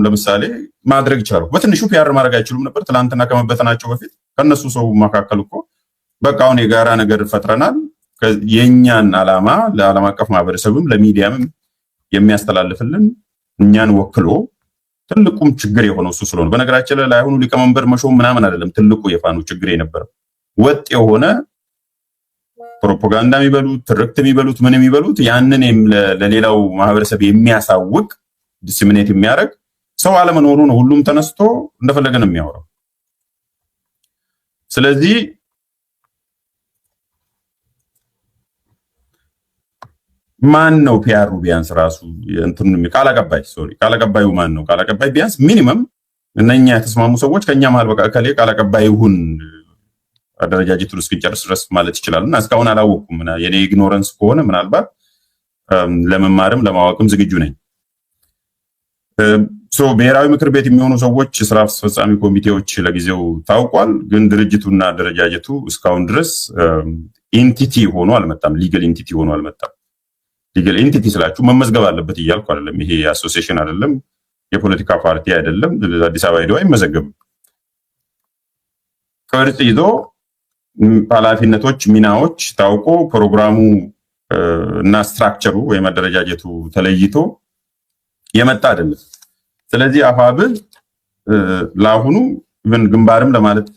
Speaker 1: ማድረግ ይቻላል። በትንሹ ፒአር ማድረግ አይችሉም ነበር? ትላንትና ከመበተናቸው በፊት ከነሱ ሰው መካከል እኮ በቃ አሁን የጋራ ነገር ፈጥረናል፣ የኛን አላማ ለዓለም አቀፍ ማህበረሰብም ለሚዲያም የሚያስተላልፍልን እኛን ወክሎ ትልቁም ችግር የሆነው እሱ ስለሆነ በነገራችን ላይ አሁን ሊቀመንበር መሾም ምናምን አይደለም ትልቁ የፋኖ ችግር የነበረው ወጥ የሆነ ፕሮፓጋንዳ የሚበሉት ትርክት የሚበሉት ምን የሚበሉት ያንን ለሌላው ማህበረሰብ የሚያሳውቅ ዲስሚኔት የሚያደርግ ሰው አለመኖሩ ነው። ሁሉም ተነስቶ እንደፈለገ ነው የሚያወራው። ስለዚህ ማን ነው ፒአሩ ቢያንስ ራሱ እንትኑ ቃል አቀባዩ ማን ነው? ቃል አቀባይ ቢያንስ ሚኒመም እነኛ የተስማሙ ሰዎች ከኛ መሀል በቃ ከሌ ቃል አቀባይ ይሁን አደረጃጀቱን እስኪጨርስ ድረስ ማለት ይችላል። እና እስካሁን አላወቅኩም። የኔ ኢግኖረንስ ከሆነ ምናልባት ለመማርም ለማወቅም ዝግጁ ነኝ። ብሔራዊ ምክር ቤት የሚሆኑ ሰዎች ስራ አስፈጻሚ ኮሚቴዎች ለጊዜው ታውቋል። ግን ድርጅቱና አደረጃጀቱ እስካሁን ድረስ ኢንቲቲ ሆኖ አልመጣም። ሊገል ኢንቲቲ ሆኖ አልመጣም። ሊገል ኢንቲቲ ስላችሁ መመዝገብ አለበት እያልኩ አይደለም። ይሄ አሶሲዬሽን አይደለም፣ የፖለቲካ ፓርቲ አይደለም። አዲስ አበባ ሄዶ አይመዘገብም። ቅርጽ ይዞ ኃላፊነቶች፣ ሚናዎች ታውቆ ፕሮግራሙ እና ስትራክቸሩ ወይም አደረጃጀቱ ተለይቶ የመጣ አይደለም። ስለዚህ አፋብህ ለአሁኑ ኢቭን ግንባርም ለማለት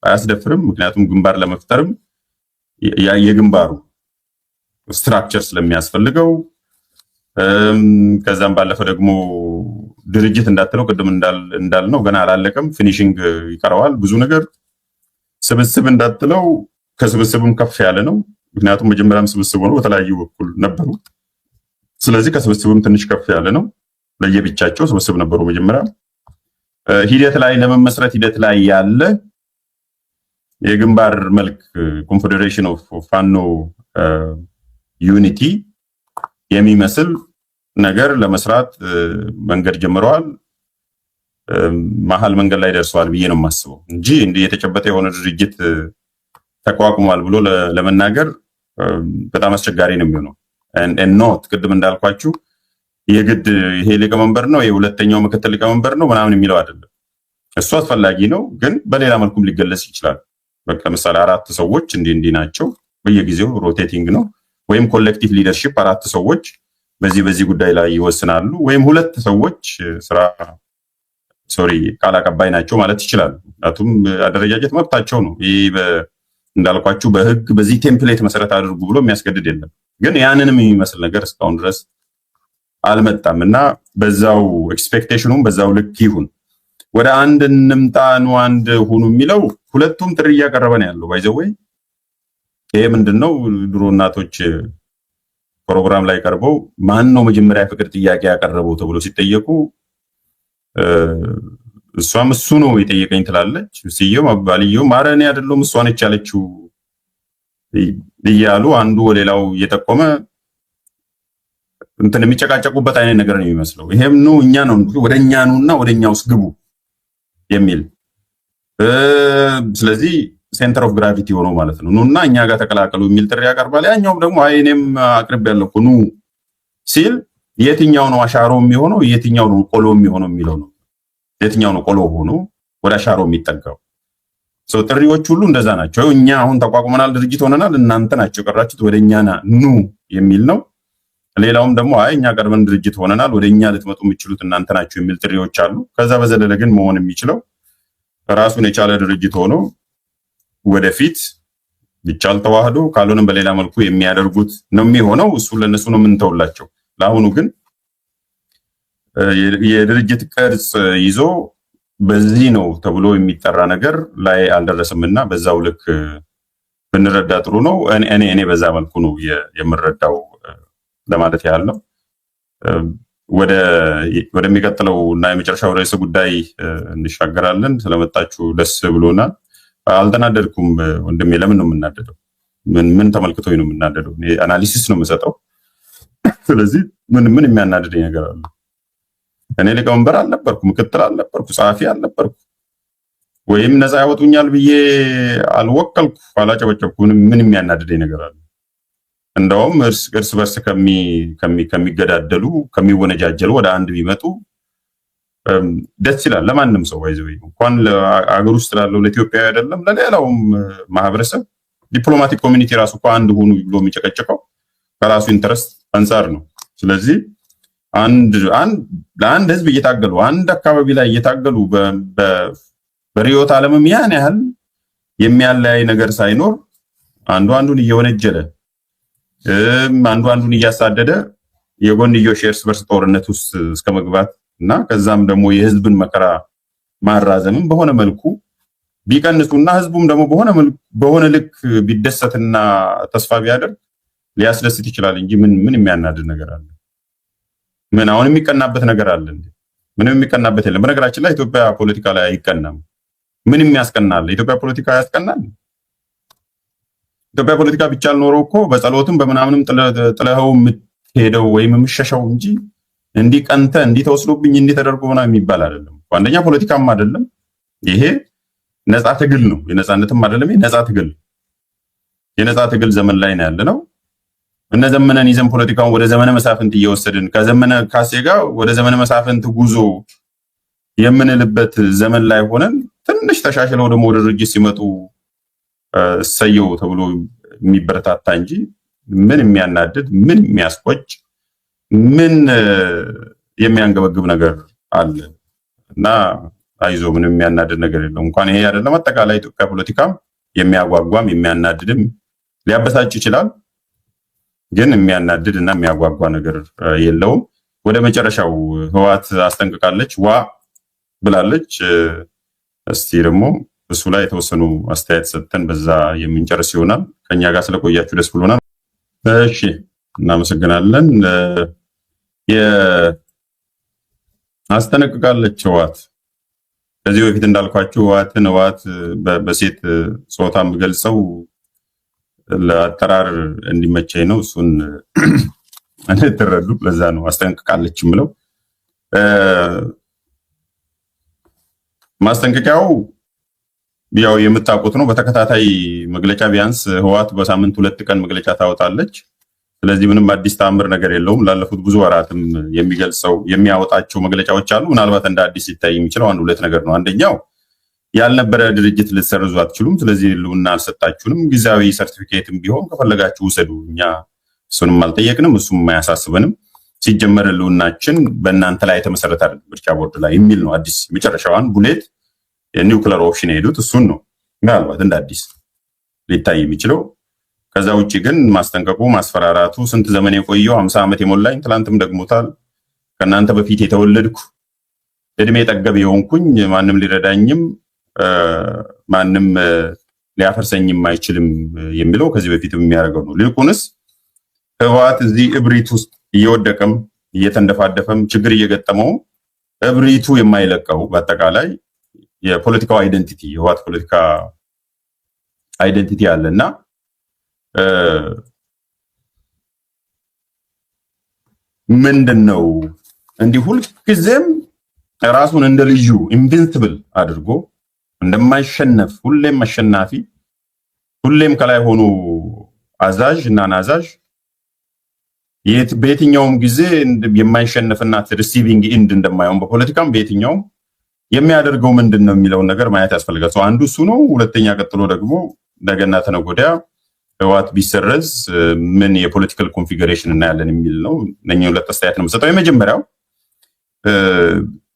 Speaker 1: አያስደፍርም። ምክንያቱም ግንባር ለመፍጠርም የግንባሩ ስትራክቸር ስለሚያስፈልገው ከዛም ባለፈ ደግሞ ድርጅት እንዳትለው ቅድም እንዳልነው ገና አላለቀም፣ ፊኒሺንግ ይቀረዋል ብዙ ነገር። ስብስብ እንዳትለው ከስብስብም ከፍ ያለ ነው። ምክንያቱም መጀመሪያም ስብስብ ሆኖ በተለያዩ በኩል ነበሩ። ስለዚህ ከስብስብም ትንሽ ከፍ ያለ ነው። ለየብቻቸው ስብስብ ነበሩ መጀመሪያ። ሂደት ላይ ለመመስረት ሂደት ላይ ያለ የግንባር መልክ ኮንፌዴሬሽን ኦፍ ፋኖ ዩኒቲ የሚመስል ነገር ለመስራት መንገድ ጀምረዋል። መሀል መንገድ ላይ ደርሰዋል ብዬ ነው የማስበው እንጂ እንዲህ የተጨበጠ የሆነ ድርጅት ተቋቁሟል ብሎ ለመናገር በጣም አስቸጋሪ ነው የሚሆነው። ኖት ቅድም እንዳልኳችሁ የግድ ይሄ ሊቀመንበር ነው የሁለተኛው ምክትል ሊቀመንበር ነው ምናምን የሚለው አይደለም። እሱ አስፈላጊ ነው፣ ግን በሌላ መልኩም ሊገለጽ ይችላል። በቃ ለምሳሌ 4 ሰዎች እንዲህ ናቸው፣ በየጊዜው ሮቴቲንግ ነው። ወይም ኮሌክቲቭ ሊደርሺፕ 4 ሰዎች በዚህ ጉዳይ ላይ ይወስናሉ። ወይም 2 ሰዎች ቃል አቀባይ ናቸው ማለት ይችላሉ። ምክንያቱም አደረጃጀት መብታቸው ነው። ይህ እንዳልኳችሁ በህግ በዚህ ቴምፕሌት መሰረት አድርጉ ብሎ የሚያስገድድ የለም። ግን ያንንም የሚመስል ነገር እስካሁን ድረስ አልመጣም እና በዛው ኤክስፔክቴሽኑም በዛው ልክ ይሁን። ወደ አንድ እንምጣ ነው አንድ ሁኑ የሚለው ሁለቱም ጥሪ እያቀረበ ነው ያለው። ባይዘወይ ይሄ ምንድነው ድሮ እናቶች ፕሮግራም ላይ ቀርበው ማን ነው መጀመሪያ ፍቅር ጥያቄ ያቀረበው ተብሎ ሲጠየቁ እሷም እሱ ነው የጠየቀኝ ትላለች። ሲየው ባልየው ማረኔ አይደለም እሷ ነች ያለችው እያሉ አንዱ ወሌላው እየጠቆመ እንትን የሚጨቃጨቁበት አይነት ነገር ነው የሚመስለው። ይሄም ነው እኛ ነው ወደኛ ነውና ወደኛ ውስጥ ግቡ የሚል ስለዚህ ሴንተር ኦፍ ግራቪቲ ሆኖ ማለት ነው ኑና እኛ ጋር ተቀላቀሉ የሚል ጥሪ ያቀርባል። ያኛውም ደግሞ አይ እኔም አቅርብ ያለኩ ኑ ሲል የትኛው ነው አሻሮ የሚሆነው የትኛው ነው ቆሎ የሚሆነው የሚለው ነው። የትኛው ነው ቆሎ ሆኖ ወደ አሻሮ የሚጠጋው? ጥሪዎች ሁሉ እንደዛ ናቸው። እኛ አሁን ተቋቁመናል፣ ድርጅት ሆነናል፣ እናንተ ናቸው የቀራችሁት ወደኛ ኑ የሚል ነው ሌላውም ደግሞ አይ እኛ ቀርበን ድርጅት ሆነናል ወደኛ ልትመጡ የምትችሉት እናንተ ናችሁ የሚል ጥሪዎች አሉ። ከዛ በዘለለ ግን መሆን የሚችለው ራሱን የቻለ ድርጅት ሆኖ ወደፊት ቢቻል ተዋህዶ ካልሆነም በሌላ መልኩ የሚያደርጉት ነው የሚሆነው። እሱ ለነሱ ነው የምንተውላቸው። ለአሁኑ ግን የድርጅት ቅርጽ ይዞ በዚህ ነው ተብሎ የሚጠራ ነገር ላይ አልደረስምና በዛው ልክ ብንረዳ ጥሩ ነው። እኔ በዛ መልኩ ነው የምረዳው ለማለት ያህል ነው። ወደሚቀጥለው እና የመጨረሻው ርዕሰ ጉዳይ እንሻገራለን። ስለመጣችሁ ደስ ብሎናል። አልተናደድኩም ወንድሜ። ለምን ነው የምናደደው? ምን ተመልክቶኝ ነው የምናደደው? አናሊሲስ ነው የምሰጠው። ስለዚህ ምን የሚያናድደኝ ነገር አለ? እኔ ሊቀመንበር አልነበርኩ፣ ምክትል አልነበርኩ፣ ጸሐፊ አልነበርኩ፣ ወይም ነፃ ያወጡኛል ብዬ አልወከልኩ፣ አላጨበጨብኩ። ምን የሚያናድደኝ ነገር አለ? እንደውም እርስ በርስ ከሚገዳደሉ ከሚወነጃጀሉ ወደ አንድ ቢመጡ ደስ ይላል። ለማንም ሰው ይዘው እንኳን ለአገር ውስጥ ላለው ለኢትዮጵያ አይደለም ለሌላውም ማህበረሰብ ዲፕሎማቲክ ኮሚኒቲ ራሱ እኮ አንድ ሆኑ ብሎ የሚጨቀጨቀው ከራሱ ኢንተረስት አንጻር ነው። ስለዚህ ለአንድ ህዝብ እየታገሉ አንድ አካባቢ ላይ እየታገሉ በሪዮት ዓለምም ያን ያህል የሚያለያይ ነገር ሳይኖር አንዱ አንዱን እየወነጀለ አንዱ አንዱን እያሳደደ የጎንዮሽ እርስ በርስ ጦርነት ውስጥ እስከ መግባት እና ከዛም ደግሞ የህዝብን መከራ ማራዘምን በሆነ መልኩ ቢቀንሱና ህዝቡም ደግሞ በሆነ ልክ ቢደሰትና ተስፋ ቢያደርግ ሊያስደስት ይችላል እንጂ ምን የሚያናድድ ነገር አለ? ምን አሁን የሚቀናበት ነገር አለ እንዴ? ምንም የሚቀናበት የለም። በነገራችን ላይ ኢትዮጵያ ፖለቲካ ላይ አይቀናም። ምን የሚያስቀናል? ኢትዮጵያ ፖለቲካ ያስቀናል? ኢትዮጵያ ፖለቲካ ቢቻል ኖሮ እኮ በጸሎትም በምናምንም ጥለኸው የምትሄደው ወይም የምሸሸው እንጂ እንዲህ ቀንተ እንዲህ ተወስዶብኝ እንዲህ ተደርጎ ምናምን የሚባል አይደለም። አንደኛ ፖለቲካም አይደለም ይሄ፣ ነፃ ትግል ነው። የነፃነትም አይደለም ነፃ ትግል። የነፃ ትግል ዘመን ላይ ነው ያለነው። እነ ዘመነን ይዘን ፖለቲካውን ወደ ዘመነ መሳፍንት እየወሰድን ከዘመነ ካሴ ጋር ወደ ዘመነ መሳፍንት ጉዞ የምንልበት ዘመን ላይ ሆነን ትንሽ ተሻሽለው ደግሞ ወደ ድርጅት ሲመጡ እሰየው ተብሎ የሚበረታታ እንጂ ምን የሚያናድድ ምን የሚያስቆጭ ምን የሚያንገበግብ ነገር አለ? እና አይዞ ምንም የሚያናድድ ነገር የለም። እንኳን ይሄ አይደለም አጠቃላይ ኢትዮጵያ ፖለቲካም የሚያጓጓም የሚያናድድም ሊያበሳጭ ይችላል፣ ግን የሚያናድድ እና የሚያጓጓ ነገር የለውም። ወደ መጨረሻው ህወሓት አስጠንቅቃለች፣ ዋ ብላለች። እስቲ ደግሞ እሱ ላይ የተወሰኑ አስተያየት ሰጥተን በዛ የምንጨርስ ይሆናል። ከኛ ጋር ስለቆያችሁ ደስ ብሎናል። እሺ፣ እናመሰግናለን። አስጠነቅቃለች ህወሓት። ከዚህ በፊት እንዳልኳችሁ ህወሓት በሴት ጾታ የምገልጸው ለአጠራር እንዲመቸኝ ነው። እሱን እንድትረዱ ለዛ ነው አስጠንቅቃለች የምለው። ማስጠንቀቂያው ያው የምታውቁት ነው። በተከታታይ መግለጫ ቢያንስ ህወሓት በሳምንት 2 ቀን መግለጫ ታወጣለች። ስለዚህ ምንም አዲስ ተአምር ነገር የለውም። ላለፉት ብዙ ወራትም የሚገልጸው የሚያወጣቸው መግለጫዎች አሉ። ምናልባት እንደ አዲስ ሲታይ የሚችለው አንድ ሁለት ነገር ነው። አንደኛው ያልነበረ ድርጅት ልትሰርዙ አትችሉም፣ ስለዚህ ህልውና አልሰጣችሁንም፣ ጊዜያዊ ሰርቲፊኬትም ቢሆን ከፈለጋችሁ ውሰዱ፣ እኛ እሱንም አልጠየቅንም፣ እሱም አያሳስበንም፣ ሲጀመር ህልውናችን በእናንተ ላይ የተመሰረተ አይደለም ምርጫ ቦርድ ላይ የሚል ነው። አዲስ መጨረሻዋን ቡሌት የኒውክለር ኦፕሽን የሄዱት እሱን ነው ምናልባት እንደ አዲስ ሊታይ የሚችለው። ከዛ ውጭ ግን ማስጠንቀቁ ማስፈራራቱ ስንት ዘመን የቆየው 50 ዓመት የሞላኝ ትላንትም ደግሞታል። ከእናንተ በፊት የተወለድኩ እድሜ ጠገብ የሆንኩኝ ማንም ሊረዳኝም ማንም ሊያፈርሰኝም አይችልም የሚለው ከዚህ በፊት የሚያደርገው ነው። ይልቁንስ ህወሓት እዚህ እብሪት ውስጥ እየወደቀም እየተንደፋደፈም ችግር እየገጠመው እብሪቱ የማይለቀው በአጠቃላይ የፖለቲካው አይደንቲቲ የህወሓት ፖለቲካ አይደንቲቲ አለና ምንድነው እንዲህ ሁልጊዜም ራሱን እንደ ልዩ ኢንቪንሲብል አድርጎ እንደማይሸነፍ ሁሌም አሸናፊ ሁሌም ከላይ ሆኖ አዛዥ እና ናዛዥ በየትኛውም ጊዜ የማይሸነፍና ሪሲቪንግ ኢንድ እንደማይሆን በፖለቲካም በየትኛውም የሚያደርገው ምንድነው የሚለውን ነገር ማየት ያስፈልጋል። አንዱ እሱ ነው። ሁለተኛ ቀጥሎ ደግሞ ነገና ተነገ ወዲያ ህወሓት ቢሰረዝ ምን የፖለቲካል ኮንፊገሬሽን እናያለን የሚል ነው። እነኚህ ሁለት አስተያየት ነው የምሰጠው። የመጀመሪያው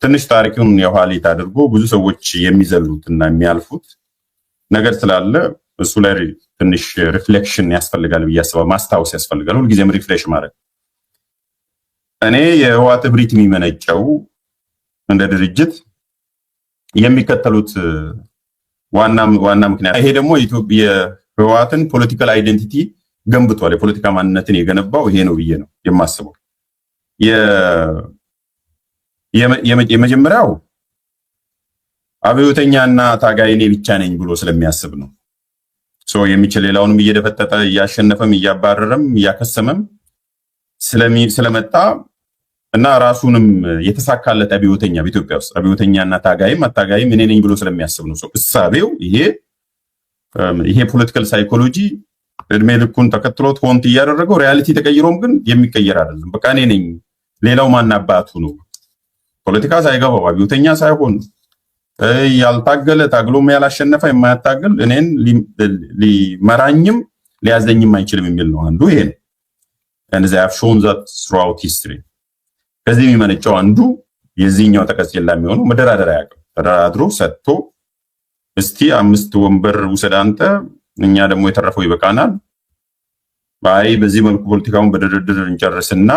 Speaker 1: ትንሽ ታሪኩን የኋሊት አድርጎ ብዙ ሰዎች የሚዘሉት እና የሚያልፉት ነገር ስላለ እሱ ላይ ትንሽ ሪፍሌክሽን ያስፈልጋል ብዬ አስባለሁ። ማስታወስ ያስፈልጋል፣ ሁልጊዜም ሪፍሬሽ ማድረግ። እኔ የህወሓት እብሪት የሚመነጨው እንደ ድርጅት የሚከተሉት ዋና ምክንያት፣ ይሄ ደግሞ የህወሓትን ፖለቲካል አይደንቲቲ ገንብቷል። የፖለቲካ ማንነትን የገነባው ይሄ ነው ብዬ ነው የማስበው። የመጀመሪያው አብዮተኛና ታጋይ እኔ ብቻ ነኝ ብሎ ስለሚያስብ ነው። የሚችል ሌላውንም እየደፈጠጠ እያሸነፈም እያባረረም እያከሰመም ስለመጣ እና ራሱንም የተሳካለት አብዮተኛ በኢትዮጵያ ውስጥ አብዮተኛና ታጋይም አታጋይም እኔ ነኝ ብሎ ስለሚያስብ ነው። እሳቤው ይሄ ፖለቲካል ሳይኮሎጂ እድሜ ልኩን ተከትሎት ሆንት እያደረገው ሪያሊቲ ተቀይሮም ግን የሚቀየር አይደለም። በቃ እኔ ነኝ፣ ሌላው ማናባቱ ነው። ፖለቲካ ሳይገባው አብዮተኛ ሳይሆን ያልታገለ ታግሎም ያላሸነፈ የማያታገል እኔን ሊመራኝም ሊያዘኝም አይችልም የሚል ነው። አንዱ ይሄ ነው። and they have shown that throughout history። ከዚህ የሚመነጨው አንዱ የዚህኛው ተቀጽላ የሚሆነው መደራደር አያውቅም። ተደራድሮ ሰጥቶ እስቲ 5 ወንበር ውሰድ አንተ፣ እኛ ደግሞ የተረፈው ይበቃናል፣ ባይ በዚህ መልኩ ፖለቲካውን በድርድር እንጨርስና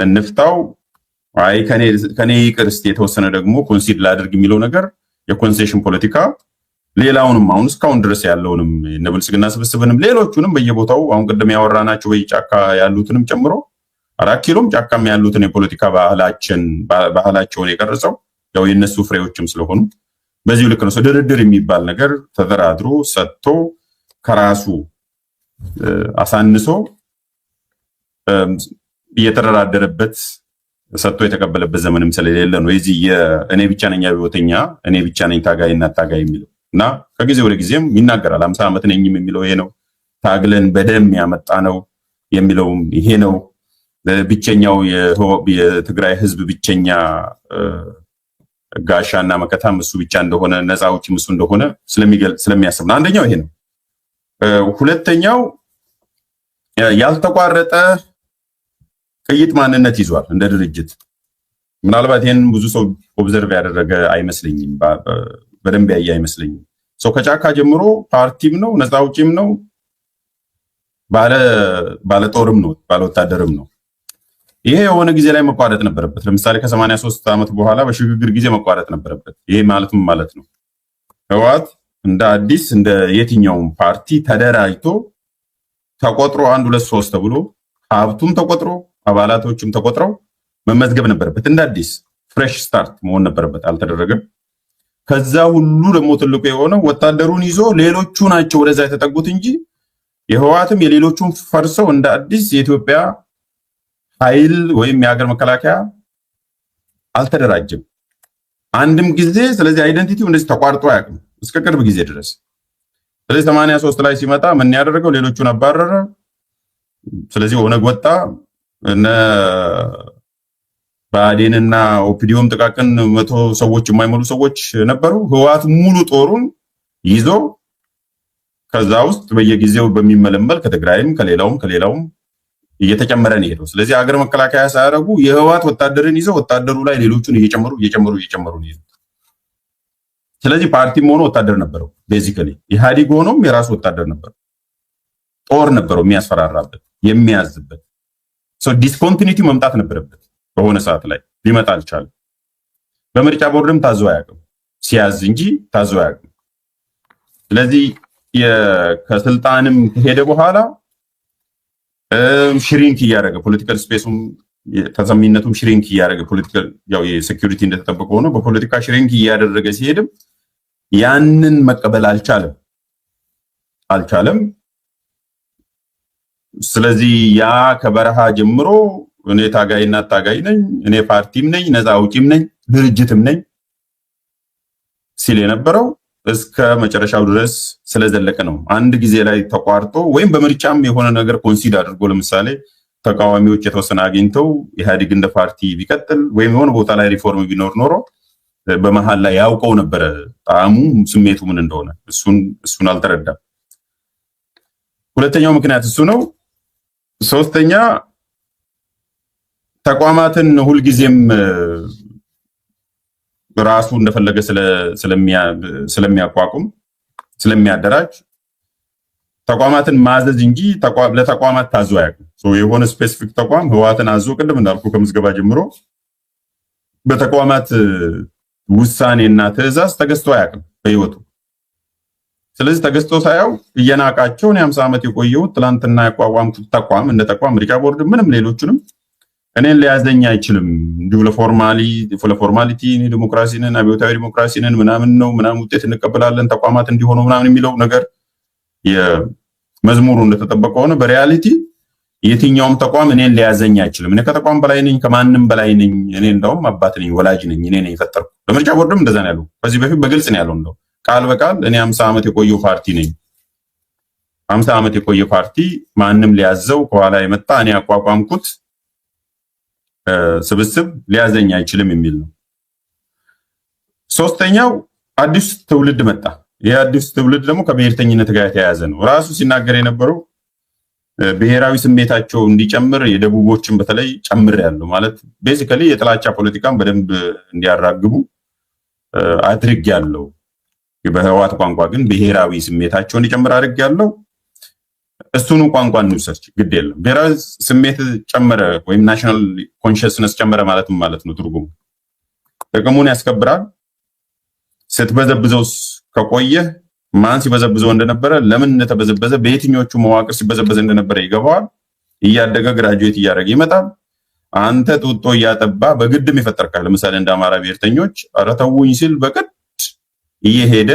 Speaker 1: እንፍታው፣ አይ ከኔ ይቅር እስቲ የተወሰነ ደግሞ ኮንሲድ ላድርግ የሚለው ነገር የኮንሴሽን ፖለቲካ ሌላውንም አሁን እስካሁን ድረስ ያለውንም የብልጽግና ስብስብንም ሌሎቹንም በየቦታው አሁን ቅድም ያወራናቸው በየጫካ ያሉትንም ጨምሮ 4 ኪሎም ጫካም ያሉትን የፖለቲካ ባህላቸውን የቀረጸው ያው የነሱ ፍሬዎችም ስለሆኑ በዚህ ልክ ነው። ድርድር የሚባል ነገር ተደራድሮ ሰጥቶ ከራሱ አሳንሶ እየተደራደረበት ሰጥቶ የተቀበለበት ዘመንም ስለሌለ ነው የዚህ እኔ ብቻ ነኝ አብዮተኛ እኔ ብቻ ነኝ ታጋይና ታጋይ የሚለው እና ከጊዜ ወደ ጊዜም ይናገራል። 50 ዓመት ነኝም የሚለው ይሄ ነው። ታግለን በደም ያመጣ ነው የሚለውም ይሄ ነው። ብቸኛው የትግራይ ህዝብ ብቸኛ ጋሻና መከታም እሱ ብቻ እንደሆነ ነፃ አውጪም እሱ እንደሆነ ስለሚያስብ ነው። አንደኛው ይሄ ነው። ሁለተኛው ያልተቋረጠ ቅይጥ ማንነት ይዟል እንደ ድርጅት። ምናልባት ይሄን ብዙ ሰው ኦብዘርቭ ያደረገ አይመስለኝም፣ በደንብ ያየ አይመስለኝም። ሰው ከጫካ ጀምሮ ፓርቲም ነው፣ ነፃ አውጪም ነው፣ ባለ ጦርም ነው፣ ባለ ወታደርም ነው። ይሄ የሆነ ጊዜ ላይ መቋረጥ ነበረበት። ለምሳሌ ከ83 ዓመት በኋላ በሽግግር ጊዜ መቋረጥ ነበረበት። ይሄ ማለትም ማለት ነው ህወሓት እንደ አዲስ እንደ የትኛውም ፓርቲ ተደራጅቶ ተቆጥሮ 1 2 3 ተብሎ ሀብቱም ተቆጥሮ አባላቶችም ተቆጥረው መመዝገብ ነበረበት። እንደ አዲስ ፍሬሽ ስታርት መሆን ነበረበት። አልተደረገም። ከዛ ሁሉ ደግሞ ትልቁ የሆነው ወታደሩን ይዞ ሌሎቹ ናቸው ወደዛ የተጠጉት እንጂ የህወሓትም የሌሎቹን ፈርሰው እንደ አዲስ የኢትዮጵያ ኃይል ወይም የሀገር መከላከያ አልተደራጀም አንድም ጊዜ። ስለዚህ አይደንቲቲው እንደዚህ ተቋርጦ አያውቅም እስከ ቅርብ ጊዜ ድረስ። ስለዚህ 83 ላይ ሲመጣ ምን ያደረገው ሌሎቹን አባረረ። ስለዚህ ኦነግ ወጣ። እነ ብአዴንና ኦፒዲዮም ጥቃቅን 100 ሰዎች የማይሞሉ ሰዎች ነበሩ። ህወሓት ሙሉ ጦሩን ይዞ ከዛ ውስጥ በየጊዜው በሚመለመል ከትግራይም ከሌላውም እየተጨመረ ነው ሄደው። ስለዚህ ሀገር መከላከያ ሳያደርጉ የህወሓት ወታደርን ይዘው ወታደሩ ላይ ሌሎቹን እየጨመሩ ነው ሄደው። ስለዚህ ፓርቲም ሆኖ ወታደር ነበረው። ቤዚካሊ ኢህአዴግ ሆኖም የራሱ ወታደር ነበረው፣ ጦር ነበረው የሚያስፈራራበት የሚያዝበት። ዲስኮንቲኒቲ መምጣት ነበረበት። በሆነ ሰዓት ላይ ሊመጣ አልቻለም። በምርጫ ቦርድም ታዞ አያውቅም፣ ሲያዝ እንጂ ታዞ አያውቅም። ስለዚህ ከስልጣንም ከሄደ በኋላ ሽሪንክ እያደረገ ፖለቲካል ስፔሱም ተሰሚነቱም ሽሪንክ እያደረገ ፖለቲካል ያው የሴኩሪቲ እንደተጠበቀ ሆኖ በፖለቲካ ሽሪንክ እያደረገ ሲሄድም ያንን መቀበል አልቻለም። ስለዚህ ያ ከበረሃ ጀምሮ እኔ ታጋይና ታጋይ ነኝ፣ እኔ ፓርቲም ነኝ፣ ነፃ አውጪም ነኝ፣ ድርጅትም ነኝ ሲል የነበረው እስከ መጨረሻው ድረስ ስለዘለቀ ነው። አንድ ጊዜ ላይ ተቋርጦ ወይም በምርጫም የሆነ ነገር ኮንሲድ አድርጎ ለምሳሌ ተቃዋሚዎች የተወሰነ አግኝተው ኢህአዴግ እንደ ፓርቲ ቢቀጥል ወይም የሆነ ቦታ ላይ ሪፎርም ቢኖር ኖሮ በመሃል ላይ ያውቀው ነበረ ጣዕሙ ስሜቱ ምን እንደሆነ። እሱን አልተረዳም። ሁለተኛው ምክንያት እሱ ነው። ሶስተኛ ተቋማትን ሁልጊዜም ራሱ እንደፈለገ ስለሚያቋቁም ስለሚያደራጅ ተቋማትን ማዘዝ እንጂ ለተቋማት ታዞ አያውቅም። የሆነ ስፔሲፊክ ተቋም ህወሓትን አዞ ቅድም እንዳልኩ ከምዝገባ ጀምሮ በተቋማት ውሳኔና ትዕዛዝ ተገዝቶ አያውቅም በህይወቱ። ስለዚህ ተገዝቶ ሳያው እየናቃቸው ነው 50 ዓመት የቆየሁት ትላንትና ያቋቋምኩት ተቋም እንደ ተቋም ምርጫ ቦርድ ምንም ሌሎችንም እኔን ሊያዘኝ አይችልም። እንዲሁ ለፎርማሊቲ ዲሞክራሲንን አብዮታዊ ዲሞክራሲንን ምናምን ነው ምናምን ውጤት እንቀበላለን ተቋማት እንዲሆኑ ምናምን የሚለው ነገር የመዝሙሩ እንደተጠበቀ ሆነ በሪያሊቲ የትኛውም ተቋም እኔን ሊያዘኝ አይችልም። እኔ ከተቋም በላይ ነኝ፣ ከማንም በላይ ነኝ። እኔ እንደውም አባት ነኝ፣ ወላጅ ነኝ፣ እኔ ነኝ የፈጠርኩት። በምርጫ ቦርድም እንደዛ ነው ያለው። ከዚህ በፊት በግልጽ ነው ያለው። እንደው ቃል በቃል እኔ 50 ዓመት የቆየው ፓርቲ ነኝ። 50 ዓመት የቆየ ፓርቲ ማንም ሊያዘው ከኋላ የመጣ እኔ ያቋቋምኩት ስብስብ ሊያዘኝ አይችልም የሚል ነው። ሶስተኛው አዲስ ትውልድ መጣ። ይህ አዲስ ትውልድ ደግሞ ከብሔርተኝነት ጋር የተያያዘ ነው። ራሱ ሲናገር የነበረው ብሔራዊ ስሜታቸው እንዲጨምር የደቡቦችን በተለይ ጨምር ያለው ማለት ቤዚካሊ የጥላቻ ፖለቲካን በደንብ እንዲያራግቡ አድርግ ያለው። በህወሓት ቋንቋ ግን ብሔራዊ ስሜታቸው እንዲጨምር አድርግ ያለው። እሱኑ ቋንቋ እንውሰድ ግድ የለም። ብሔራዊ ስሜት ጨመረ ወይም ናሽናል ኮንሽስነስ ጨመረ ማለት ነው ትርጉሙ። ጥቅሙን ያስከብራል። ስትበዘብዘው ከቆየ ማን ሲበዘብዘው እንደነበረ፣ ለምን እንደተበዘበዘ፣ በየትኞቹ መዋቅር ሲበዘበዘ እንደነበረ ይገባዋል። እያደገ ግራጁዌት እያደረገ ይመጣል። አንተ ጡጦ እያጠባ በግድም ይፈጠርካል። ለምሳሌ እንደ አማራ ብሔርተኞች ኧረ ተውኝ ሲል በግድ እየሄደ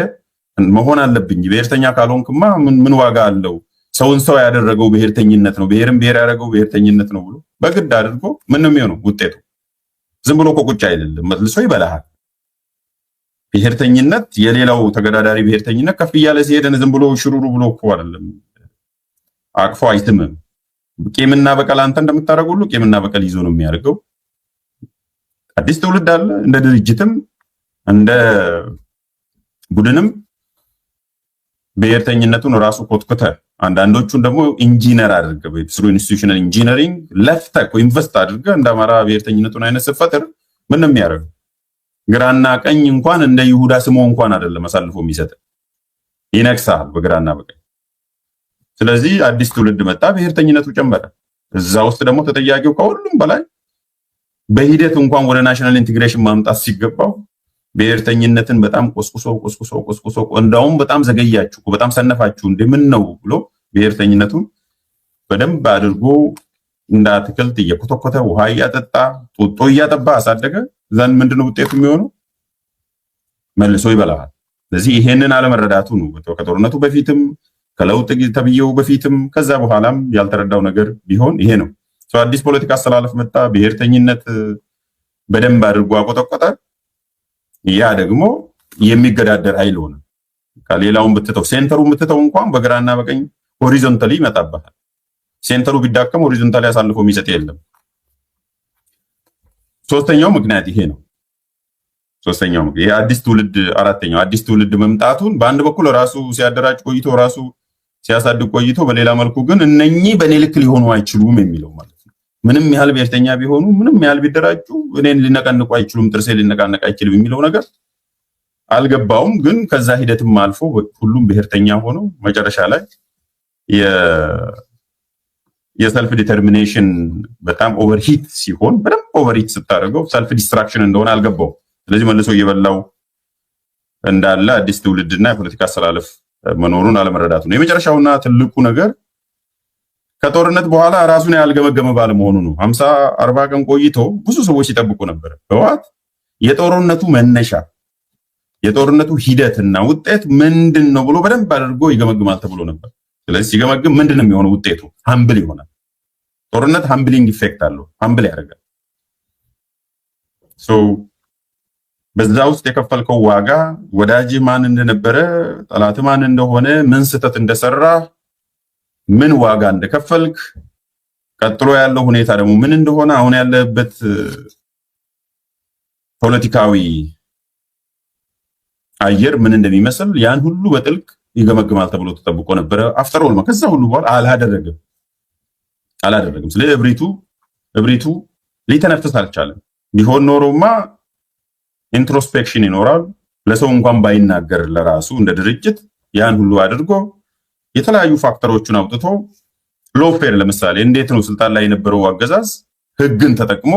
Speaker 1: መሆን አለብኝ ብሔርተኛ ካልሆንክማ ምን ዋጋ አለው? ሰውን ሰው ያደረገው ብሔርተኝነት ነው፣ ብሔርን ብሔር ያደረገው ብሔርተኝነት ነው ብሎ በግድ አድርጎ ምንም የሚሆነው ውጤቱ ዝም ብሎ ቁጭ አይደለም፣ መልሶ ይበላሃል። ብሔርተኝነት የሌላው ተገዳዳሪ ብሔርተኝነት ከፍ እያለ ሲሄድ ዝም ብሎ ሽሩሩ ብሎ እኮ አይደለም፣ አቅፎ አይስምም። ቂምና በቀል አንተ እንደምታደርገው ሁሉ ቂምና በቀል ይዞ ነው የሚያደርገው። አዲስ ትውልድ አለ። እንደ ድርጅትም እንደ ቡድንም ብሔርተኝነቱን ራሱ ኮትኩተ አንዳንዶቹን ደግሞ ኢንጂነር አድርገ ስሩ ኢንስቲትዩሽናል ኢንጂነሪንግ ለፍተህ ኢንቨስት አድርገ እንደ አማራ ብሔርተኝነቱን አይነት ስፈጥር ምንም የሚያደርገው ግራና ቀኝ እንኳን እንደ ይሁዳ ስሞ እንኳን አይደለም አሳልፎ የሚሰጥ ይነክሳል በግራና በቀኝ። ስለዚህ አዲስ ትውልድ መጣ፣ ብሔርተኝነቱ ጨመረ። እዛ ውስጥ ደግሞ ተጠያቂው ከሁሉም በላይ በሂደት እንኳን ወደ ናሽናል ኢንቲግሬሽን ማምጣት ሲገባው ብሔርተኝነትን በጣም ቆስቁሶ እንዳውም በጣም ዘገያችሁ፣ በጣም ሰነፋችሁ እንደምን ነው ብሎ ብሔርተኝነቱን በደንብ አድርጎ እንደ አትክልት እየኮተኮተ ውሃ እያጠጣ ጡጦ እያጠባ አሳደገ። ዘንድ ምንድነው ውጤቱ የሚሆነው? መልሶ ይበላል። ስለዚህ ይሄንን አለመረዳቱ ነው ከጦርነቱ በፊትም ከለውጥ ተብዬው በፊትም ከዛ በኋላም ያልተረዳው ነገር ቢሆን ይሄ ነው። አዲስ ፖለቲካ አስተላለፍ መጣ፣ ብሔርተኝነት በደንብ አድርጎ አቆጠቆጠ። ያ ደግሞ የሚገዳደር ኃይል ሆነ። ከሌላውን ብትተው ሴንተሩን ብትተው እንኳን በግራና በቀኝ ሆሪዞንታሊ ይመጣበታል። ሴንተሩ ቢዳከም ሆሪዞንታሊ አሳልፎ የሚሰጥ የለም። ሶስተኛው ምክንያት ይሄ ነው። ሶስተኛው ይሄ አዲስ ትውልድ አራተኛው አዲስ ትውልድ መምጣቱን በአንድ በኩል ራሱ ሲያደራጅ ቆይቶ ራሱ ሲያሳድግ ቆይቶ በሌላ መልኩ ግን እነኚህ በእኔ ልክ ሊሆኑ አይችሉም የሚለው ማለት ነው። ምንም ያህል ብሔርተኛ ቢሆኑ ምንም ያህል ቢደራጁ እኔን ሊነቃንቁ አይችሉም፣ ጥርሴ ሊነቃነቅ አይችልም የሚለው ነገር አልገባውም። ግን ከዛ ሂደትም አልፎ ሁሉም ብሔርተኛ ሆኖ መጨረሻ ላይ የሰልፍ ዲተርሚኔሽን በጣም ኦቨርሂት ሲሆን በደንብ ኦቨርሂት ስታደርገው ሰልፍ ዲስትራክሽን እንደሆነ አልገባው። ስለዚህ መልሶ እየበላው እንዳለ አዲስ ትውልድና የፖለቲካ አስተላለፍ መኖሩን አለመረዳቱ ነው። የመጨረሻውና ትልቁ ነገር ከጦርነት በኋላ ራሱን ያልገመገመ ባለመሆኑ ነው። 50-40 ቀን ቆይቶ ብዙ ሰዎች ሲጠብቁ ነበር። ህወሓት የጦርነቱ መነሻ የጦርነቱ ሂደትና ውጤት ምንድን ነው ብሎ በደንብ አድርጎ ይገመግማል ተብሎ ነበር። ስለዚህ ሲገመግም ምንድን ነው የሚሆነው ውጤቱ? ሀምብል ይሆናል። ጦርነት ሀምብሊንግ ኢፌክት አለው፣ ሀምብል ያደርጋል። በዛ ውስጥ የከፈልከው ዋጋ ወዳጅ ማን እንደነበረ፣ ጠላት ማን እንደሆነ፣ ምን ስህተት እንደሰራ፣ ምን ዋጋ እንደከፈልክ፣ ቀጥሎ ያለው ሁኔታ ደግሞ ምን እንደሆነ፣ አሁን ያለበት ፖለቲካዊ አየር ምን እንደሚመስል ያን ሁሉ በጥልቅ ይገመግማል ተብሎ ተጠብቆ ነበረ። አፍተር ኦል ከዛ ሁሉ በኋላ አላደረገም። ስለዚህ እብሪቱ ሊተነፍስ አልቻለም። ቢሆን ኖሮማ ኢንትሮስፔክሽን ይኖራል። ለሰው እንኳን ባይናገር ለራሱ እንደ ድርጅት ያን ሁሉ አድርጎ የተለያዩ ፋክተሮችን አውጥቶ ሎፌር ለምሳሌ እንዴት ነው ስልጣን ላይ የነበረው አገዛዝ ህግን ተጠቅሞ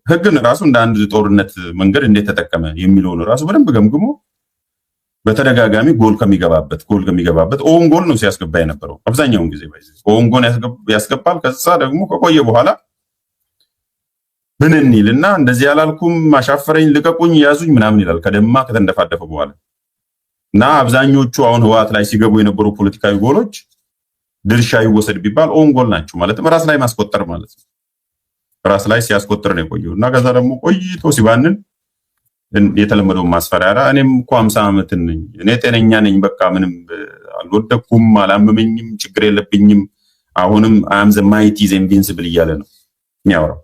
Speaker 1: ህግን ራሱ እንደ አንድ ጦርነት መንገድ እንዴት ተጠቀመ የሚለውን ራሱ በደንብ ገምግሞ በተደጋጋሚ ጎል ከሚገባበት ኦን ጎል ነው ሲያስገባ የነበረው አብዛኛውን ጊዜ ኦን ጎል ያስገባል። ከዛ ደግሞ ከቆየ በኋላ ብንን ይልና እንደዚህ ያላልኩም አሻፈረኝ፣ ልቀቁኝ፣ ያዙኝ ምናምን ይላል ከደማ ከተንደፋደፈ በኋላ እና አብዛኞቹ አሁን ህወሓት ላይ ሲገቡ የነበሩ ፖለቲካዊ ጎሎች ድርሻ ይወሰድ ቢባል ኦን ጎል ናቸው። ማለትም ራስ ላይ ማስቆጠር ማለት ነው። ራስ ላይ ሲያስቆጥር ነው የቆየው እና ከዛ ደግሞ ቆይቶ ሲባንን የተለመደው ማስፈራሪያ እኔም እኮ 50 ዓመት ነኝ፣ እኔ ጤነኛ ነኝ፣ በቃ ምንም አልወደኩም፣ አላመመኝም፣ ችግር የለብኝም፣ አሁንም አም ዘ ማይቲ ዘ ኢንቪንሲብል እያለ ነው የሚያወራው።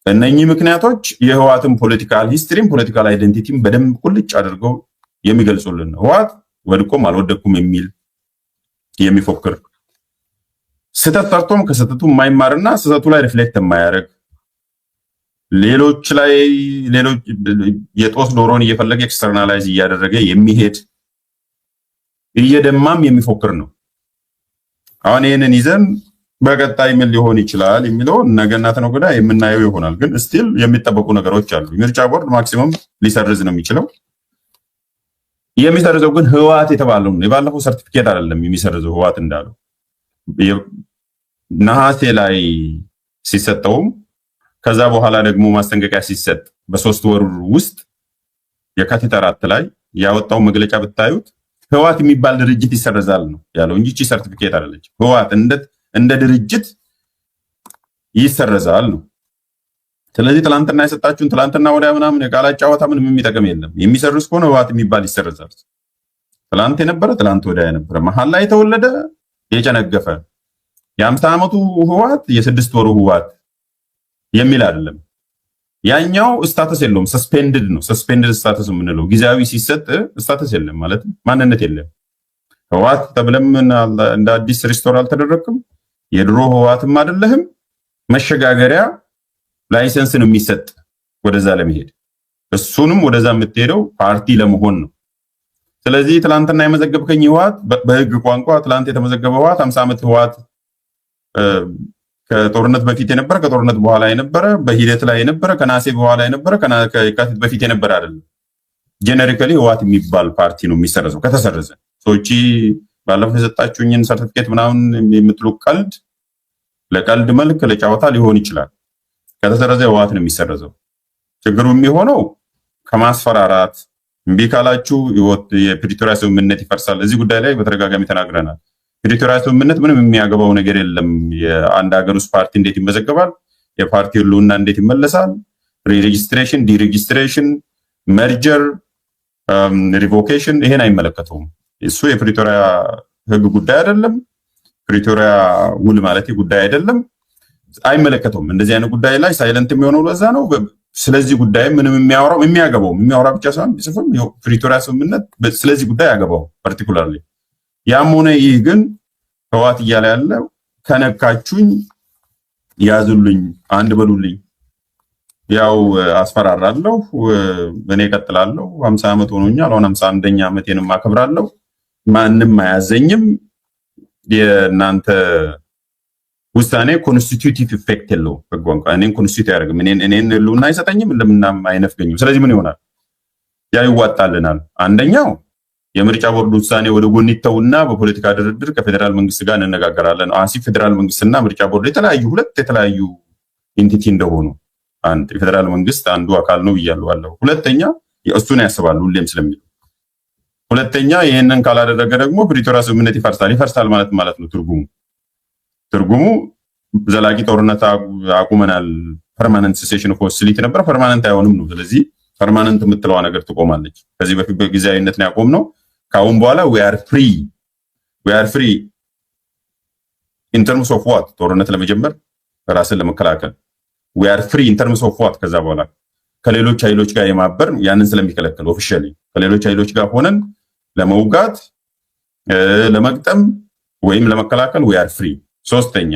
Speaker 1: እነኚህ ምክንያቶች የህወሓትን ፖለቲካል ሂስትሪም ፖለቲካል አይደንቲቲም በደንብ ቁልጭ አድርገው የሚገልጹልን ነው። ህወሓት ወድቆም አልወደኩም የሚል የሚፎክር ስህተት ሰርቶም ከስህተቱ የማይማርና ስህተቱ ላይ ሪፍሌክት የማያደርግ ሌሎች የጦስ ዶሮን እየፈለገ ኤክስተርናላይዝ እያደረገ የሚሄድ እየደማም የሚፎክር ነው። አሁን ይህንን ይዘን በቀጣይ ምን ሊሆን ይችላል የሚለው ነገና ተነገ ወዲያ የምናየው ይሆናል። ግን ስቲል የሚጠበቁ ነገሮች አሉ። ምርጫ ቦርድ ማክሲመም ሊሰርዝ ነው የሚችለው። የሚሰርዘው ግን ህወሓት የተባለው ነው። የባለፈው ሰርቲፊኬት አይደለም የሚሰርዘው ህወሓት እንዳለው ነሐሴ ላይ ሲሰጠውም ከዛ በኋላ ደግሞ ማስጠንቀቂያ ሲሰጥ በ3 ወር ውስጥ የካቲት 4 ላይ ያወጣው መግለጫ ብታዩት ህወሓት የሚባል ድርጅት ይሰርዛል ነው ያለው እንጂ እቺ ሰርቲፊኬት አይደለች። ህወሓት እንደ ድርጅት ይሰርዛል ነው። ስለዚህ ትላንትና የሰጣችሁን ትላንትና ወዲያ ምናምን የቃላት ጨዋታ ምንም የሚጠቅም የለም። የሚሰርዝ ከሆነ ህወሓት የሚባል ይሰርዛል። ትላንት የነበረ ትላንት ወዲያ የነበረ መሀል ላይ የተወለደ የጨነገፈ የ50 ዓመቱ ህወሓት የ6 ወሩ ህወሓት የሚል አይደለም። ያኛው ስታተስ የለውም፣ ሰስፔንድድ ነው። ሰስፔንድድ ስታተስ የምንለው ጊዜያዊ ሲሰጥ ስታተስ የለም ማለት ማንነት የለም። ህወሓት ተብለም እንደ አዲስ ሪስቶር አልተደረግክም፣ የድሮ ህወሓትም አይደለህም። መሸጋገሪያ ላይሰንስ ነው የሚሰጥ ወደዛ ለመሄድ፣ እሱንም ወደዛ የምትሄደው ፓርቲ ለመሆን ነው። ስለዚህ ትላንትና የመዘገብከኝ ህወሓት በህግ ቋንቋ ትላንት የተመዘገበ ህወሓት 50 ዓመት ህወሓት ከጦርነት በፊት የነበረ ከጦርነት በኋላ የነበረ በሂደት ላይ የነበረ ከናሴ በኋላ የነበረ ከየካቲት በፊት የነበረ አይደለም። ጄኔሪካሊ ህወሓት የሚባል ፓርቲ ነው የሚሰረዘው። ከተሰረዘ ሶቺ ባለፈው የሰጣችሁኝን ሰርቲፊኬት ምናምን የምትሉ ቀልድ ለቀልድ መልክ ለጫወታ ሊሆን ይችላል። ከተሰረዘ ህወሓት ነው የሚሰረዘው። ችግሩ የሚሆነው ከማስፈራራት እምቢ ካላችሁ የፕሪቶሪያ ስምምነት ይፈርሳል። እዚህ ጉዳይ ላይ በተደጋጋሚ ተናግረናል። ፕሪቶሪያ ስምምነት ምንም የሚያገባው ነገር የለም። የአንድ ሀገር ውስጥ ፓርቲ እንዴት ይመዘገባል? የፓርቲ ህልውና እንዴት ይመለሳል? ሪሬጂስትሬሽን፣ ዲሬጂስትሬሽን፣ መርጀር፣ ሪቮኬሽን ይሄን አይመለከተውም። እሱ የፕሪቶሪያ ህግ ጉዳይ አይደለም። ፕሪቶሪያ ውል ማለት ጉዳይ አይደለም፣ አይመለከተውም። እንደዚህ አይነት ጉዳይ ላይ ሳይለንት የሚሆነው ለዛ ነው። ስለዚህ ጉዳይ ምንም የሚያወራ ብቻ ሳይሆን ቢጽፍም ፕሪቶሪያ ስምምነት ስለዚህ ጉዳይ ያገባው ፓርቲኩላርሊ። ያም ሆነ ይህ ግን ህወሓት እያለ ያለው ከነካችሁኝ ያዙልኝ፣ አንድ በሉልኝ፣ ያው አስፈራራለሁ፣ እኔ እቀጥላለሁ፣ 50 ዓመት ሆኖኛል፣ አሁን 51ኛ ዓመቴንም አከብራለሁ፣ ማንም አያዘኝም፣ የእናንተ ውሳኔ ኮንስቲቲዩቲቭ ኢፌክት የለውም፣ በቋንቋ እኔን ኮንስቲቲዩት አያደርግም፣ እኔን ህልውና አይሰጠኝም፣ እንደምናም አይነፍገኝም። ስለዚህ ምን ይሆናል? ያ ይዋጣልናል። አንደኛው የምርጫ ቦርድ ውሳኔ ወደ ጎን ይተውና በፖለቲካ ድርድር ከፌዴራል መንግስት ጋር እንነጋገራለን። አሲ ፌዴራል መንግስትና ምርጫ ቦርድ የተለያዩ ኢንቲቲ እንደሆኑ አንድ የፌዴራል መንግስት አንዱ አካል ነው ብያለሁ። ሁለተኛ እሱን ያስባሉ ሁሌም ስለሚሉ፣ ሁለተኛ ይሄንን ካላደረገ ደግሞ ፕሪቶሪያ ስምምነት ይፈርሳል ማለት ነው። ትርጉሙ ዘላቂ ጦርነት አቁመናል፣ ፐርማነንት ሴሴሽን ኦፍ ሆስቲሊቲ ነበር፣ ፐርማነንት አይሆንም ነው። ስለዚህ ፐርማነንት የምትለዋ ነገር ትቆማለች። ከዚህ በፊት በጊዜያዊነት ነው ያቆምነው። ካሁን በኋላ we are free in terms of what? ጦርነት ለመጀመር ራስን ለመከላከል we are free in terms of what? ከዛ በኋላ ከሌሎች ኃይሎች ጋር የማበር ያንን ስለሚከለከል ኦፊሻሊ ከሌሎች ኃይሎች ጋር ሆነን ለመውጋት ለመግጠም ወይም ለመከላከል we are free። ሶስተኛ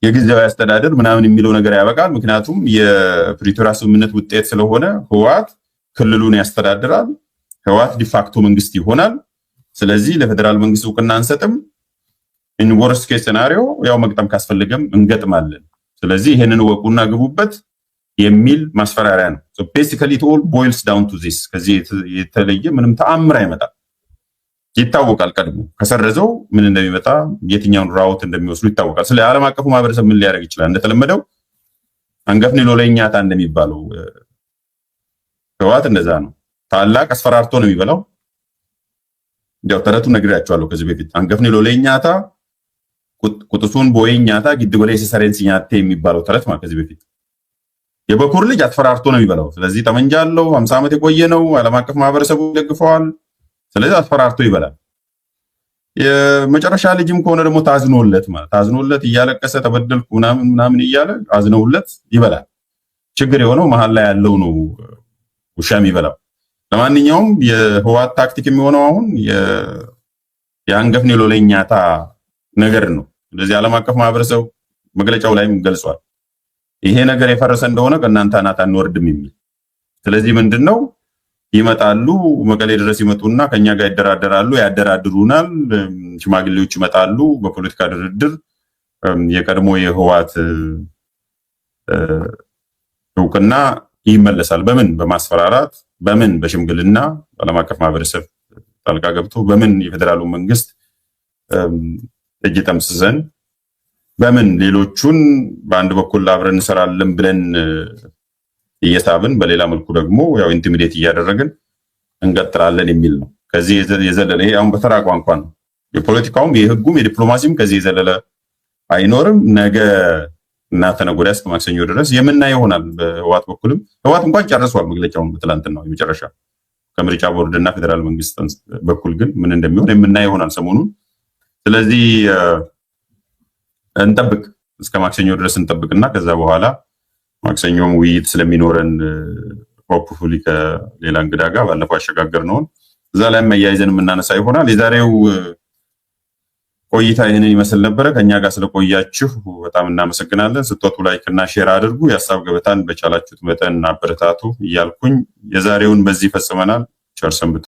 Speaker 1: የጊዜያዊ አስተዳደር ምናምን የሚለው ነገር ያበቃል። ምክንያቱም የፕሪቶሪያ ስምምነት ውጤት ስለሆነ ህወሓት ክልሉን ያስተዳድራል። ህወሓት ዲፋክቶ መንግስት ይሆናል። ስለዚህ ለፌደራል መንግስት እውቅና አንሰጥም። ኢን ወርስት ኬስ ሲናሪዮ ያው መግጠም ካስፈልገም እንገጥማለን። ስለዚህ ይሄንን ወቁና ግቡበት የሚል ማስፈራሪያ ነው። so basically it all boils down to this። ከዚህ የተለየ ምንም ተአምር አይመጣም። ይታወቃል ቀድሞ ከሰረዘው ምን እንደሚመጣ የትኛውን ራውት እንደሚወስዱ ይታወቃል። ስለ ዓለም አቀፉ ማህበረሰብ ምን ሊያደርግ ይችላል? እንደተለመደው አንገፍኒ ሎለኛታ እንደሚባለው ህወሓት እንደዛ ነው። ታላቅ አስፈራርቶ ነው የሚበላው። ያው ተረቱ ነግሬያቸዋለሁ ከዚህ በፊት አንገፍኒ ሎለኛታ ቁጥሱን ቦይኛታ ግድጎሌ ሰሰረንሲኛቴ የሚባለው ተረት ማለት ከዚህ በፊት የበኩር ልጅ አስፈራርቶ ነው የሚበላው። ስለዚህ ጠመንጃለው 50 ዓመት የቆየ ነው። ዓለም አቀፍ ማህበረሰቡ ደግፈዋል። ስለዚህ አስፈራርቶ ይበላል። የመጨረሻ ልጅም ከሆነ ደግሞ ታዝኖለት እያለቀሰ ተበደልኩ ምናምን እያለ አዝነውለት ይበላል። ችግር የሆነው መሀል ላይ ያለው ነው ውሻ የሚበላው። ለማንኛውም የህወሓት ታክቲክ የሚሆነው አሁን የአንገፍኒ ሎለኛታ ነገር ነው። ስለዚህ ዓለም አቀፍ ማህበረሰብ መግለጫው ላይም ገልጿል። ይሄ ነገር የፈረሰ እንደሆነ ከእናንተ አናት አንወርድም የሚል። ስለዚህ ምንድነው ይመጣሉ፣ መቀሌ ድረስ ይመጡና ከኛ ጋር ይደራደራሉ፣ ያደራድሩናል። ሽማግሌዎች ይመጣሉ፣ በፖለቲካ ድርድር የቀድሞ የህወሓት እውቅና ይመለሳል። በምን? በማስፈራራት፣ በምን? በሽምግልና ዓለም አቀፍ ማህበረሰብ ጣልቃ ገብቶ፣ በምን? የፌደራሉ መንግስት እጅ ጠምስሰን፣ በምን? ሌሎቹን በአንድ በኩል አብረን እንሰራለን ብለን እየሳብን በሌላ መልኩ ደግሞ ያው ኢንቲሚዴት እያደረግን እንቀጥላለን የሚል ነው። ከዚህ የዘለለ ይሄ አሁን በተራ ቋንቋ ነው። የፖለቲካውም የህጉም የዲፕሎማሲም ከዚህ የዘለለ አይኖርም። ነገ እና ተነገ ወዲያ እስከ ማክሰኞ ድረስ የምናየው ይሆናል። በህወሓት በኩልም ህወሓት እንኳን ጨርሷል መግለጫውን በትላንትናው የመጨረሻ ከምርጫ ቦርድ እና ፌደራል መንግስት በኩል ግን ምን እንደሚሆን የምናየው ይሆናል ሰሞኑን። ስለዚህ እንጠብቅ፣ እስከ ማክሰኞ ድረስ እንጠብቅና ከዛ በኋላ ማክሰኞም ውይይት ስለሚኖረን ሆፕፉሊ ከሌላ እንግዳ ጋር ባለፈው አሸጋገር ነው እዛ ላይ መያይዘን የምናነሳ ይሆናል። የዛሬው ቆይታ ይህንን ይመስል ነበረ። ከኛ ጋር ስለቆያችሁ በጣም እናመሰግናለን። ስትወጡ ላይክ እና ሼር አድርጉ። የሀሳብ ገበታን በቻላችሁት መጠን አበረታቱ እያልኩኝ የዛሬውን በዚህ ፈጽመናል። ቸር ሰንብቱ።